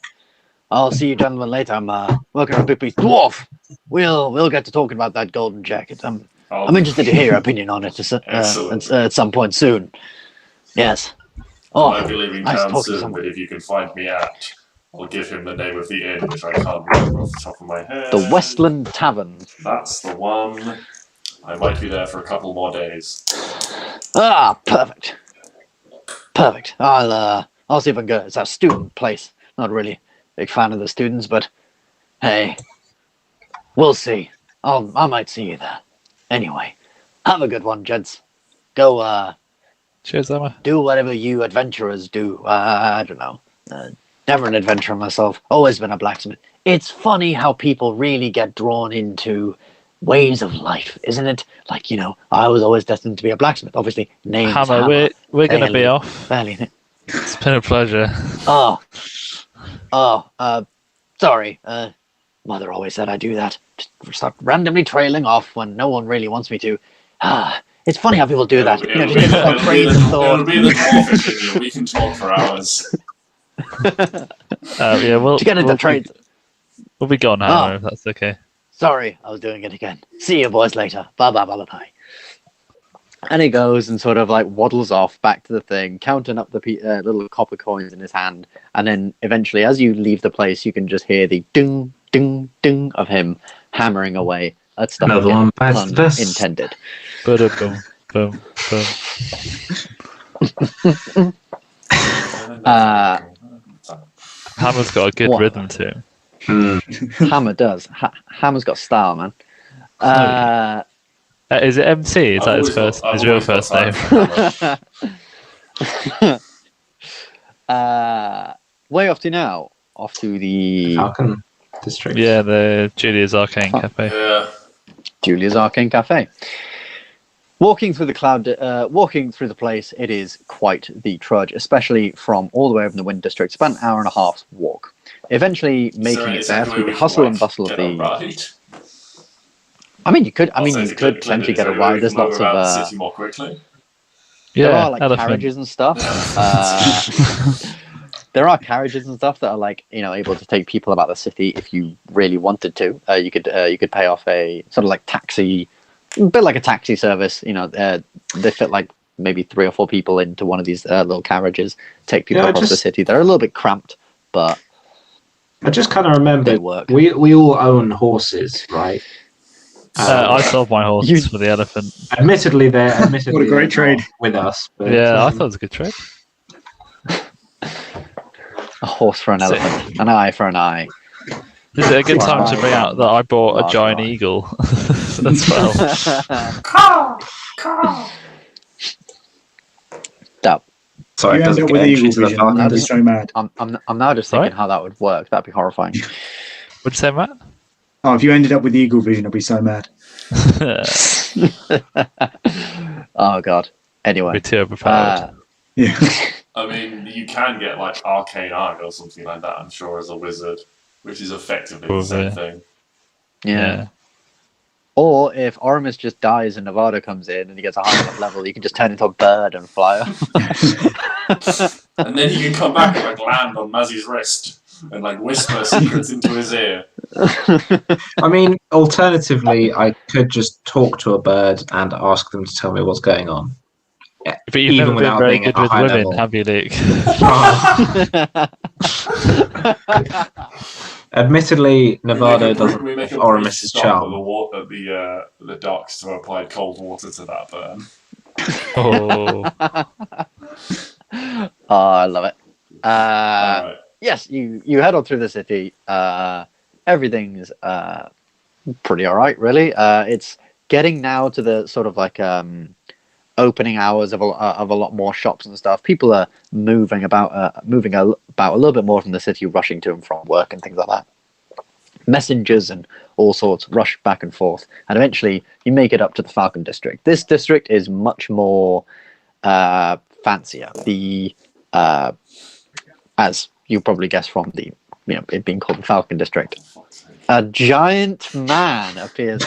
Speaker 3: I'll see you gentlemen later. I'm working on a big piece. Dwarf, we'll get to talking about that golden jacket. I'm interested to hear your opinion on it at some point soon. Yes. Oh,
Speaker 1: I might be leaving
Speaker 3: nice
Speaker 1: town
Speaker 3: talking to
Speaker 1: soon,
Speaker 3: someone.
Speaker 1: but if you can find me out, I'll give him the name of the inn, which I can't remember off the top of my head.
Speaker 3: The Westland Tavern.
Speaker 1: That's the one. I might be there for a couple more days.
Speaker 3: Ah, perfect. I'll see if I can go. It's a student place. Not really a big fan of the students, but hey, we'll see. I might see you there. Anyway, have a good one, gents. Go
Speaker 2: Cheers, Emma.
Speaker 3: do whatever you adventurers do. I don't know. Never an adventurer myself. Always been a blacksmith. It's funny how people really get drawn into ways of life, isn't it? Like, I was always destined to be a blacksmith. Obviously, name's
Speaker 2: Hammer,
Speaker 3: Hammer.
Speaker 2: we're going to be
Speaker 3: Fairly-
Speaker 2: off.
Speaker 3: fairly-
Speaker 2: It's been a pleasure.
Speaker 3: Sorry. Mother always said I do that. Just start randomly trailing off when no one really wants me to. It's funny how people do that.
Speaker 1: It'll
Speaker 3: Just get some
Speaker 1: be
Speaker 3: trains of thought.
Speaker 1: the dwarf in you. We can talk for hours.
Speaker 2: Yeah,
Speaker 3: To get into trades.
Speaker 2: We'll be gone, Hammer, if that's okay.
Speaker 3: Sorry, I was doing it again. See you boys later. Bye bye bye bye bye. And he goes and sort of like waddles off back to the thing, counting up the little copper coins in his hand. And then eventually, as you leave the place, you can just hear the ding, ding, ding of him hammering away at stuff.
Speaker 4: Another one bites the dust.
Speaker 3: Intended.
Speaker 2: Boom, boom, boom. Hammer's got a good
Speaker 3: What?
Speaker 2: rhythm to him.
Speaker 3: Hammer does. Hammer's got style, man.
Speaker 2: Is it MC? Is that his real first name?
Speaker 3: Way off to now. Off to the
Speaker 4: Falcon District.
Speaker 2: Yeah, the Julia's Arcane Cafe.
Speaker 1: Yeah.
Speaker 3: Julia's Arcane Cafe. Walking through the place, it is quite the trudge, especially from all the way over in the Wind District. It's about an hour and a half's walk. Eventually making it there through the hustle and bustle of the. I mean, you could potentially get a ride. There's lots of.
Speaker 1: the city more quickly.
Speaker 3: There
Speaker 2: Yeah,
Speaker 3: are like
Speaker 2: elephant.
Speaker 3: carriages and stuff. There are carriages and stuff that are like able to take people about the city if you really wanted to. You could pay off a sort of like taxi, a bit like a taxi service. They fit like maybe 3 or 4 people into one of these little carriages, take people across the city. They're a little bit cramped, but
Speaker 4: I just kind of remember
Speaker 3: they work.
Speaker 4: we all own horses, right?
Speaker 2: I sold my horse for the elephant.
Speaker 4: Admittedly,
Speaker 5: What a great trade.
Speaker 4: with us. But,
Speaker 2: Yeah, I thought it was a good trade.
Speaker 3: A horse for an
Speaker 2: So-
Speaker 3: elephant, an eye for an eye.
Speaker 2: Is it a good time to
Speaker 3: Right.
Speaker 2: bring out that I bought a
Speaker 3: Right,
Speaker 2: giant
Speaker 3: right.
Speaker 2: eagle as well?
Speaker 3: Dab.
Speaker 4: So
Speaker 5: You
Speaker 4: it
Speaker 5: end
Speaker 4: doesn't
Speaker 5: up
Speaker 4: get
Speaker 5: with
Speaker 4: entry
Speaker 5: eagle
Speaker 4: to the
Speaker 5: vision. I'm
Speaker 4: Falcon
Speaker 5: going to be
Speaker 4: District.
Speaker 5: so mad.
Speaker 3: I'm now just thinking
Speaker 2: Right.
Speaker 3: how that would work. That'd be horrifying.
Speaker 2: What'd you say, Matt?
Speaker 5: Oh, if you ended up with eagle vision, I'd be so mad.
Speaker 3: Oh god. Anyway.
Speaker 2: Be too overpowered.
Speaker 5: Yeah.
Speaker 1: I mean, you can get like arcane eye or something like that, I'm sure, as a wizard, which is effectively the same thing.
Speaker 3: Yeah. Or if Oramis just dies and Nevada comes in and he gets a high enough level, you can just turn into a bird and fly off.
Speaker 1: And then you can come back and like land on Mazzy's wrist and like whisper secrets into his ear.
Speaker 4: I mean, alternatively, I could just talk to a bird and ask them to tell me what's going on.
Speaker 2: But you've
Speaker 4: even
Speaker 2: never been
Speaker 4: without
Speaker 2: very
Speaker 4: being at
Speaker 2: good
Speaker 4: a
Speaker 2: with
Speaker 4: high
Speaker 2: women,
Speaker 4: level.
Speaker 2: have you, Luke?
Speaker 4: Admittedly, Nevada doesn't
Speaker 1: We make
Speaker 4: have
Speaker 1: a brief
Speaker 4: Oramis's
Speaker 1: stop
Speaker 4: charm.
Speaker 1: at the docks to apply cold water to that burn.
Speaker 2: Oh,
Speaker 3: Oh, I love it.
Speaker 1: Alright.
Speaker 3: Yes, you head on through the city. Everything's pretty all right, really. It's getting now to the sort of like opening hours of a lot more shops and stuff. People are moving about a little bit more from the city, rushing to and from work and things like that. Messengers and all sorts rush back and forth, and eventually you make it up to the Falcon District. This district is much more fancier. The as you probably guess from the it being called the Falcon District, a giant man appears.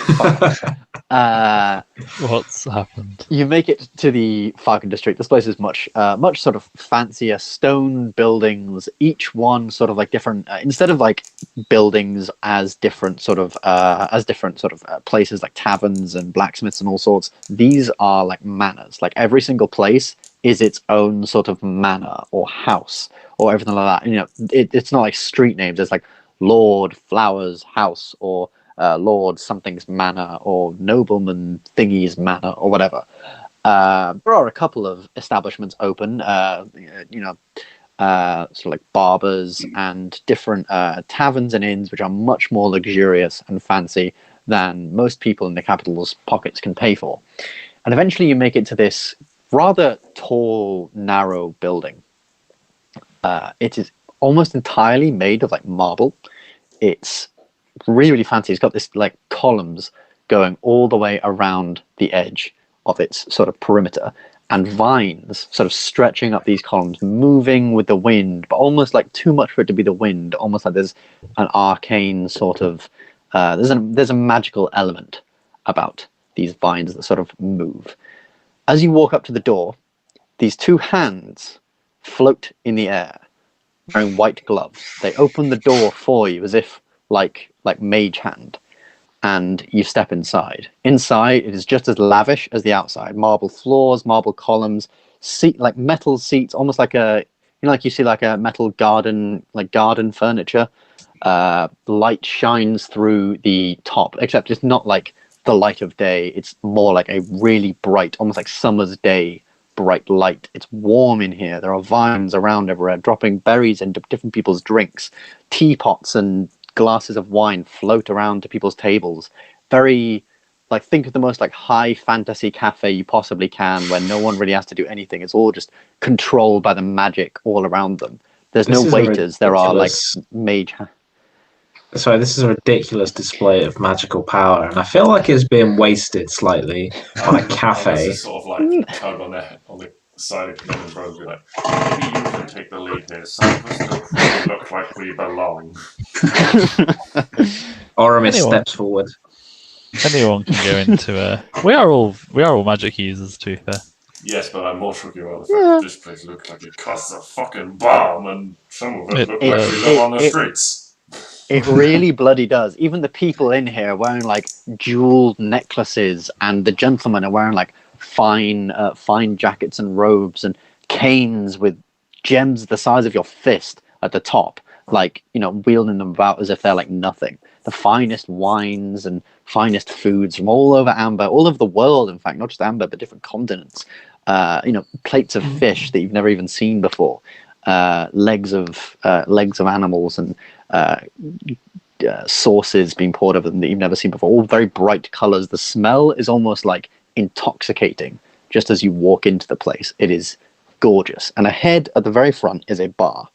Speaker 2: what's happened?
Speaker 3: You make it to the Falcon District. This place is much sort of fancier. Stone buildings, each one sort of like different. Instead of like buildings as different sort of places like taverns and blacksmiths and all sorts. These are like manors. Like every single place is its own sort of manor or house or everything like that. It's not like street names. It's like Lord Flowers House or Lord something's manor or Nobleman thingy's manor or whatever. There are a couple of establishments open, sort of like barbers and different taverns and inns, which are much more luxurious and fancy than most people in the capital's pockets can pay for. And eventually you make it to this rather tall, narrow building. It is almost entirely made of like marble. It's really, really fancy. It's got this like columns going all the way around the edge of its sort of perimeter, and vines sort of stretching up these columns, moving with the wind, but almost like too much for it to be the wind. Almost like there's an arcane sort of there's a magical element about these vines that sort of move. As you walk up to the door, these two hands float in the air, wearing white gloves. They open the door for you as if like mage hand, and you step inside. Inside, it is just as lavish as the outside. Marble floors, marble columns, like metal seats, almost like like you see like a metal garden, like garden furniture. Light shines through the top, except it's not like the light of day. It's more like a really bright, almost like summer's day bright light. It's warm in here. There are vines around everywhere, dropping berries into different people's drinks. Teapots and glasses of wine float around to people's tables. Very, like, think of the most like high fantasy cafe you possibly can, where no one really has to do anything. It's all just controlled by the magic all around them. There's no waiters. There are like mage.
Speaker 4: Sorry, this is a ridiculous display of magical power, and I feel like it's being wasted slightly on a cafe.
Speaker 1: This is sort of like tug on the side of Gylndan and be like, maybe you can take the lead here. Some of us don't really look like we belong.
Speaker 4: Oramis
Speaker 2: Anyone.
Speaker 4: steps forward.
Speaker 2: Anyone can go into we are all magic users, to be fair.
Speaker 1: Yes, but I'm more shocked about the fact that this place looks like it costs a fucking bomb, and some of us look like we live on the streets.
Speaker 3: It really bloody does. Even the people in here are wearing like jeweled necklaces, and the gentlemen are wearing like fine jackets and robes and canes with gems the size of your fist at the top, like, wielding them about as if they're like nothing. The finest wines and finest foods from all over Ambyr, all over the world, in fact, not just Ambyr, but different continents. Plates of fish that you've never even seen before. legs of animals and sauces being poured over them that you've never seen before. All very bright colors. The smell is almost like intoxicating just as you walk into the place. It is gorgeous. And ahead at the very front is a bar.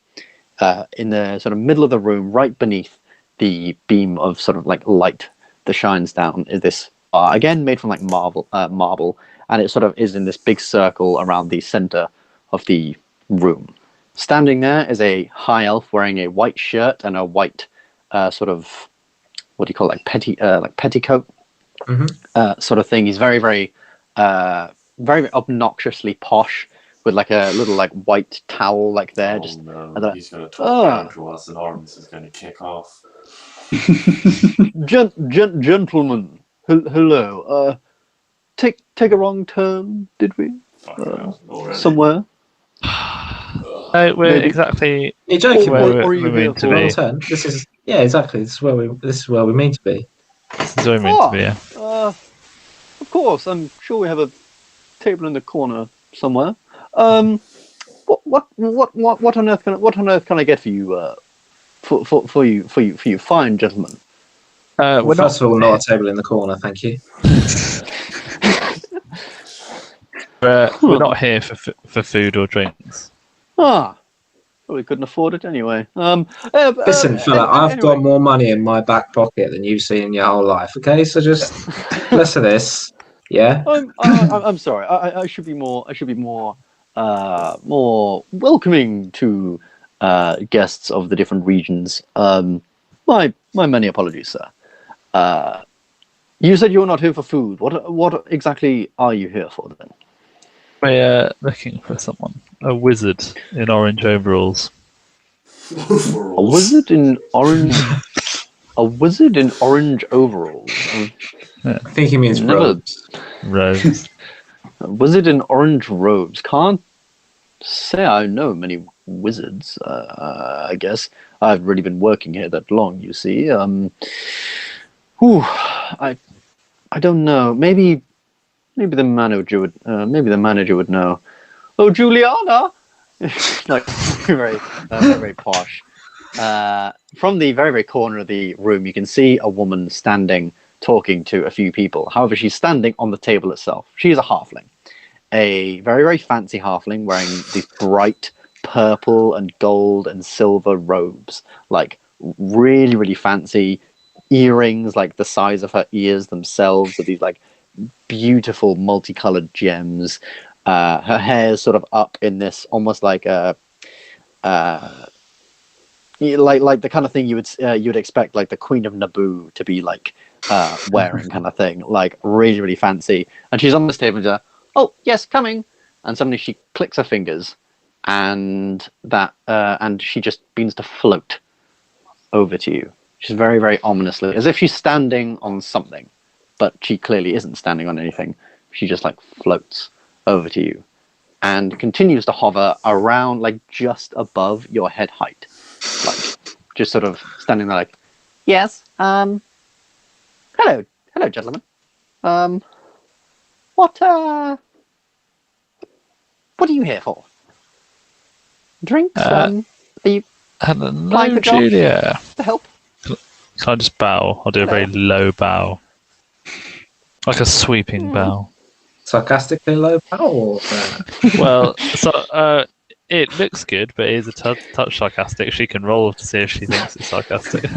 Speaker 3: In the sort of middle of the room, right beneath the beam of sort of like light that shines down, is this bar, again made from like marble, and it sort of is in this big circle around the center of the room. Standing there is a high elf wearing a white shirt and a white sort of, what do you call it, like petticoat sort of thing. He's very, very, very obnoxiously posh with like a little like white towel like there. He's going
Speaker 1: to talk down to us and Oramis is going to kick off.
Speaker 3: Gentlemen, hello. Take a wrong turn, did we? Somewhere?
Speaker 2: No, we're exactly.
Speaker 4: You're joking,
Speaker 2: where we mean to be.
Speaker 4: Turn. This is exactly. This is where we mean to be.
Speaker 2: This is where we mean to be. Yeah.
Speaker 3: Of course, I'm sure we have a table in the corner somewhere. What on earth can I get for you? For you, fine gentlemen.
Speaker 4: First of all, not a table in the corner, thank you.
Speaker 2: We're not here for food or drinks.
Speaker 3: Well, we couldn't afford it anyway.
Speaker 4: Listen, fella, I've got more money in my back pocket than you've seen in your whole life. Okay, so just less of this. Yeah.
Speaker 3: I'm sorry. I should be more welcoming to guests of the different regions. My many apologies, sir. You said you're not here for food. What exactly are you here for then?
Speaker 2: We're looking for someone. A wizard in orange overalls.
Speaker 3: A wizard in orange. A wizard in orange overalls.
Speaker 4: I think he means robes.
Speaker 2: Robes.
Speaker 3: A wizard in orange robes. Can't say I know many wizards. I guess I've really been working here that long. You see. I don't know. Maybe the manager would know. Oh, Juliana! Like very posh. From the very, very corner of the room, you can see a woman standing, talking to a few people. However, she's standing on the table itself. She is a halfling, a very, very fancy halfling wearing these bright purple and gold and silver robes, like really, really fancy earrings, like the size of her ears themselves, with these like beautiful multicolored gems. Her hair is sort of up in this almost like a like the kind of thing you would expect like the Queen of Naboo to be like wearing, kind of thing, like really, really fancy. And she's on this table and she's like, "Oh yes, coming!" And suddenly she clicks her fingers, and she just begins to float over to you. She's very, very ominously, as if she's standing on something, but she clearly isn't standing on anything. She just like floats over to you and continues to hover around like just above your head height, like just sort of standing there like, "Yes, hello gentlemen, what are you here for? Drinks? Are you
Speaker 2: Hello, Julia.
Speaker 3: to help?"
Speaker 2: Can I just bow? I'll do a very low bow. Like a sweeping bow.
Speaker 4: Sarcastically low power?
Speaker 2: Well, so it looks good, but it is a touch sarcastic. She can roll to see if she thinks it's sarcastic.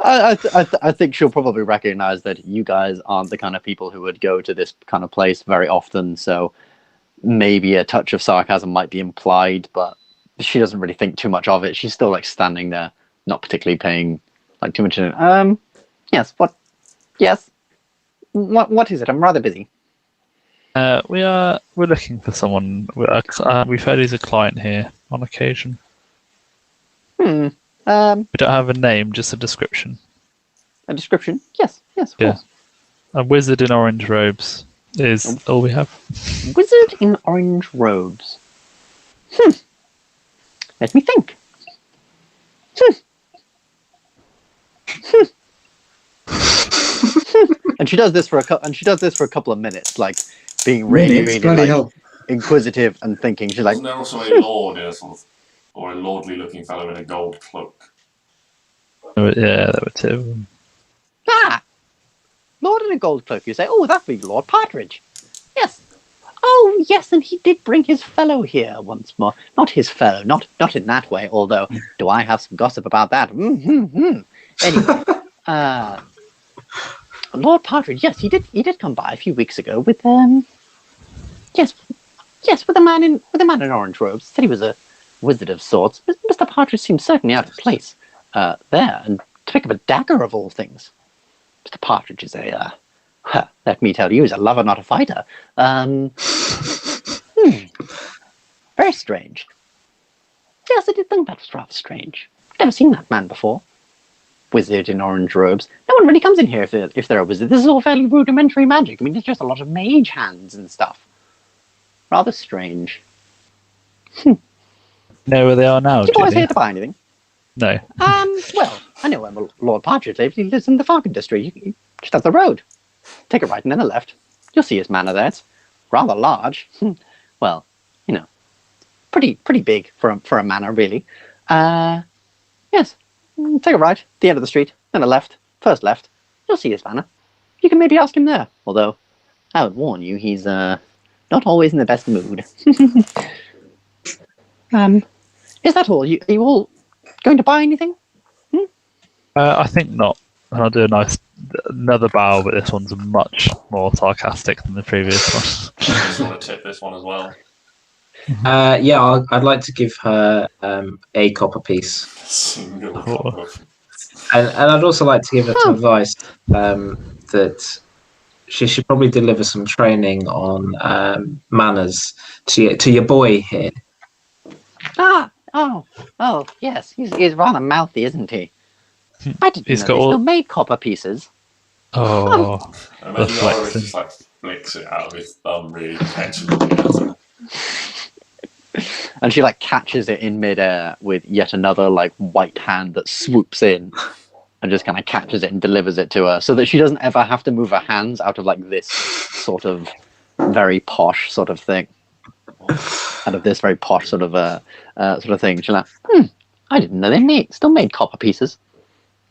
Speaker 3: I think she'll probably recognize that you guys aren't the kind of people who would go to this kind of place very often, so maybe a touch of sarcasm might be implied, but she doesn't really think too much of it. She's still like standing there, not particularly paying like too much attention. Yes, what? Yes. What is it? I'm rather busy.
Speaker 2: We're looking for someone. We've heard he's a client here on occasion.
Speaker 3: We
Speaker 2: don't have a name, just a description.
Speaker 3: A description? Yes, of course.
Speaker 2: A wizard in orange robes is all we have.
Speaker 3: Wizard in orange robes. Let me think. And she does this for a couple of minutes, like being really, really
Speaker 5: bloody
Speaker 3: like,
Speaker 5: hell.
Speaker 3: inquisitive and thinking. She's like,
Speaker 1: wasn't there also a lord in a sort of, or a lordly-looking fellow in a gold cloak?
Speaker 2: Yeah, there were two.
Speaker 3: ah, Lord in a gold cloak. You say, oh, that'd be Lord Partridge. Yes. Oh, yes, and he did bring his fellow here once more. Not his fellow, not in that way, although, do I have some gossip about that? Anyway, Lord Partridge, yes, he did come by a few weeks ago with, yes, with a man in orange robes. Said he was a wizard of sorts. Mr. Partridge seemed certainly out of place, there, and to pick up a dagger of all things. Mr. Partridge is let me tell you, he's a lover, not a fighter. Very strange. Yes, I did think that was rather strange. I've never seen that man before. Wizard in orange robes. No one really comes in here if they're a wizard. This is all fairly rudimentary magic. I mean, it's just a lot of mage hands and stuff. Rather strange.
Speaker 2: Know where they are now,
Speaker 3: Did you boys here to buy anything?
Speaker 2: No.
Speaker 3: Well, I know where Lord Partridge lives. He lives in the Falcon District. Just up the road. Take a right and then a left. You'll see his manor there. It's rather large. Well, you know, pretty big for a manor, really. Yes. Take a right, the end of the street, then a left. First left. You'll see his manor. You can maybe ask him there. Although, I would warn you, he's not always in the best mood. Is that all? Are you all going to buy anything?
Speaker 2: I think not. I'll do another bow, but this one's much more sarcastic than the previous one.
Speaker 1: I just want to tip this one as well.
Speaker 4: Yeah, I'd like to give her a copper piece.
Speaker 1: Single
Speaker 2: Oh.
Speaker 1: copper.
Speaker 4: And I'd also like to give her some advice that she should probably deliver some training on manners to your boy here.
Speaker 3: Oh, yes. He's rather mouthy, isn't he? I didn't know they still made copper pieces.
Speaker 2: Oh,
Speaker 1: I imagine Oramis just like flicks it out of his thumb really intentionally.
Speaker 3: And she like catches it in midair with yet another like white hand that swoops in and just kind of catches it and delivers it to her, so that she doesn't ever have to move her hands out of like this sort of very posh sort of thing. Out of this very posh sort of thing. She's like, I didn't know they still made copper pieces.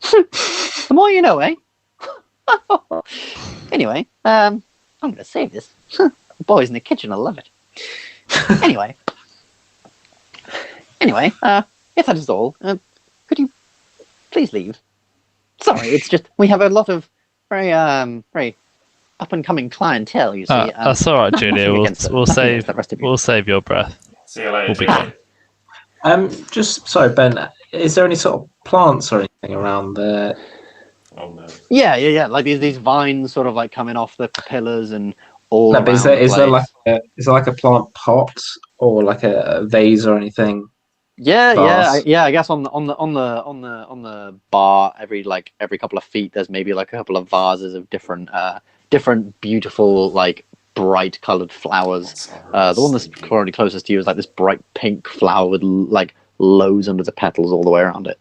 Speaker 3: The more you know, eh? Anyway, I'm going to save this. The boys in the kitchen will love it. Anyway, if that is all, could you please leave? Sorry, it's just we have a lot of very up and coming clientele. You see,
Speaker 2: that's all right, Julia. We'll save your breath.
Speaker 1: See you later.
Speaker 2: We'll be good.
Speaker 4: Just sorry, Ben. Is there any sort of plants or anything around there?
Speaker 1: Oh no.
Speaker 3: Yeah. Like these vines, sort of like coming off the pillars and all.
Speaker 4: No, but is there like a plant pot or like a vase or anything?
Speaker 3: Yeah. I guess on the bar, every couple of feet, there's maybe like a couple of vases of different beautiful like bright coloured flowers. The one that's currently closest to you is like this bright pink flower with like loads under the petals all the way around it.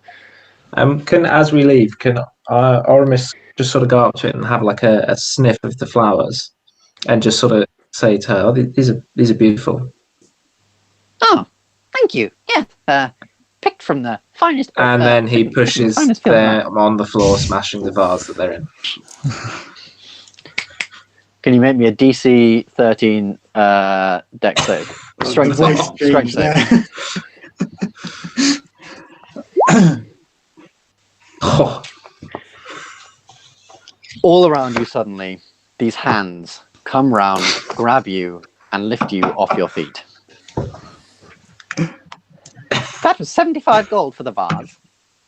Speaker 4: As we leave, can Oramis just sort of go up to it and have like a sniff of the flowers, and just sort of say to her, "Oh, these are beautiful."
Speaker 3: Oh, thank you. Yeah, picked from the finest.
Speaker 4: And then he pushes them on the floor, smashing the vase that they're in.
Speaker 3: Can you make me a DC 13 dex save? Strength save.
Speaker 4: Oh.
Speaker 3: All around you suddenly, these hands come round, grab you, and lift you off your feet. That was 75 gold for the vase.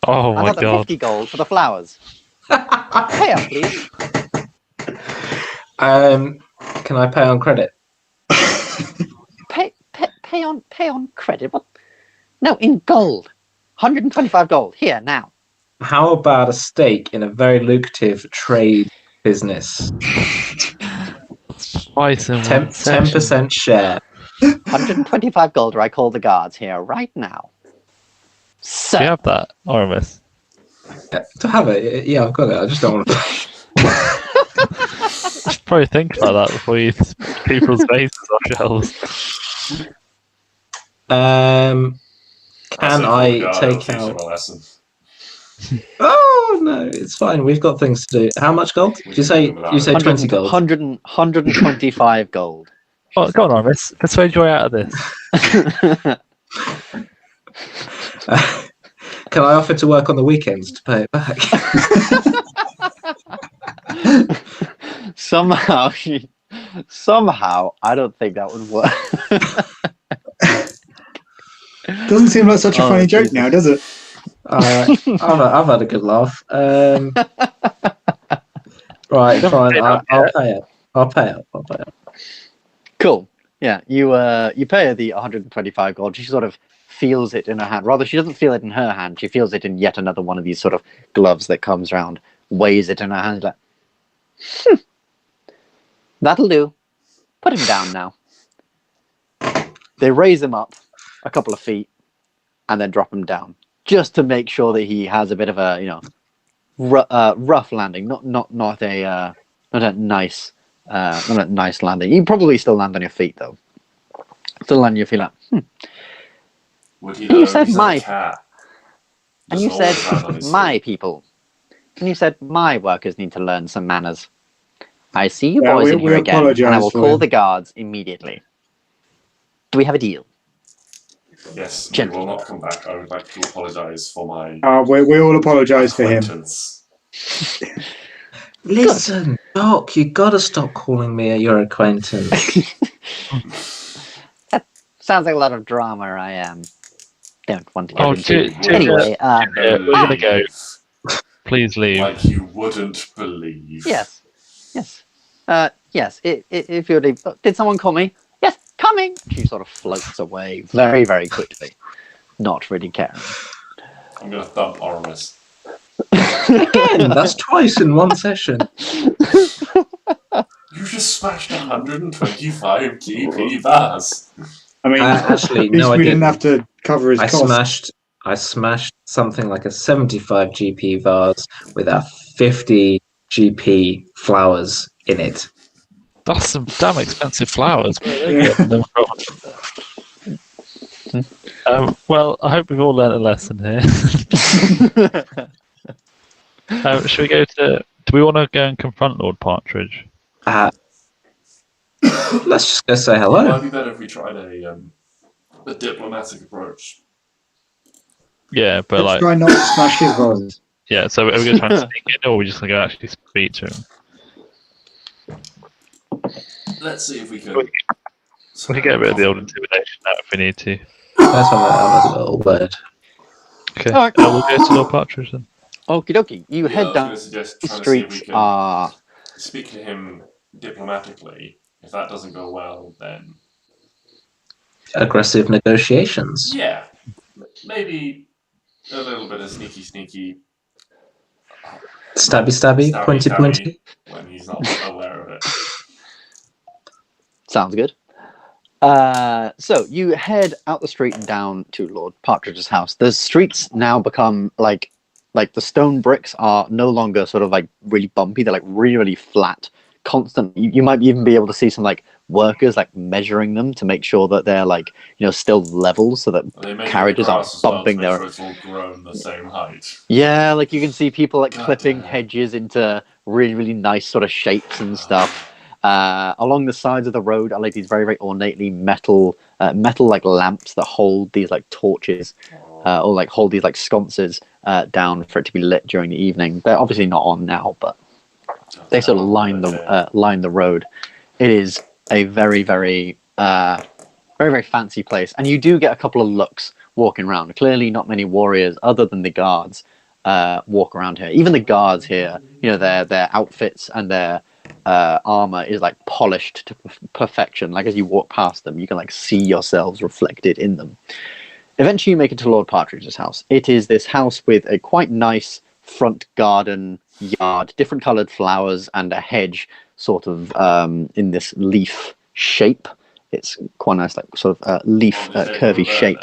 Speaker 2: Oh my
Speaker 3: Another
Speaker 2: god.
Speaker 3: 50 gold for the flowers. Pay up, please.
Speaker 4: Can I pay on credit?
Speaker 3: Pay on credit? What? No, in gold. 125 gold. Here, now.
Speaker 4: How about a stake in a very lucrative trade business?
Speaker 2: Twice in
Speaker 4: 10% share.
Speaker 3: 125 gold, or I call the guards here right now. So,
Speaker 2: Do you have that, Oramis?
Speaker 4: To have it, yeah, I've got it. I just don't want to.
Speaker 2: probably think about that before you people's faces off shelves.
Speaker 4: Can I
Speaker 1: I'll
Speaker 4: take
Speaker 1: teach him
Speaker 4: out?
Speaker 1: a lesson.
Speaker 4: Oh no, it's fine. We've got things to do. How much gold? Did you say 20 gold?
Speaker 3: 125 gold.
Speaker 2: Oh, go on, Oramis. Persuade your way out of this.
Speaker 4: Can I offer to work on the weekends to pay it back?
Speaker 3: Somehow, I don't think that would work.
Speaker 5: Doesn't seem like such a funny joke
Speaker 3: Jesus.
Speaker 5: now, does it?
Speaker 4: I've had a good laugh. Right, fine. I'll pay it. I'll pay it.
Speaker 3: Cool. Yeah, you pay her the 125 gold. She sort of feels it in her hand. Rather, she doesn't feel it in her hand. She feels it in yet another one of these sort of gloves that comes around, weighs it in her hand, like, that'll do. Put him down now. They raise him up a couple of feet and then drop him down, just to make sure that he has a bit of a, rough landing, not a nice landing. You probably still land on your feet though. Still land on your feet like,
Speaker 1: Would he
Speaker 3: And you
Speaker 1: know
Speaker 3: said
Speaker 1: he's
Speaker 3: my-
Speaker 1: a cat?
Speaker 3: And you
Speaker 1: Doesn't
Speaker 3: said
Speaker 1: always land on his
Speaker 3: my
Speaker 1: feet.
Speaker 3: people. And you said my workers need to learn some manners. I see you
Speaker 5: Yeah,
Speaker 3: boys
Speaker 5: we-
Speaker 3: in here
Speaker 5: we
Speaker 3: again, and I
Speaker 5: apologise
Speaker 3: will
Speaker 5: for
Speaker 3: call
Speaker 5: him.
Speaker 3: the guards immediately. Do we have a deal?
Speaker 1: Yes, we
Speaker 3: Gentlemen.
Speaker 1: will not come back. I would like to apologise for my
Speaker 5: We all apologise for him.
Speaker 1: acquaintance.
Speaker 4: Listen, Doc, you gotta stop calling me your acquaintance.
Speaker 3: Sounds like a lot of drama. I don't want to get
Speaker 2: Oh,
Speaker 3: into.
Speaker 2: Ginger,
Speaker 3: Anyway,
Speaker 2: we're gonna go. Please leave.
Speaker 1: Like you wouldn't believe.
Speaker 3: yes. If you're, did someone call me? Yes, coming. She sort of floats away very, very quickly, not really caring.
Speaker 1: I'm going to thump Oramis.
Speaker 4: Again, that's twice in one session.
Speaker 1: You just smashed 125 GP bars.
Speaker 5: I mean,
Speaker 4: Actually,
Speaker 5: at least
Speaker 4: no, I
Speaker 5: we didn't
Speaker 4: didn't.
Speaker 5: have to cover his costs.
Speaker 4: I smashed something like a 75 GP vase with a 50 GP flowers in it.
Speaker 2: That's some damn expensive flowers. Where are they getting them from? Well, I hope we've all learned a lesson here. Should we go to? Do we want to go and confront Lord Partridge?
Speaker 4: Let's just go say
Speaker 1: It
Speaker 4: hello.
Speaker 1: might be better if we tried a diplomatic approach.
Speaker 2: Yeah, but
Speaker 5: Let's
Speaker 2: like,
Speaker 5: try not to smash his vases.
Speaker 2: yeah. So are we going to try and sneak in, or are we just going to go actually speak to him?
Speaker 1: Let's see if we can.
Speaker 2: We can get a bit of the old intimidation out if we need to.
Speaker 4: Let's have a little word.
Speaker 2: Okay,
Speaker 3: Alright.
Speaker 2: we'll go to Lord Partridge then.
Speaker 3: Okie dokie. You
Speaker 1: Yeah, I
Speaker 3: head
Speaker 1: was
Speaker 3: down
Speaker 1: gonna suggest
Speaker 3: the
Speaker 1: trying to see if we
Speaker 3: streets.
Speaker 1: can speak to him diplomatically. If that doesn't go well, then
Speaker 4: Aggressive negotiations.
Speaker 1: yeah, maybe a little bit of sneaky,
Speaker 4: Stabby, pointy.
Speaker 1: when he's not aware of it.
Speaker 3: Sounds good. So you head out the street and down to Lord Partridge's house. The streets now become like the stone bricks are no longer sort of like really bumpy. They're like really, really flat. Constant. You might even be able to see some like workers like measuring them to make sure that they're like still level so that
Speaker 1: They make
Speaker 3: carriages
Speaker 1: the
Speaker 3: aren't
Speaker 1: grass as well to
Speaker 3: bumping
Speaker 1: make
Speaker 3: their.
Speaker 1: sure it's all grown the same height.
Speaker 3: Yeah, like you can see people like
Speaker 1: God
Speaker 3: clipping
Speaker 1: damn.
Speaker 3: hedges into really, really nice sort of shapes and stuff. Along the sides of the road are like these very, very ornately metal like lamps that hold these like torches, or like hold these like sconces down for it to be lit during the evening. They're obviously not on now, but they sort of line the road. It is a very, very, very, very fancy place, and you do get a couple of looks walking around. Clearly, not many warriors other than the guards walk around here. Even the guards here, their outfits and their armor is like polished to perfection. Like as you walk past them, you can like see yourselves reflected in them. Eventually, you make it to Lord Partridge's house. It is this house with a quite nice front garden yard, different coloured flowers, and a hedge sort of in this leaf shape. It's quite nice, like sort of leaf curvy shape.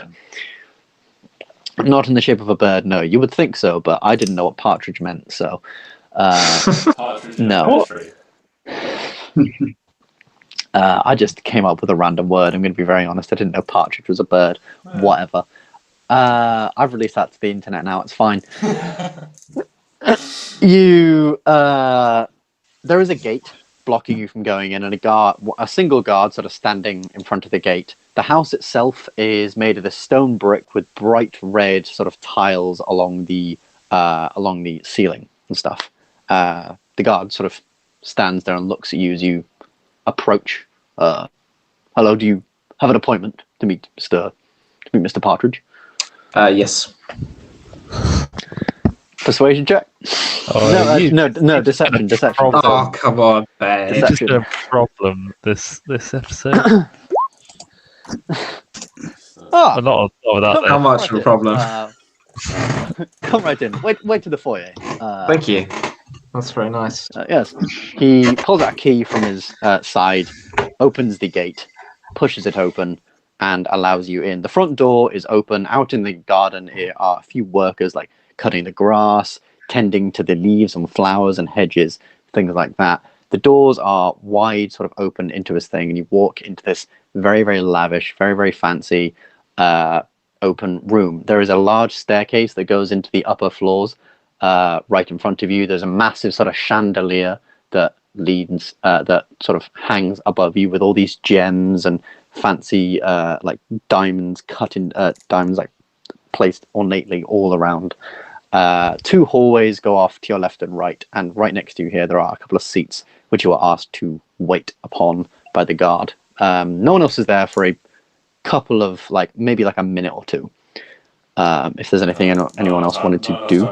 Speaker 3: Not in the shape of a bird, no. You would think so, but I didn't know what partridge meant, so
Speaker 1: Partridge in
Speaker 3: No.
Speaker 1: a tree.
Speaker 3: I just came up with a random word. I'm going to be very honest. I didn't know partridge was a bird. Whatever. I've released that to the internet now. It's fine. There is a gate blocking you from going in, and a single guard sort of standing in front of the gate. The house itself is made of this stone brick with bright red sort of tiles along the ceiling and stuff. The guard sort of stands there and looks at you as you approach. Hello, do you have an appointment to meet Mr. Partridge?
Speaker 4: Yes.
Speaker 3: Persuasion check. No, deception.
Speaker 4: Oh, come on, Ben.
Speaker 2: It's just a problem this episode. A lot of that.
Speaker 4: How much of a problem?
Speaker 3: Come right in. Wait to the foyer.
Speaker 4: Thank you. That's very nice.
Speaker 3: Yes. He pulls out a key from his side, opens the gate, pushes it open, and allows you in. The front door is open. Out in the garden here are a few workers like cutting the grass, tending to the leaves and flowers and hedges, things like that. The doors are wide, sort of open into this thing, and you walk into this very, very lavish, very, very fancy open room. There is a large staircase that goes into the upper floors right in front of you. There's a massive sort of chandelier that leads, that sort of hangs above you with all these gems and fancy like diamonds diamonds like placed ornately all around. Two hallways go off to your left and right, and right next to you here there are a couple of seats which you are asked to wait upon by the guard. No one else is there for a couple of maybe a minute or two. If there's anything anyone else wanted to do.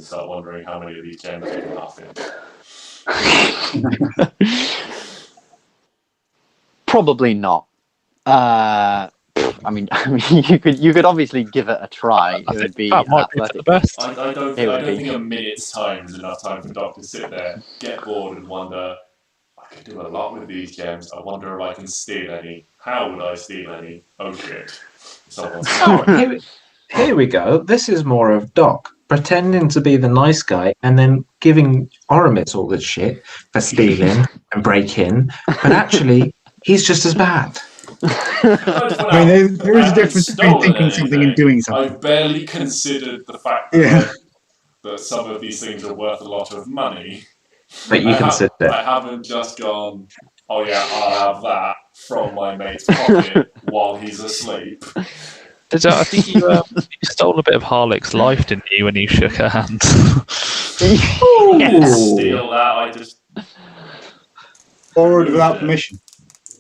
Speaker 1: Start wondering how many of these gems you can have in.
Speaker 3: Probably not. I mean, you could obviously give it a try. It would be
Speaker 2: that might be the best.
Speaker 1: I don't think a minute's time is enough time for Doc to sit there, get bored, and wonder, I could do a lot with these gems. I wonder if I can steal any. How would I steal any? Oh shit.
Speaker 4: Here we go. This is more of Doc pretending to be the nice guy and then giving Oramis all this shit for stealing and breaking, but actually he's just as bad.
Speaker 5: I mean, there is a difference between thinking something and doing something.
Speaker 1: I've barely considered the fact that some of these things are worth a lot of money.
Speaker 4: But you consider it.
Speaker 1: I haven't just gone, oh yeah, I'll have that from my mate's pocket while he's asleep.
Speaker 2: I think you stole a bit of Harlech's life, didn't you, when you shook her hand?
Speaker 1: Yes, steal that. I just
Speaker 5: borrowed without permission.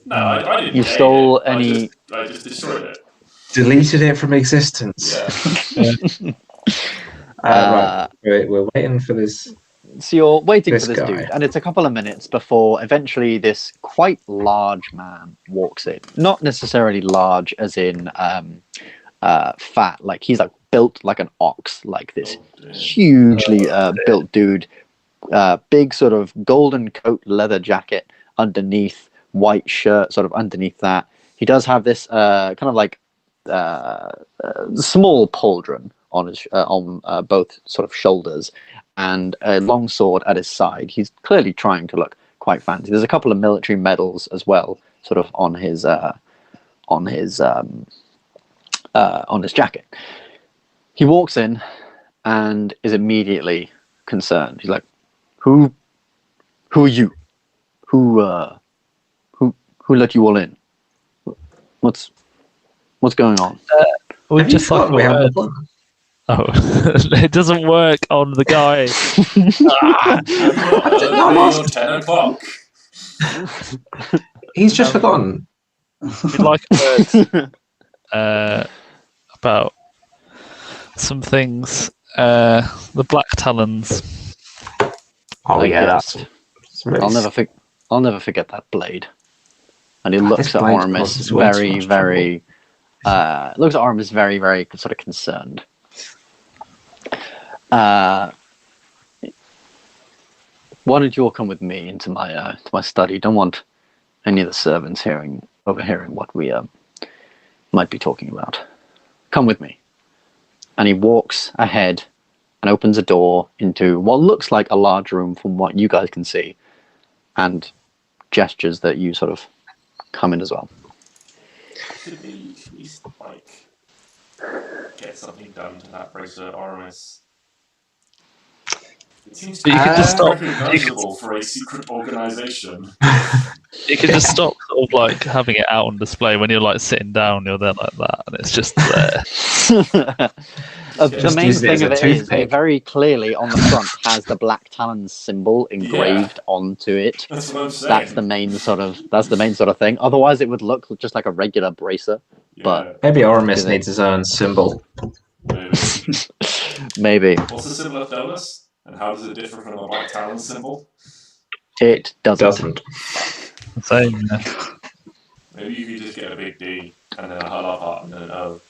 Speaker 1: No, I didn't.
Speaker 3: You stole any?
Speaker 1: I just destroyed it.
Speaker 4: Deleted it from existence.
Speaker 1: Yeah.
Speaker 4: Right. We're waiting for this.
Speaker 3: So you're waiting for this
Speaker 4: guy.
Speaker 3: dude, and it's a couple of minutes before eventually this quite large man walks in. Not necessarily large as in fat, like he's built like an ox, like this hugely built dude. Big sort of golden coat, leather jacket underneath, white shirt sort of underneath that. He does have this kind of small pauldron on his on both sort of shoulders, and a long sword at his side. He's clearly trying to look quite fancy. There's a couple of military medals as well, sort of on his jacket. He walks in and is immediately concerned. He's like, "Who are you? Who let you all in? What's going on?"
Speaker 2: We just Oh, it doesn't work on the guy.
Speaker 1: 10 o'clock.
Speaker 4: He's just forgotten.
Speaker 2: We'd like a word about some things. The Black Talons.
Speaker 4: Oh yeah,
Speaker 3: yes.
Speaker 4: that's really
Speaker 3: I'll never forget that blade. And he looks at Oramis very sort of concerned. Why don't you all come with me into my study? Don't want any of the servants overhearing what we might be talking about. Come with me. And he walks ahead and opens a door into what looks like a large room from what you guys can see, and gestures that you sort of come in as well.
Speaker 1: Should we like get something done to that bracelet, Oramis? It seems
Speaker 2: You could just stop.
Speaker 1: recognizable for a secret organization.
Speaker 2: You could just stop sort of like having it out on display when you're like sitting down. You're there like that, and it's just there.
Speaker 3: The main
Speaker 4: use it as
Speaker 3: thing
Speaker 4: a
Speaker 3: of it is,
Speaker 4: toothpick.
Speaker 3: it very clearly on the front has the Black Talons symbol engraved onto it.
Speaker 1: That's what I'm saying.
Speaker 3: That's the main sort of thing. Otherwise, it would look just like a regular bracer. But
Speaker 4: Maybe Oramis needs his own symbol.
Speaker 1: Maybe.
Speaker 3: maybe
Speaker 1: What's the symbol of Dolus? And how does it differ from a Black Talon symbol?
Speaker 3: it doesn't.
Speaker 2: Same.
Speaker 1: Maybe you could just get a big D and then a hull up and then an O.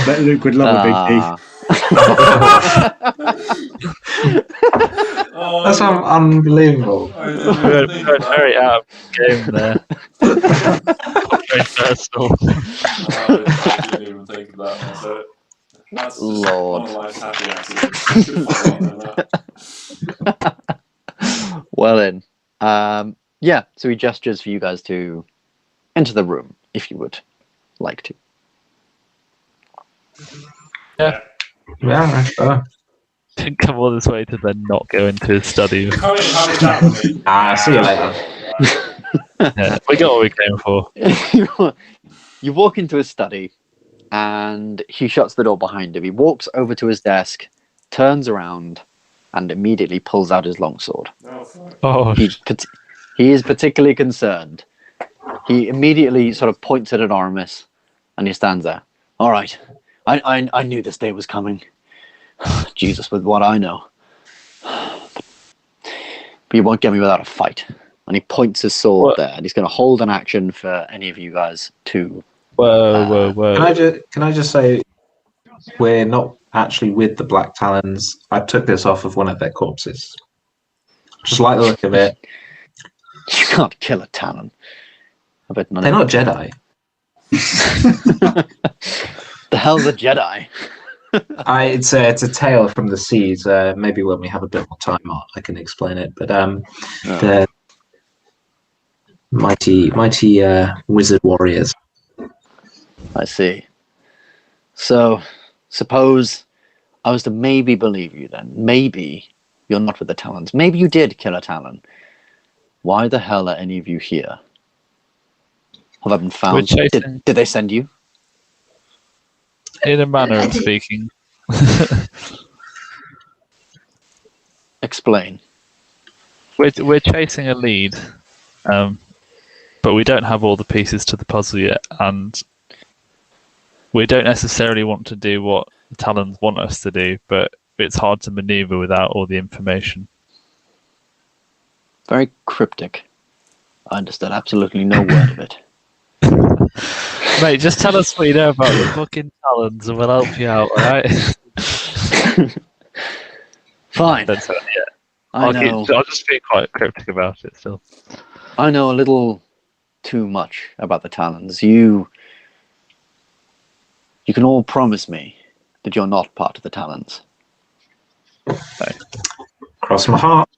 Speaker 5: Bet Luke would love a big D.
Speaker 1: Oh,
Speaker 4: That's unbelievable.
Speaker 2: Very out of game there. Very personal.
Speaker 1: I didn't even think of that. So that's just
Speaker 3: Lord.
Speaker 1: one of life's happy accidents.
Speaker 3: Well then, yeah. So he gestures for you guys to enter the room if you would like to.
Speaker 2: Yeah.
Speaker 4: Yeah, sure.
Speaker 2: Didn't come all this way to then not go into his study.
Speaker 1: Come in, have a chat with me.
Speaker 4: See you later.
Speaker 2: Yeah, we got what we came for.
Speaker 3: You walk into his study, and he shuts the door behind him. He walks over to his desk, turns around, and immediately pulls out his longsword.
Speaker 1: Oh, fuck.
Speaker 2: Oh,
Speaker 3: He is particularly concerned. He immediately sort of points at an Oramis, and he stands there. All right, I knew this day was coming. Jesus, with what I know. But you won't get me without a fight. And he points his sword there, and he's going to hold an action for any of you guys to.
Speaker 2: whoa.
Speaker 4: Can I just say, we're not actually with the Black Talons. I took this off of one of their corpses. Just like the look of it.
Speaker 3: You can't kill a Talon. I bet none
Speaker 4: They're
Speaker 3: of
Speaker 4: not Jedi.
Speaker 3: The hell's a Jedi?
Speaker 4: It's a tale from the seas. Maybe when we have a bit more time, I can explain it. But they're mighty wizard warriors.
Speaker 3: I see. So, suppose I was to maybe believe you then. Maybe you're not with the Talons. Maybe you did kill a Talon. Why the hell are any of you here? Have I been found? Did they send you?
Speaker 2: In a manner of speaking.
Speaker 3: Explain.
Speaker 2: We're chasing a lead, but we don't have all the pieces to the puzzle yet, and we don't necessarily want to do what the Talons want us to do, but it's hard to maneuver without all the information.
Speaker 3: Very cryptic. I understood absolutely no word of it.
Speaker 2: Mate, just tell us what you know about the fucking Talons and we'll help you out, alright?
Speaker 3: Fine.
Speaker 2: Don't say that yet.
Speaker 3: I'll
Speaker 2: just be quite cryptic about it still.
Speaker 3: I know a little too much about the Talons. You can all promise me that you're not part of the Talons.
Speaker 4: Cross my heart.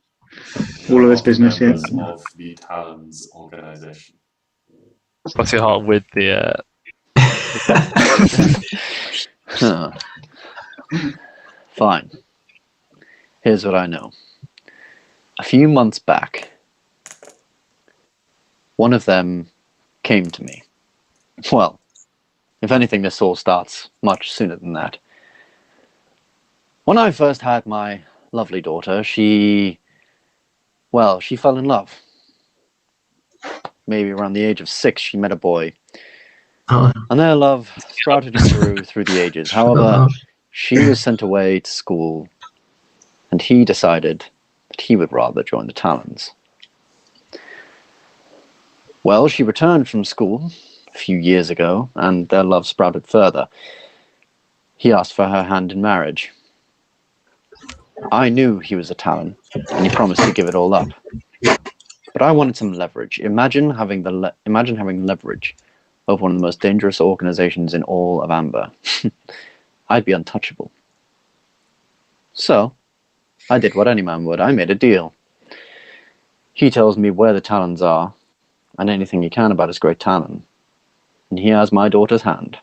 Speaker 5: All of this business, yeah.
Speaker 1: Members of the Talons organization.
Speaker 2: Cross your heart with the...
Speaker 3: Huh. Fine. Here's what I know. A few months back, one of them came to me. Well, if anything, this all starts much sooner than that. When I first had my lovely daughter, she fell in love. Maybe around the age of 6, she met a boy.
Speaker 4: Oh.
Speaker 3: And their love sprouted and grew through the ages. However, she was sent away to school, and he decided that he would rather join the Talons. Well, she returned from school a few years ago, and their love sprouted further. He asked for her hand in marriage. I knew he was a Talon, and he promised to give it all up. But I wanted some leverage. Imagine having leverage over one of the most dangerous organizations in all of Ambyr. I'd be untouchable. So, I did what any man would. I made a deal. He tells me where the talons are, and anything he can about his great talon. And he has my daughter's hand.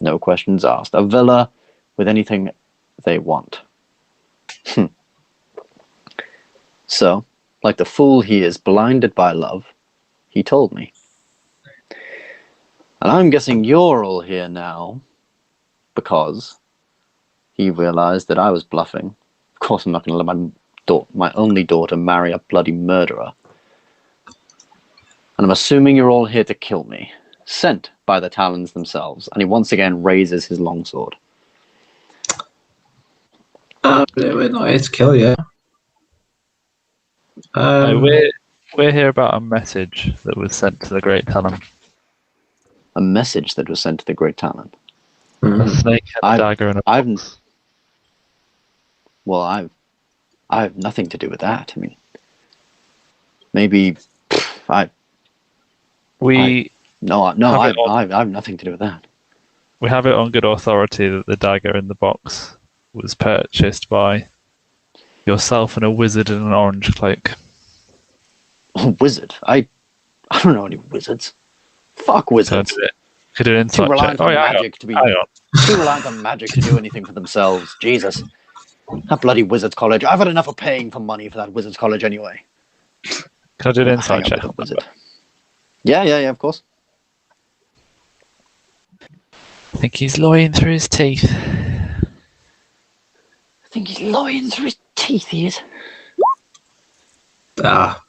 Speaker 3: No questions asked. A villa with anything they want. So, like the fool he is blinded by love, he told me. And I'm guessing you're all here now because he realized that I was bluffing. Of course I'm not going to let my only daughter marry a bloody murderer. And I'm assuming you're all here to kill me, sent by the Talons themselves. And he once again raises his longsword.
Speaker 4: We're not here to kill you.
Speaker 2: No, we're here about a message that was sent to the Great Talon.
Speaker 3: A message that was sent to the Great Talon.
Speaker 2: A snake and a dagger and a box.
Speaker 3: Well, I have nothing to do with that. I mean, maybe I have nothing to do with that.
Speaker 2: We have it on good authority that the dagger in the box was purchased by yourself and a wizard in an orange cloak.
Speaker 3: A wizard? I don't know any wizards. Fuck wizards.
Speaker 2: Could do an insight
Speaker 3: Too reliant
Speaker 2: check.
Speaker 3: on magic to be. Too reliant on magic to do anything for themselves. Jesus. That bloody wizard's college. I've had enough of paying for money for that wizard's college anyway.
Speaker 2: Can I do an insight check?
Speaker 3: Yeah, of course.
Speaker 2: I think he's lying through his teeth.
Speaker 3: He is.
Speaker 4: Ah.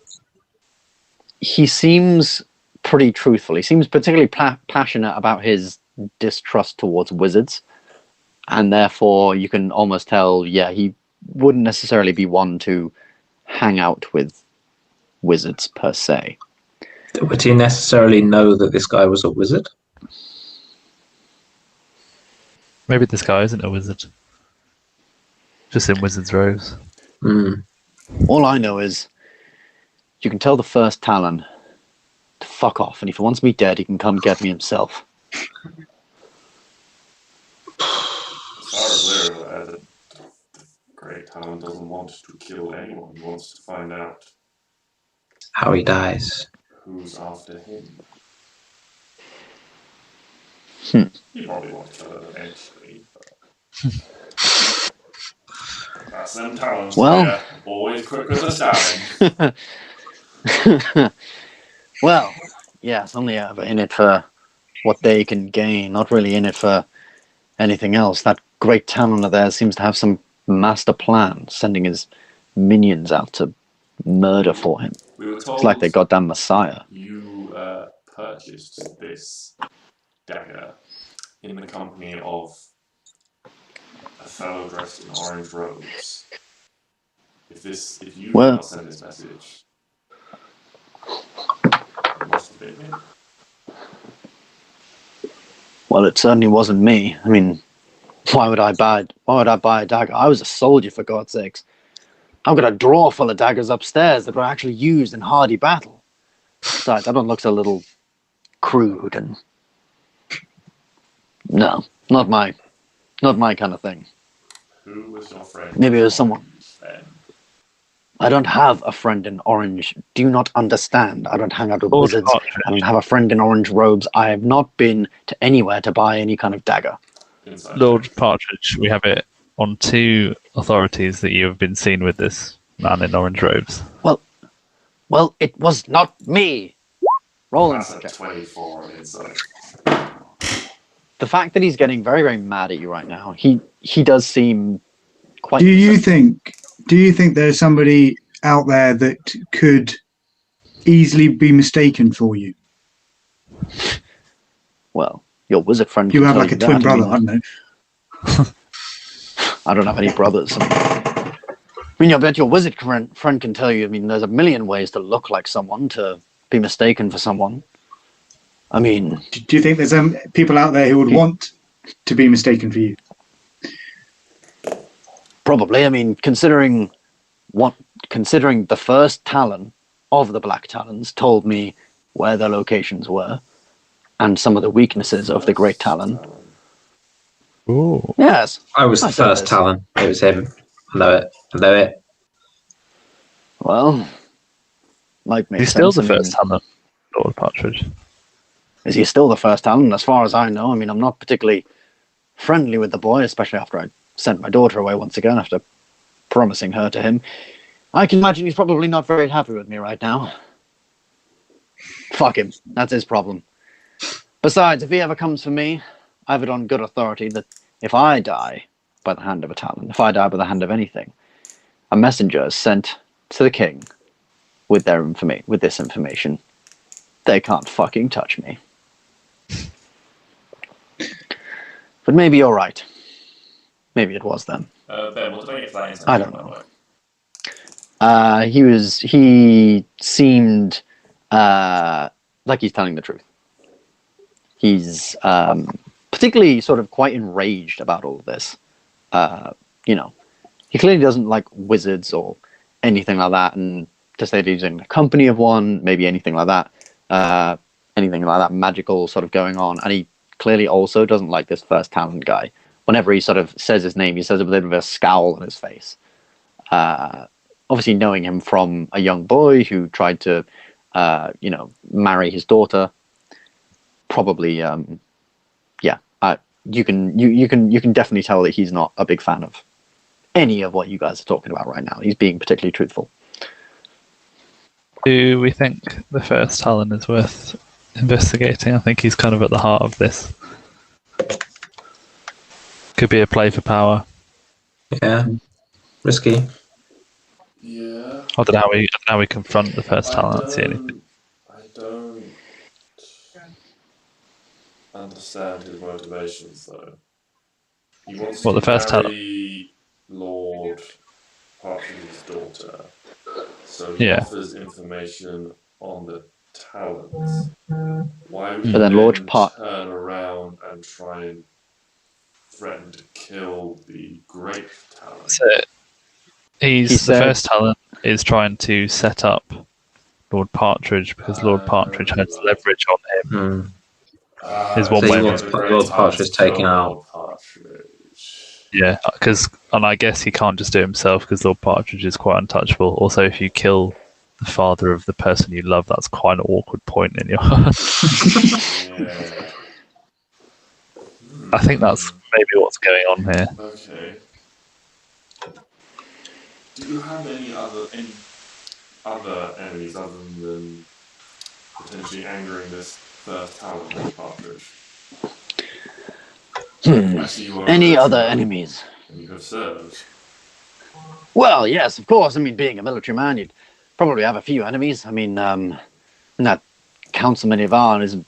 Speaker 3: He seems pretty truthful. He seems particularly passionate about his distrust towards wizards. And therefore, you can almost tell, he wouldn't necessarily be one to hang out with wizards per se.
Speaker 4: Would he necessarily know that this guy was a wizard?
Speaker 2: Maybe this guy isn't a wizard. Just in wizard's robes.
Speaker 3: All I know is you can tell the first Talon to fuck off, and if he wants me dead, he can come get me himself.
Speaker 1: As far as we're aware, the Great Talon doesn't want to kill anyone. He wants to find out
Speaker 4: how he dies.
Speaker 1: Who's after him. He probably won't kill her eventually, but that's them Talons.
Speaker 3: Well,
Speaker 1: always quick with the stabbing.
Speaker 3: Well, it's only ever in it for what they can gain, not really in it for anything else. That Great Talon of theirs seems to have some master plan, sending his minions out to murder for him.
Speaker 1: We were told
Speaker 3: it's like they goddamn Messiah.
Speaker 1: You purchased this dagger in the company of a fellow dressed in orange robes. If you did not send this message, it must have been him.
Speaker 3: Well, it certainly wasn't me. I mean, why would I buy a dagger? I was a soldier, for God's sakes. I've got a drawer full of daggers upstairs that were actually used in hardy battle. Besides, that one looks a little crude and no, not my kind of thing.
Speaker 1: Who was your friend?
Speaker 3: Maybe it was someone. I don't have a friend in orange. Do you not understand? I don't hang out with wizards. I don't have a friend in orange robes. I have not been to anywhere to buy any kind of dagger.
Speaker 2: Lord Partridge, we have it on 2 authorities that you have been seen with this man in orange robes.
Speaker 3: Well, it was not me. Roll
Speaker 1: That's
Speaker 3: insight.
Speaker 1: 24 on insight.
Speaker 3: The fact that he's getting very, very mad at you right now, he does seem quite.
Speaker 5: Do you think there's somebody out there that could easily be mistaken for you?
Speaker 3: Well, your wizard friend.
Speaker 5: You have like a twin brother, I don't know.
Speaker 3: I don't have any brothers. I mean, I bet your wizard friend can tell you. I mean, there's a million ways to look like someone, to be mistaken for someone. I mean,
Speaker 5: do you think there's people out there who would want to be mistaken for you?
Speaker 3: Probably. I mean, considering the first Talon of the Black Talons told me where their locations were and some of the weaknesses of the Great Talon.
Speaker 2: Ooh.
Speaker 3: Yes.
Speaker 4: I was the first Talon. It was him. I know it.
Speaker 3: Well, Might make
Speaker 2: He's still the
Speaker 3: sense. I mean,
Speaker 2: first talent, Lord Partridge.
Speaker 3: is he still the first talent? As far as I know, I mean, I'm not particularly friendly with the boy, especially after I sent my daughter away once again after promising her to him. I can imagine he's probably not very happy with me right now. Fuck him. That's his problem. Besides, if he ever comes for me, I have it on good authority that if I die by the hand of a talent, if I die by the hand of anything, a messenger is sent to the king with this information. They can't fucking touch me. But maybe you're right. Maybe it was them.
Speaker 1: Ben, what did I get for that insight?
Speaker 3: I don't know. He seemed like he's telling the truth. He's particularly sort of quite enraged about all of this. He clearly doesn't like wizards or anything like that, and to say that he's in the company of one, maybe anything like that, magical sort of going on, and he clearly also doesn't like this first talent guy. Whenever he sort of says his name, he says it with a bit of a scowl on his face. Obviously knowing him from a young boy who tried to, marry his daughter, probably, you can definitely tell that he's not a big fan of any of what you guys are talking about right now. He's being particularly truthful.
Speaker 2: Do we think the first talent is worth investigating? I think he's kind of at the heart of this. Could be a play for power.
Speaker 4: Yeah. Risky.
Speaker 1: Yeah.
Speaker 2: I don't know how we confront the first talent. See anything.
Speaker 1: I don't understand his motivations, though. He wants
Speaker 2: What,
Speaker 1: to
Speaker 2: the first
Speaker 1: marry Lord Partridge's daughter, so he
Speaker 2: Yeah.
Speaker 1: offers information on the talents. Why would he
Speaker 3: But then Lord
Speaker 1: turn around and try and threaten to kill the great talent?
Speaker 2: So the first talent is trying to set up Lord Partridge because Lord Partridge has leverage on him. Is one
Speaker 4: So
Speaker 2: way.
Speaker 4: he wants Lord Partridge taken out.
Speaker 2: Yeah, and I guess he can't just do it himself because Lord Partridge is quite untouchable. Also, if you kill the father of the person you love, that's quite an awkward point in your heart.
Speaker 1: Yeah.
Speaker 2: I think that's maybe what's going on here.
Speaker 1: Okay. Do you have any other enemies other than potentially angering this first talent with Partridge?
Speaker 3: Any other enemies?
Speaker 1: And you have served.
Speaker 3: Well, yes, of course. I mean, being a military man, you'd probably have a few enemies. I mean, that Councilman Ivan isn't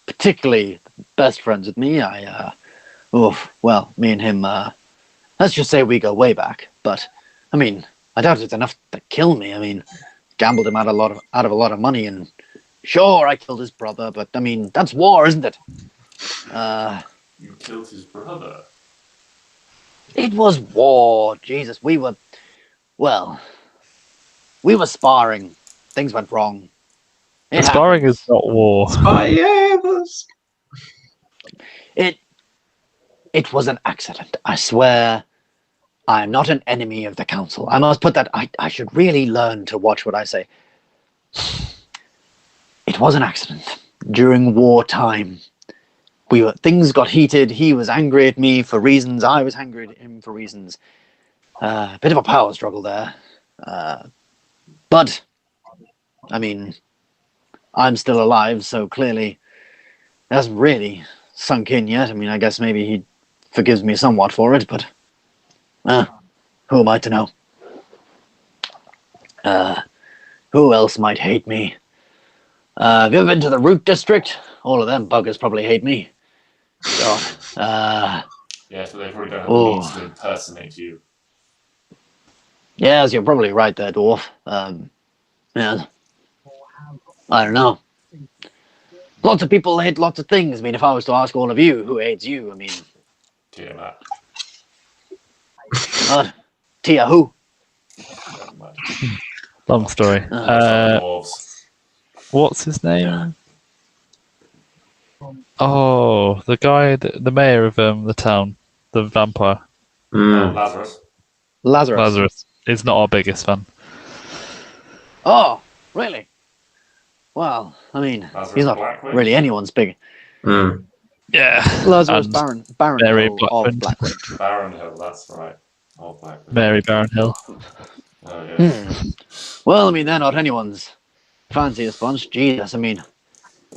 Speaker 3: particularly best friends with me. Me and him, let's just say we go way back. But, I mean, I doubt it's enough to kill me. I mean, gambled him out of a lot of money, and sure, I killed his brother, but, I mean, that's war, isn't it?
Speaker 1: You killed his brother?
Speaker 3: It was war. Jesus, we were sparring. Things went wrong.
Speaker 2: Sparring is not war.
Speaker 3: It was an accident. I swear I am not an enemy of the council. I must put that. I should really learn to watch what I say. It was an accident. During wartime, things got heated. He was angry at me for reasons. I was angry at him for reasons. A bit of a power struggle there. But, I mean, I'm still alive, so clearly it hasn't really sunk in yet. I mean, I guess maybe he forgives me somewhat for it, but who am I to know? Who else might hate me? Have you ever been to the Root District? All of them buggers probably hate me. God.
Speaker 1: Yes, but they probably don't have the means to impersonate you.
Speaker 3: Yes, you're probably right there, dwarf. Yeah. I don't know. Lots of people hate lots of things. I mean, if I was to ask all of you who hates you, I mean...
Speaker 1: Tiamat.
Speaker 3: Tia who?
Speaker 2: Long story. What's his name? Oh, the guy, the mayor of the town, the vampire.
Speaker 1: Lazarus.
Speaker 3: Lazarus.
Speaker 2: Lazarus is not our biggest fan.
Speaker 3: Oh, really? Well, I mean,
Speaker 1: Mazzarious
Speaker 3: he's not
Speaker 1: Blackwind?
Speaker 3: really anyone's big.
Speaker 4: Mm.
Speaker 2: Yeah.
Speaker 3: Lazarus
Speaker 2: And
Speaker 3: Baron
Speaker 2: Mary
Speaker 3: Hill of
Speaker 2: Blackwind.
Speaker 3: Blackwind.
Speaker 1: Baron Hill, that's right. Oh, Blackwind.
Speaker 2: Mary Barronhill.
Speaker 1: Oh, yeah.
Speaker 3: Well, I mean, they're not anyone's fanciest bunch. Jesus, I mean,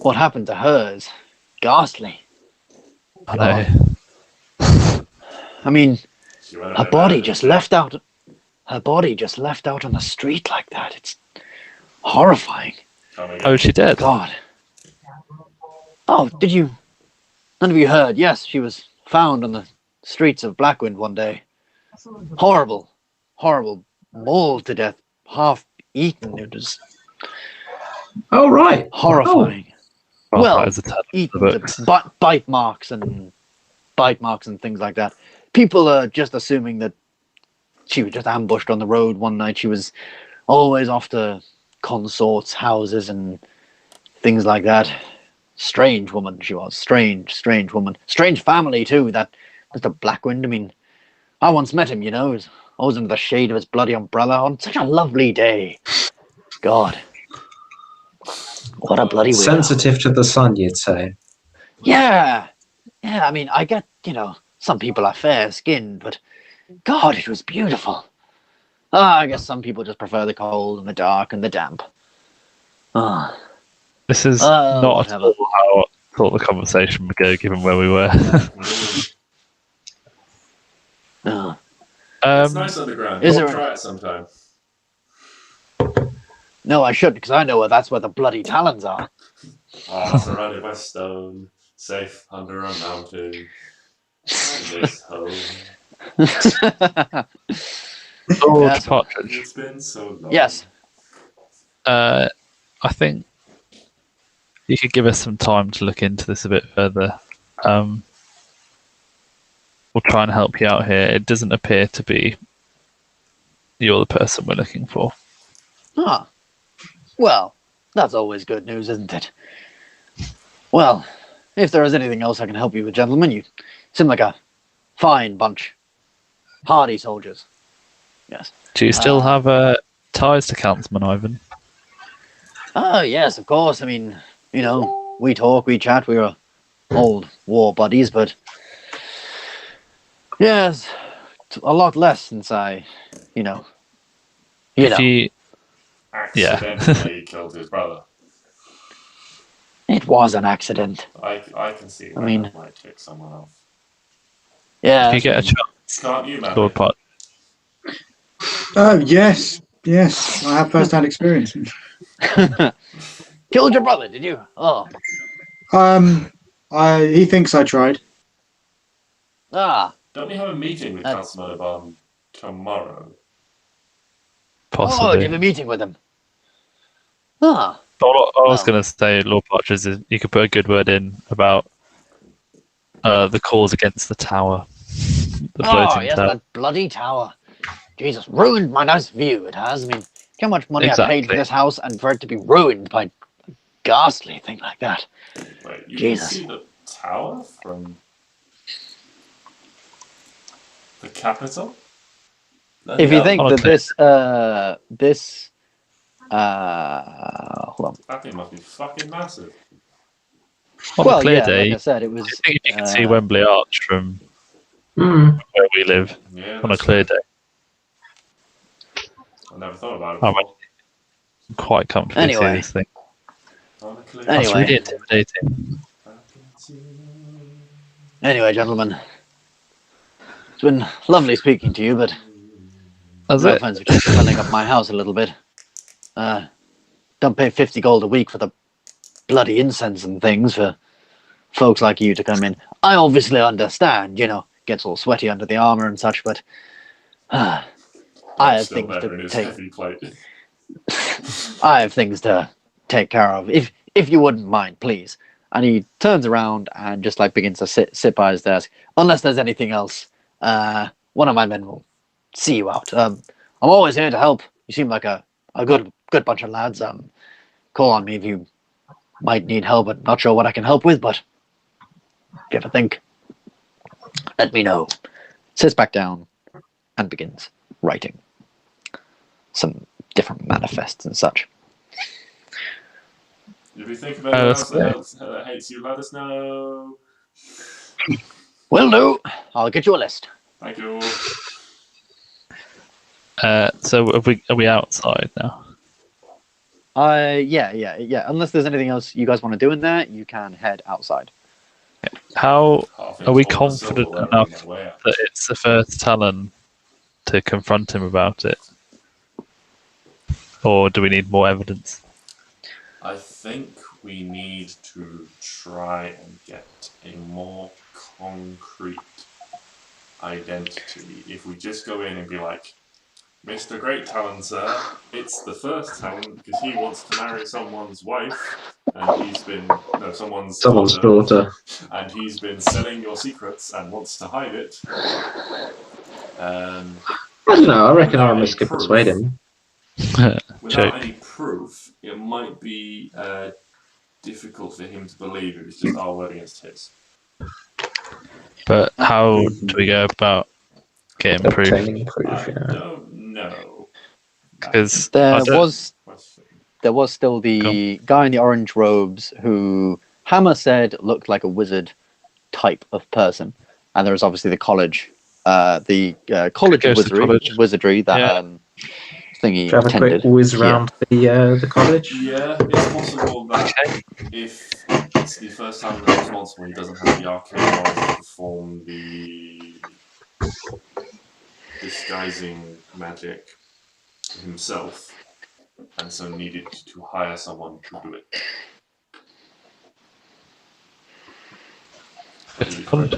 Speaker 3: what happened to her is ghastly.
Speaker 2: I know.
Speaker 3: I mean,
Speaker 1: She went a
Speaker 3: her
Speaker 1: bit
Speaker 3: body
Speaker 1: mad,
Speaker 3: just
Speaker 1: didn't
Speaker 3: left out. Her body just left out on the street like that. It's horrifying.
Speaker 1: she? Come again.
Speaker 2: Oh, is she dead?
Speaker 3: God. Oh, did you? None of you heard? Yes, she was found on the streets of Blackwind one day. Horrible, horrible, mauled to death, half eaten. It was
Speaker 4: Oh, right.
Speaker 3: horrifying.
Speaker 2: Oh,
Speaker 3: Well,
Speaker 2: that is a title of
Speaker 3: eaten
Speaker 2: the book.
Speaker 3: to bite marks and things like that. People are just assuming that she was just ambushed on the road one night. She was always off to consorts' houses and things like that. Strange woman she was. Strange woman. Strange family too. That Mr. Blackwind. I mean, I once met him. You know, he was always under the shade of his bloody umbrella on such a lovely day. God, what a bloody weirdo.
Speaker 4: Sensitive to the sun, you'd say.
Speaker 3: Yeah. I mean, I get, some people are fair-skinned, but God, it was beautiful. I guess some people just prefer the cold and the dark and the damp. Ah.
Speaker 2: This is not at
Speaker 3: whatever.
Speaker 2: all how I thought the conversation would go, given where we were.
Speaker 3: Ah.
Speaker 1: It's nice underground.
Speaker 3: Is
Speaker 1: Go
Speaker 3: there-
Speaker 1: try it sometime.
Speaker 3: No, I shouldn't, because I know that's where the bloody talons are.
Speaker 1: Surrounded by stone, safe under a mountain. In this home.
Speaker 2: Lord
Speaker 3: Yes.
Speaker 2: Partridge.
Speaker 1: It's been so long.
Speaker 3: Yes.
Speaker 2: I think you could give us some time to look into this a bit further. We'll try and help you out here. It doesn't appear to be you're the person we're looking for.
Speaker 3: Ah. Well, that's always good news, isn't it? Well, if there is anything else I can help you with, gentlemen, you seem like a fine bunch. Hardy soldiers. Yes.
Speaker 2: Do you still have ties to Councilman Ivan?
Speaker 3: Oh, yes, of course. I mean, we talk, we chat, we were old war buddies, but yes, a lot less since I,
Speaker 2: If you,
Speaker 1: Accidentally killed his brother.
Speaker 3: it was an accident.
Speaker 1: I can see that.
Speaker 3: I mean-
Speaker 1: That might tick someone off.
Speaker 3: Yeah.
Speaker 2: if you get a chance,
Speaker 1: Can't you, man?
Speaker 2: Lord Partridge.
Speaker 5: Oh, yes. I have first-hand experience.
Speaker 3: Killed your brother, did you? Oh.
Speaker 5: He thinks I tried.
Speaker 3: Ah.
Speaker 1: Don't we have a meeting with
Speaker 3: Uh,
Speaker 1: Councilman Ivan tomorrow?
Speaker 3: Oh, do
Speaker 2: Possibly.
Speaker 3: you have a meeting with him? Ah.
Speaker 2: All I was
Speaker 3: Well.
Speaker 2: going to say, Lord Partridge, is you could put a good word in about the cause against the tower. The
Speaker 3: Oh,
Speaker 2: floating
Speaker 3: yes,
Speaker 2: tower.
Speaker 3: that bloody tower. Jesus, ruined my nice view, it has. I mean, how much money I paid for
Speaker 2: Exactly.
Speaker 3: this house and for it to be ruined by a ghastly thing like that.
Speaker 1: Wait, you
Speaker 3: Jesus.
Speaker 1: can see the tower from the capital?
Speaker 3: If you think
Speaker 2: on a
Speaker 3: that
Speaker 2: cliff.
Speaker 3: hold on.
Speaker 1: That thing must be fucking massive.
Speaker 2: On
Speaker 3: Well,
Speaker 2: a clear
Speaker 3: yeah,
Speaker 2: day,
Speaker 3: like I said, it was.
Speaker 2: I think you can see Wembley Arch from
Speaker 4: Mm.
Speaker 2: where we live
Speaker 1: Yeah,
Speaker 2: on a
Speaker 1: that's
Speaker 2: clear
Speaker 1: true.
Speaker 2: day.
Speaker 1: I never thought about it
Speaker 2: Oh,
Speaker 1: before.
Speaker 2: I'm quite comfortable
Speaker 3: Anyway.
Speaker 2: see this thing.
Speaker 1: On a clear
Speaker 2: That's
Speaker 3: Anyway.
Speaker 2: really intimidating.
Speaker 3: Anyway, gentlemen, it's been lovely speaking to you, but
Speaker 2: That's
Speaker 3: no
Speaker 2: it.
Speaker 3: offense for just filling up my house a little bit. Don't pay 50 gold a week for the bloody incense and things for folks like you to come in. I obviously understand, gets all sweaty under the armor and such, but I have
Speaker 1: Still
Speaker 3: things
Speaker 1: better in
Speaker 3: to
Speaker 1: his
Speaker 3: take.
Speaker 1: heavy plate.
Speaker 3: I have things to take care of. If you wouldn't mind, please. And he turns around and just begins to sit by his desk. Unless there's anything else, one of my men will see you out. I'm always here to help. You seem like a good bunch of lads. Call on me if you might need help. But not sure what I can help with. But if you ever think, let me know. Sits back down and begins writing some different manifests and such.
Speaker 1: If you think of anyone else that hates you, let us know.
Speaker 3: Will do. I'll get you a list.
Speaker 1: Thank you.
Speaker 2: So are we outside now?
Speaker 3: Yeah. Unless there's anything else you guys want to do in there, you can head outside.
Speaker 2: How are we confident enough that it's the first Talon to confront him about it? Or do we need more evidence?
Speaker 1: I think we need to try and get a more concrete identity. If we just go in and be like, Mr. Great Talon, sir, it's the first Talon because he wants to marry someone's wife, and he's been someone's daughter, and he's been selling your secrets and wants to hide it.
Speaker 6: I don't know. I reckon Oramis could persuade him.
Speaker 1: Without any proof, it might be difficult for him to believe it was just our word against his.
Speaker 2: But how do we go about getting proof?
Speaker 1: I don't know.
Speaker 2: Because
Speaker 3: there was still the guy in the orange robes who Hammer said looked like a wizard type of person, and there was obviously the college, college wizardry that thingy
Speaker 4: Have a quick whiz around the college.
Speaker 1: Yeah, it's possible that if it's the first time that's responsible, he doesn't have the arcane knowledge to perform the disguising magic himself, and so needed to hire someone to do it.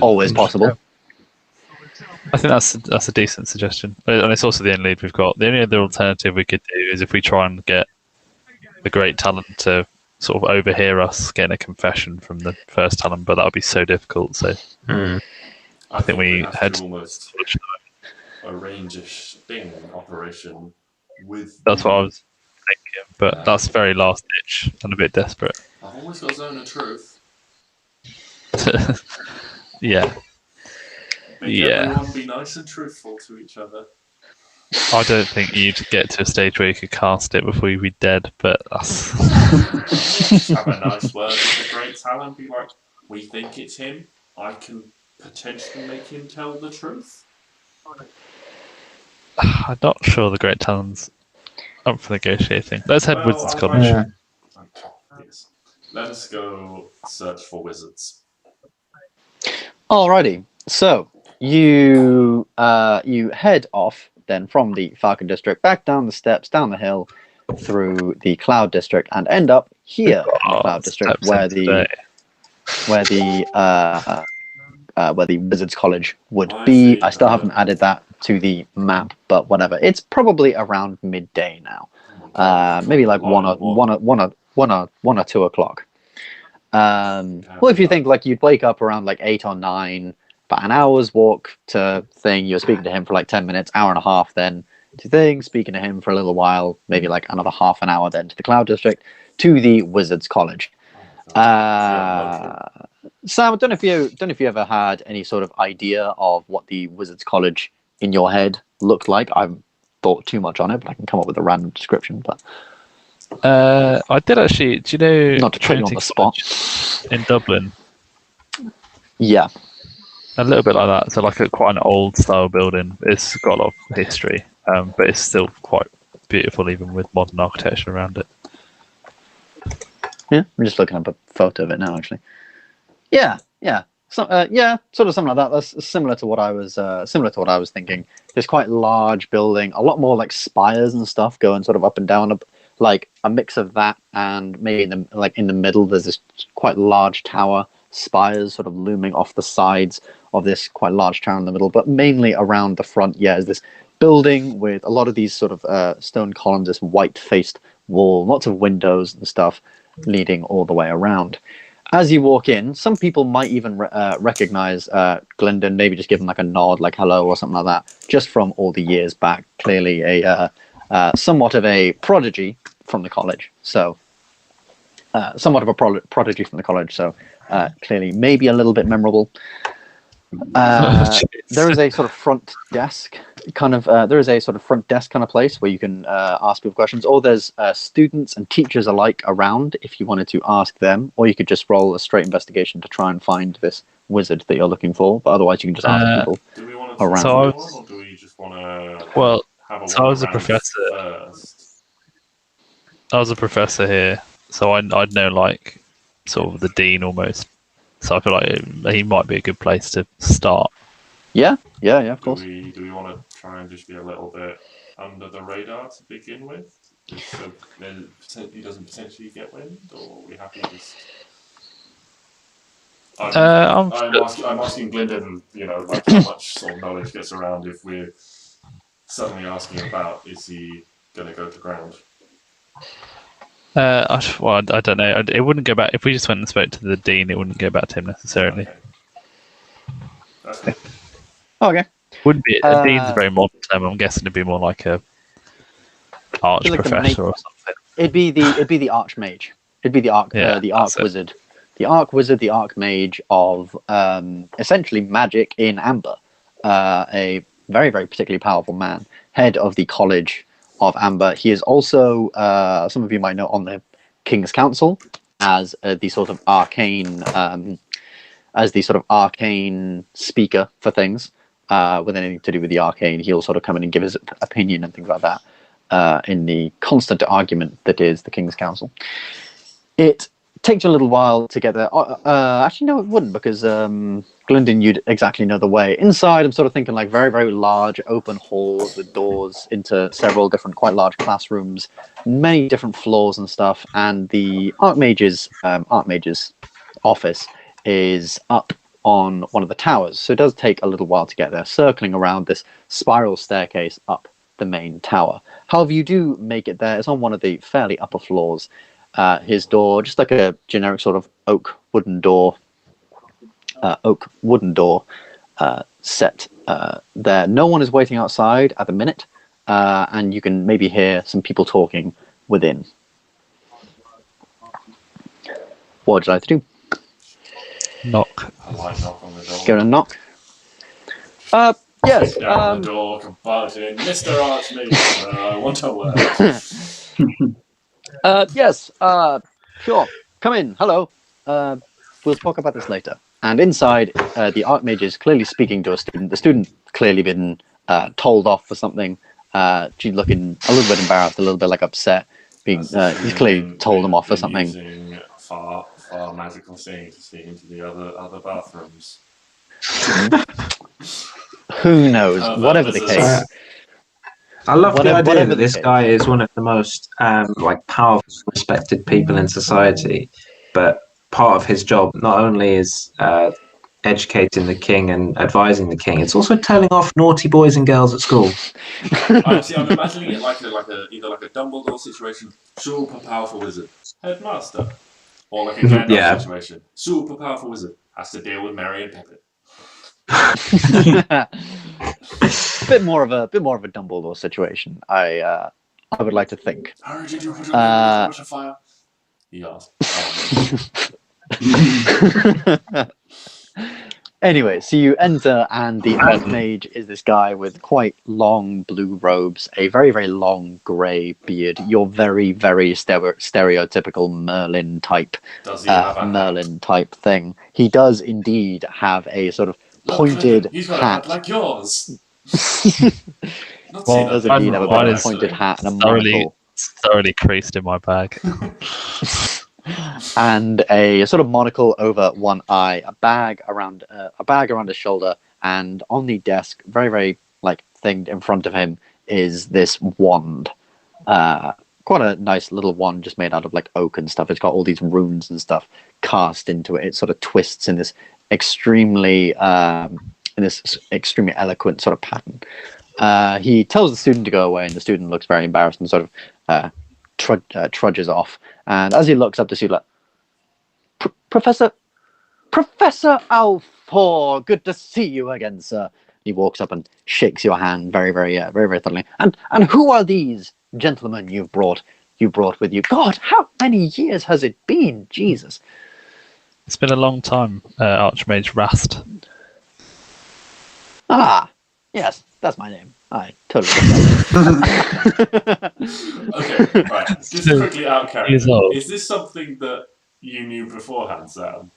Speaker 3: Always possible.
Speaker 2: I think that's a decent suggestion, and it's also the only lead we've got. The only other alternative we could do is if we try and get the Great Talon to sort of overhear us getting a confession from the first Talon, but that would be so difficult. So I think we had
Speaker 1: to almost arrange a sting operation with.
Speaker 2: That's what I was thinking, but that's very last ditch and a bit desperate.
Speaker 1: I've always got Zone of Truth.
Speaker 2: Yeah.
Speaker 1: Make everyone be nice and truthful to each other.
Speaker 2: I don't think you'd get to a stage where you could cast it before you'd be dead, but that's...
Speaker 1: Have a nice word with the Great Talon, be like, we think it's him, I can potentially make him tell the truth.
Speaker 2: I'm not sure the Great Talon's up for negotiating. Let's head Wizards College.
Speaker 1: Yeah. Yes. Let us go search for wizards.
Speaker 3: Alrighty, so you head off then from the Falcon District back down the steps, down the hill, through the Cloud District, and end up here in the Cloud District, where the Wizards College would be. I still haven't added that to the map, but whatever. It's probably around midday now, maybe like 1 or 2 o'clock. Well, if you think like you'd wake up around like 8 or 9. About an hour's walk to thing. You're speaking to him for like 10 minutes, hour and a half, then to thing, speaking to him for a little while, maybe like another half an hour, then to the Cloud District, to the Wizards College. Sam, I don't know if you ever had any sort of idea of what the Wizards College in your head looked like. I haven't thought too much on it, but I can come up with a random description. But
Speaker 2: I did actually. Do you know?
Speaker 3: Not to put you on the spot.
Speaker 2: In Dublin.
Speaker 3: Yeah.
Speaker 2: A little bit like that. So like quite an old style building. It's got a lot of history, but it's still quite beautiful, even with modern architecture around it.
Speaker 3: Yeah, I'm just looking up a photo of it now, actually. Yeah. So, sort of something like that. That's similar to what I was thinking. It's quite large building, a lot more like spires and stuff going sort of up and down, like a mix of that, and maybe in the middle there's this quite large tower, spires sort of looming off the sides of this quite large tower in the middle, but mainly around the front. Yeah, is this building with a lot of these sort of stone columns, this white-faced wall, lots of windows and stuff leading all the way around. As you walk in, some people might even recognize Gylndan, maybe just give him like a nod, like hello or something like that, just from all the years back. Clearly a somewhat of a prodigy from the college. So clearly maybe a little bit memorable. there is a sort of front desk kind of place where you can ask people questions, or there's students and teachers alike around if you wanted to ask them, or you could just roll a straight investigation to try and find this wizard that you're looking for, but otherwise you can just ask people
Speaker 1: Do we want to
Speaker 3: around.
Speaker 1: or do we just want to have a
Speaker 2: so I was a professor
Speaker 1: first?
Speaker 2: I was a professor here, so I'd know like sort of the dean almost. So I feel like he might be a good place to start.
Speaker 3: Yeah, of course.
Speaker 1: Do we want to try and just be a little bit under the radar to begin with, just so he doesn't potentially get wind, or are we happy just? I'm asking Gylndan, like how much sort of knowledge gets around if we're suddenly asking about, is he going to go to ground?
Speaker 2: I don't know. It wouldn't go back if we just went and spoke to the dean. It wouldn't go back to him necessarily.
Speaker 1: Okay.
Speaker 3: Okay.
Speaker 2: Wouldn't be a dean's a very modern term. I'm guessing it'd be more like a arch
Speaker 3: like
Speaker 2: professor or something.
Speaker 3: It'd be the archmage. It'd be the arch wizard. The arch wizard, the archmage of essentially magic in Ambyr. A very, very particularly powerful man, head of the College of Ambyr. He is also, some of you might know, on the King's Council as the sort of arcane speaker for things. With anything to do with the arcane, he'll sort of come in and give his opinion and things like that in the constant argument that is the King's Council. It takes you a little while to get there. Actually, no, it wouldn't, because Gylndan, you'd exactly know the way. Inside, I'm sort of thinking like very, very large open halls with doors into several different quite large classrooms, many different floors and stuff, and the archmage's office is up on one of the towers, so it does take a little while to get there, circling around this spiral staircase up the main tower. However, you do make it there. It's on one of the fairly upper floors. His door, just like a generic sort of oak wooden door set there. No one is waiting outside at the minute, and you can maybe hear some people talking within. What would you like to do?
Speaker 2: Knock.
Speaker 1: I might knock on the door.
Speaker 3: Go and knock. Yes.
Speaker 1: Down on the door, comparting, Mr. Archmage, I want a word.
Speaker 3: Yes. Sure. Come in. Hello. We'll talk about this later. And inside, the archmage is clearly speaking to a student. The student clearly been told off for something. She's looking a little bit embarrassed, a little bit like upset. He's clearly told them off for something.
Speaker 1: Using far magical things to see into the other bathrooms.
Speaker 3: Who knows? Whatever the case.
Speaker 4: I love the idea that this guy is one of the most powerful, respected people in society, but part of his job not only is educating the king and advising the king, it's also telling off naughty boys and girls at school.
Speaker 1: I'm imagining it like either like a Dumbledore situation, super powerful wizard, headmaster, or like a Gandalf situation, super powerful wizard has to deal with Merry and Pippin.
Speaker 3: bit more of a Dumbledore situation. I would like to think.
Speaker 1: Harry, did you put a fire? He asked.
Speaker 3: Anyway, so you enter, and the archmage is this guy with quite long blue robes, a very, very long grey beard. Your very, very stereotypical Merlin type thing. He does indeed have a sort of pointed
Speaker 1: he's got
Speaker 3: hat.
Speaker 1: A hat like yours.
Speaker 3: Well, does indeed have a bit of a pointed hat and a monocle.
Speaker 2: Thoroughly creased in my bag.
Speaker 3: And a sort of monocle over one eye, a bag around his shoulder, and on the desk, very, very thing in front of him is this wand. Quite a nice little wand, just made out of oak and stuff. It's got all these runes and stuff cast into it. It sort of twists in this extremely eloquent sort of pattern. He tells the student to go away, and the student looks very embarrassed and sort of trudges off. And as he looks up to see, Professor Alfor, good to see you again, sir. He walks up and shakes your hand very, very, very, very thoroughly. And who are these gentlemen you brought with you? God, how many years has it been? Jesus.
Speaker 2: It's been a long time, Archmage Rast.
Speaker 3: Ah, yes, that's my name. I totally.
Speaker 1: Okay, right. Just quickly out of character.
Speaker 2: Years old.
Speaker 1: Is this something that you knew beforehand, Sam?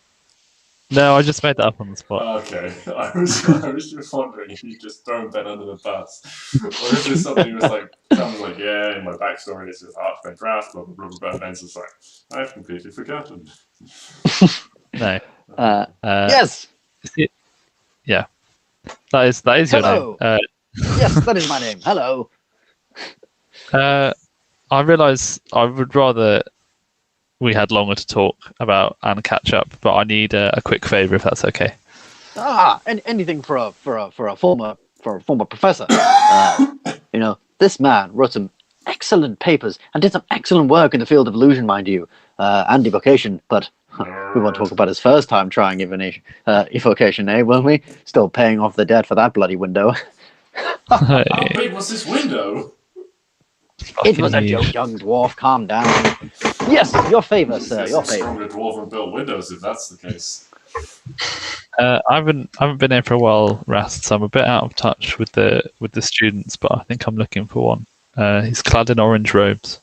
Speaker 2: No, I just made that up on the spot.
Speaker 1: Okay, I was just wondering if you just thrown Ben under the bus, or if there's something that's like, Sam was like, yeah, in my backstory it's just Archbent Draft, blah blah blah blah, blah. Ben's just like, I've completely forgotten.
Speaker 2: No.
Speaker 3: Yes.
Speaker 2: Yeah. That is your
Speaker 3: Hello.
Speaker 2: name.
Speaker 3: Yes, that is my name. Hello.
Speaker 2: I realise I would rather we had longer to talk about and catch up, but I need a quick favour if that's okay.
Speaker 3: Anything for a former professor. This man wrote some excellent papers and did some excellent work in the field of illusion, mind you, and evocation. But we won't talk about his first time trying evocation, won't we? Still paying off the debt for that bloody window.
Speaker 1: How big was this window?
Speaker 3: It was a joke, young dwarf. Calm down. Yes, your favour, sir. Your favour.
Speaker 1: Stronger dwarven built windows, if that's the case.
Speaker 2: I haven't been here for a while, Rast, so I'm a bit out of touch with the students, but I think I'm looking for one. He's clad in orange robes.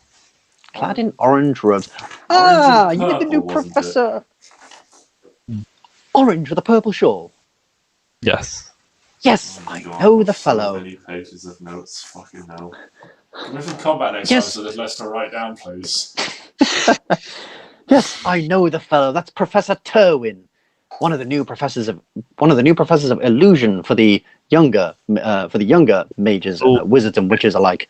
Speaker 3: Clad in orange robes. Ah,
Speaker 1: and
Speaker 3: you get the new
Speaker 1: purple, wasn't
Speaker 3: professor. Orange with a purple shawl.
Speaker 2: Yes.
Speaker 3: Yes,
Speaker 1: Oh my
Speaker 3: I
Speaker 1: God,
Speaker 3: know the
Speaker 1: so
Speaker 3: fellow.
Speaker 1: many pages of notes. Fucking hell. Can we have some combat next
Speaker 3: Yes.
Speaker 1: time so there's less to write down, please?
Speaker 3: Yes, I know the fellow. That's Professor Terwin, one of the new professors of illusion for the younger mages, wizards, and witches alike.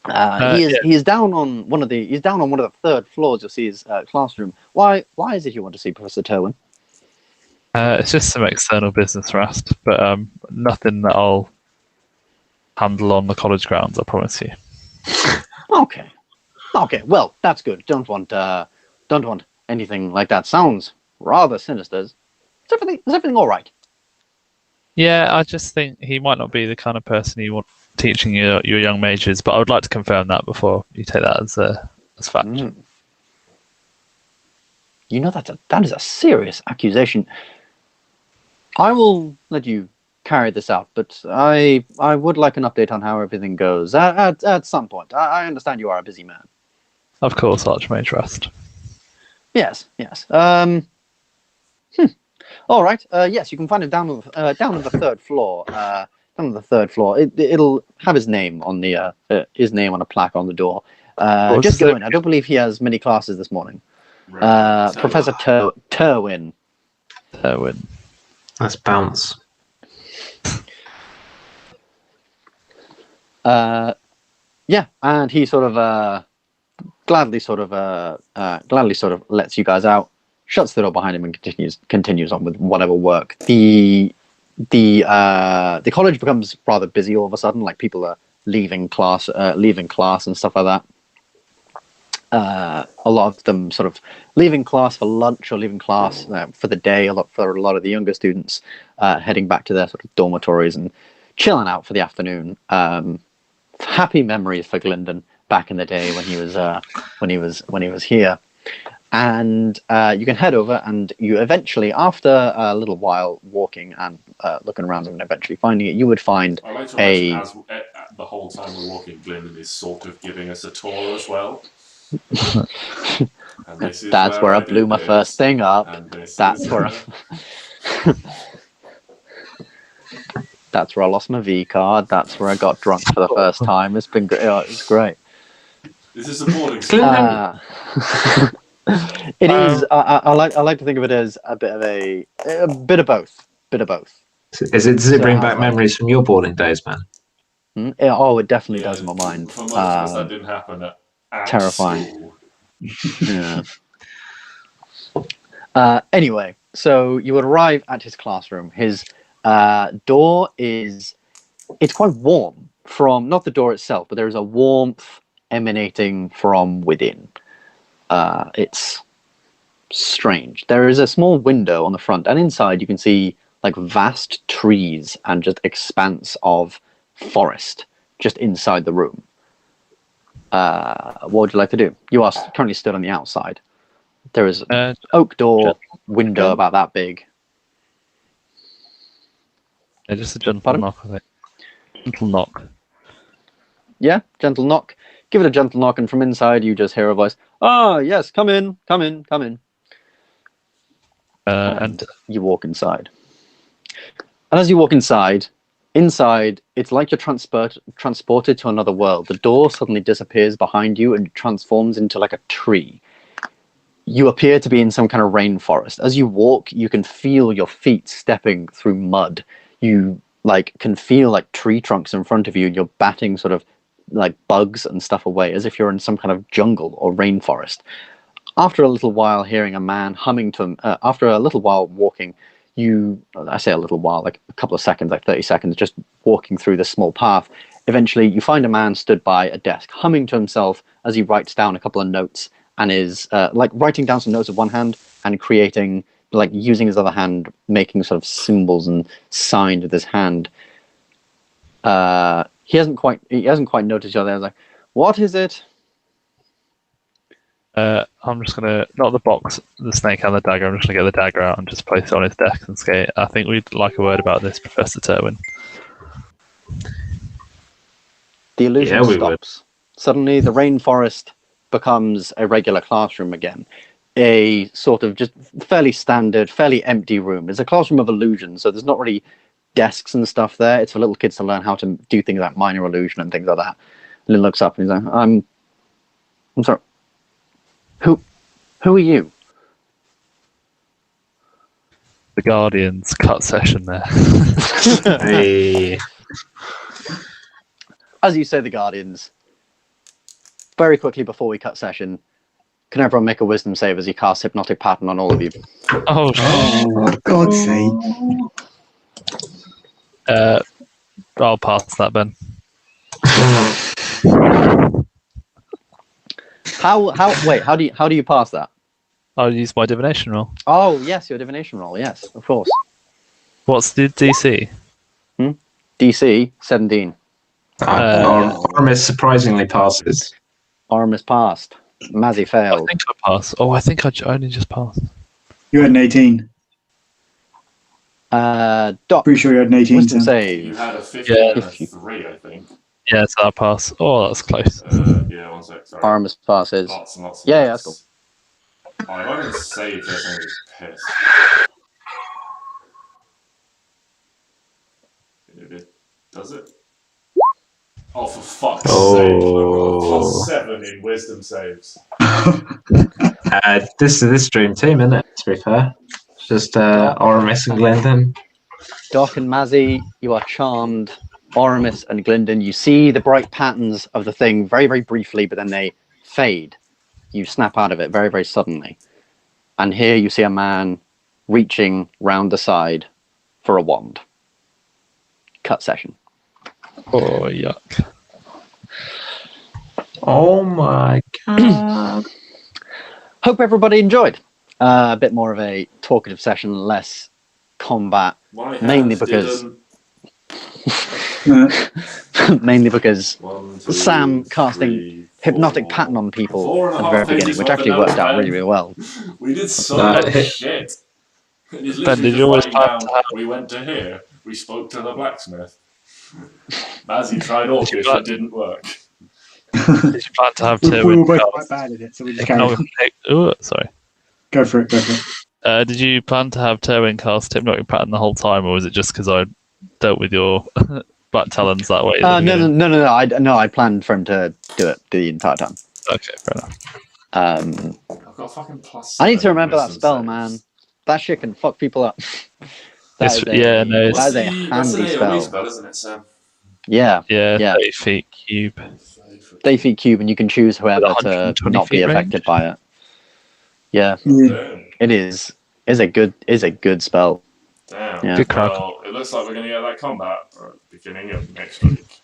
Speaker 3: He is down on one of the third floors. You'll see his classroom. Why is it you want to see Professor Terwin?
Speaker 2: It's just some external business, Rast, but nothing that I'll handle on the college grounds, I promise you.
Speaker 3: Okay. Well, that's good. Don't want anything like that. Sounds rather sinister. Is everything all right?
Speaker 2: Yeah, I just think he might not be the kind of person you want teaching your young mages, but I would like to confirm that before you take that as fact.
Speaker 3: Mm. You know that is a serious accusation. I will let you carry this out, but I would like an update on how everything goes at some point. I understand you are a busy man.
Speaker 2: Of course, Archmage Rast.
Speaker 3: Yes. All right. Yes, you can find him down on the third floor. Down on the third floor. It'll have his name on a plaque on the door. Just go in. I don't believe he has many classes this morning.
Speaker 1: Right.
Speaker 3: Professor Terwin.
Speaker 6: That's bounce.
Speaker 3: Yeah, and he sort of gladly lets you guys out, shuts the door behind him, and continues on with whatever work. The college becomes rather busy all of a sudden. Like people are leaving class and stuff like that. A lot of them sort of leaving class for lunch or leaving class for the day. For a lot of the younger students, heading back to their sort of dormitories and chilling out for the afternoon. Happy memories for Gylndan back in the day when he was here. And you can head over, and you eventually, after a little while walking and looking around and eventually finding it, you would find
Speaker 1: I like to imagine as the whole time we're walking, Glyndon is sort of giving us a tour as well.
Speaker 3: That's where I blew my first thing up. That's where I lost my V card. That's where I got drunk for the first time. It's been great. It's great.
Speaker 1: Is this a boarding school?
Speaker 3: It is. I like to think of it as a bit of both.
Speaker 6: Does it bring back memories from your boarding days, man?
Speaker 3: It definitely does in my mind.
Speaker 1: For most of us, that didn't happen at
Speaker 3: terrifying.
Speaker 1: School.
Speaker 3: Yeah. Anyway, so you would arrive at his classroom. His door it's quite warm from, not the door itself, but there is a warmth emanating from within. It's strange. There is a small window on the front, and inside you can see like vast trees and just expanse of forest just inside the room. What would you like to do? You are currently stood on the outside. There is an oak door window about that big.
Speaker 2: Yeah, just a gentle
Speaker 3: Pardon?
Speaker 2: knock, I think. Gentle knock.
Speaker 3: Yeah, gentle knock. Give it a gentle knock, and from inside you just hear a voice. Ah, yes, come in, come in, come in. And you walk inside. And as you walk inside, it's like you're transported to another world. The door suddenly disappears behind you and transforms into like a tree. You appear to be in some kind of rainforest. As you walk, you can feel your feet stepping through mud. You can feel like tree trunks in front of you. You're batting sort of like bugs and stuff away, as if you're in some kind of jungle or rainforest. After a little while hearing a man humming to him, after a little while walking, I say a little while, like a couple of seconds, like 30 seconds, just walking through this small path. Eventually, you find a man stood by a desk, humming to himself as he writes down a couple of notes, and is writing down some notes with one hand and creating, using his other hand, making sort of symbols and signs with his hand. He hasn't quite noticed you. I was like, what is it?
Speaker 2: I'm just gonna, not the box, the snake and the dagger. I'm just gonna get the dagger out and just place it on his desk and say, I think we'd like a word about this, Professor Terwin.
Speaker 3: The illusion stops. Suddenly, the rainforest becomes a regular classroom again. A sort of just fairly standard, fairly empty room. It's a classroom of illusion, so there's not really desks and stuff there. It's for little kids to learn how to do things like minor illusion and things like that. And he looks up and he's like, I'm sorry. Who are you?
Speaker 2: The Guardian's cut session there.
Speaker 6: Hey.
Speaker 3: As you say, the Guardians. Very quickly before we cut session, can everyone make a wisdom save as he casts hypnotic pattern on all of you?
Speaker 2: Oh,
Speaker 5: for God's sake.
Speaker 2: I'll pass that, Ben.
Speaker 3: How do you pass that?
Speaker 2: I'll use my divination roll.
Speaker 3: Oh yes, your divination roll. Yes, of course.
Speaker 2: What's the DC?
Speaker 3: DC 17.
Speaker 6: Oramis surprisingly passes.
Speaker 3: Oramis passed. Mazzy
Speaker 2: I
Speaker 3: failed.
Speaker 2: think I passed. Oh, I think I only just passed.
Speaker 5: You had an 18.
Speaker 3: Doc,
Speaker 5: Pretty sure you had an 18.
Speaker 3: wisdom
Speaker 5: Sam.
Speaker 3: save.
Speaker 1: You had a 15
Speaker 2: Yeah.
Speaker 1: and a 3, I think.
Speaker 2: Yeah, so I pass. Oh, that's close.
Speaker 1: Yeah, 1 sec, sorry.
Speaker 3: Aramis passes.
Speaker 1: Lots and lots of
Speaker 3: Yeah,
Speaker 1: notes.
Speaker 3: that's cool.
Speaker 1: Oh, if I didn't save this, I'm going to be pissed. Does it? Oh, for fuck's sake. I've got a +7 in wisdom saves.
Speaker 6: This is this dream team, isn't it? To be fair. It's just Oramis and Gylndan.
Speaker 3: Doc and Mazzy, you are charmed. Oramis and Gylndan, you see the bright patterns of the thing very, very briefly, but then they fade. You snap out of it very, very suddenly. And here you see a man reaching round the side for a wand. Cut session.
Speaker 2: Oh, yuck.
Speaker 6: Oh my god.
Speaker 3: Hope everybody enjoyed. A bit more of a talkative session, less combat. Mainly because mainly because Sam casting hypnotic pattern on people at the very beginning, which actually worked out really, really well.
Speaker 1: We did so much shit.
Speaker 2: Ben, did you always plan to have...
Speaker 1: We went to here. We spoke to the blacksmith. Mazzy tried Orcish, it didn't work.
Speaker 2: Did you plan to have
Speaker 5: We were
Speaker 2: Terwin
Speaker 5: both
Speaker 2: cast?
Speaker 5: quite bad at it, so we just carried on.
Speaker 2: Oh, sorry.
Speaker 5: Go for it.
Speaker 2: Did you plan to have Terwin cast hypnotic pattern the whole time, or was it just because I dealt with your black talons that way?
Speaker 3: No. I planned for him to do it the entire time.
Speaker 2: Okay, fair enough.
Speaker 1: I've got a fucking +7.
Speaker 3: I need to remember that
Speaker 1: wisdom
Speaker 3: spell,
Speaker 1: saves.
Speaker 3: man. That shit can fuck people up. That is a
Speaker 1: That's
Speaker 3: handy
Speaker 1: an AoE
Speaker 3: spell.
Speaker 1: spell, isn't it, Sam?
Speaker 3: Yeah.
Speaker 2: 30 feet cube.
Speaker 3: 30 feet cube, and you can choose whoever to
Speaker 2: 120
Speaker 3: not be
Speaker 2: feet
Speaker 3: affected
Speaker 2: range?
Speaker 3: by it. Yeah,
Speaker 1: Damn.
Speaker 3: it is. Is a good spell.
Speaker 1: Damn.
Speaker 3: Yeah.
Speaker 2: Good crowd.
Speaker 1: Well, it looks like we're going to get that combat at the beginning of next week.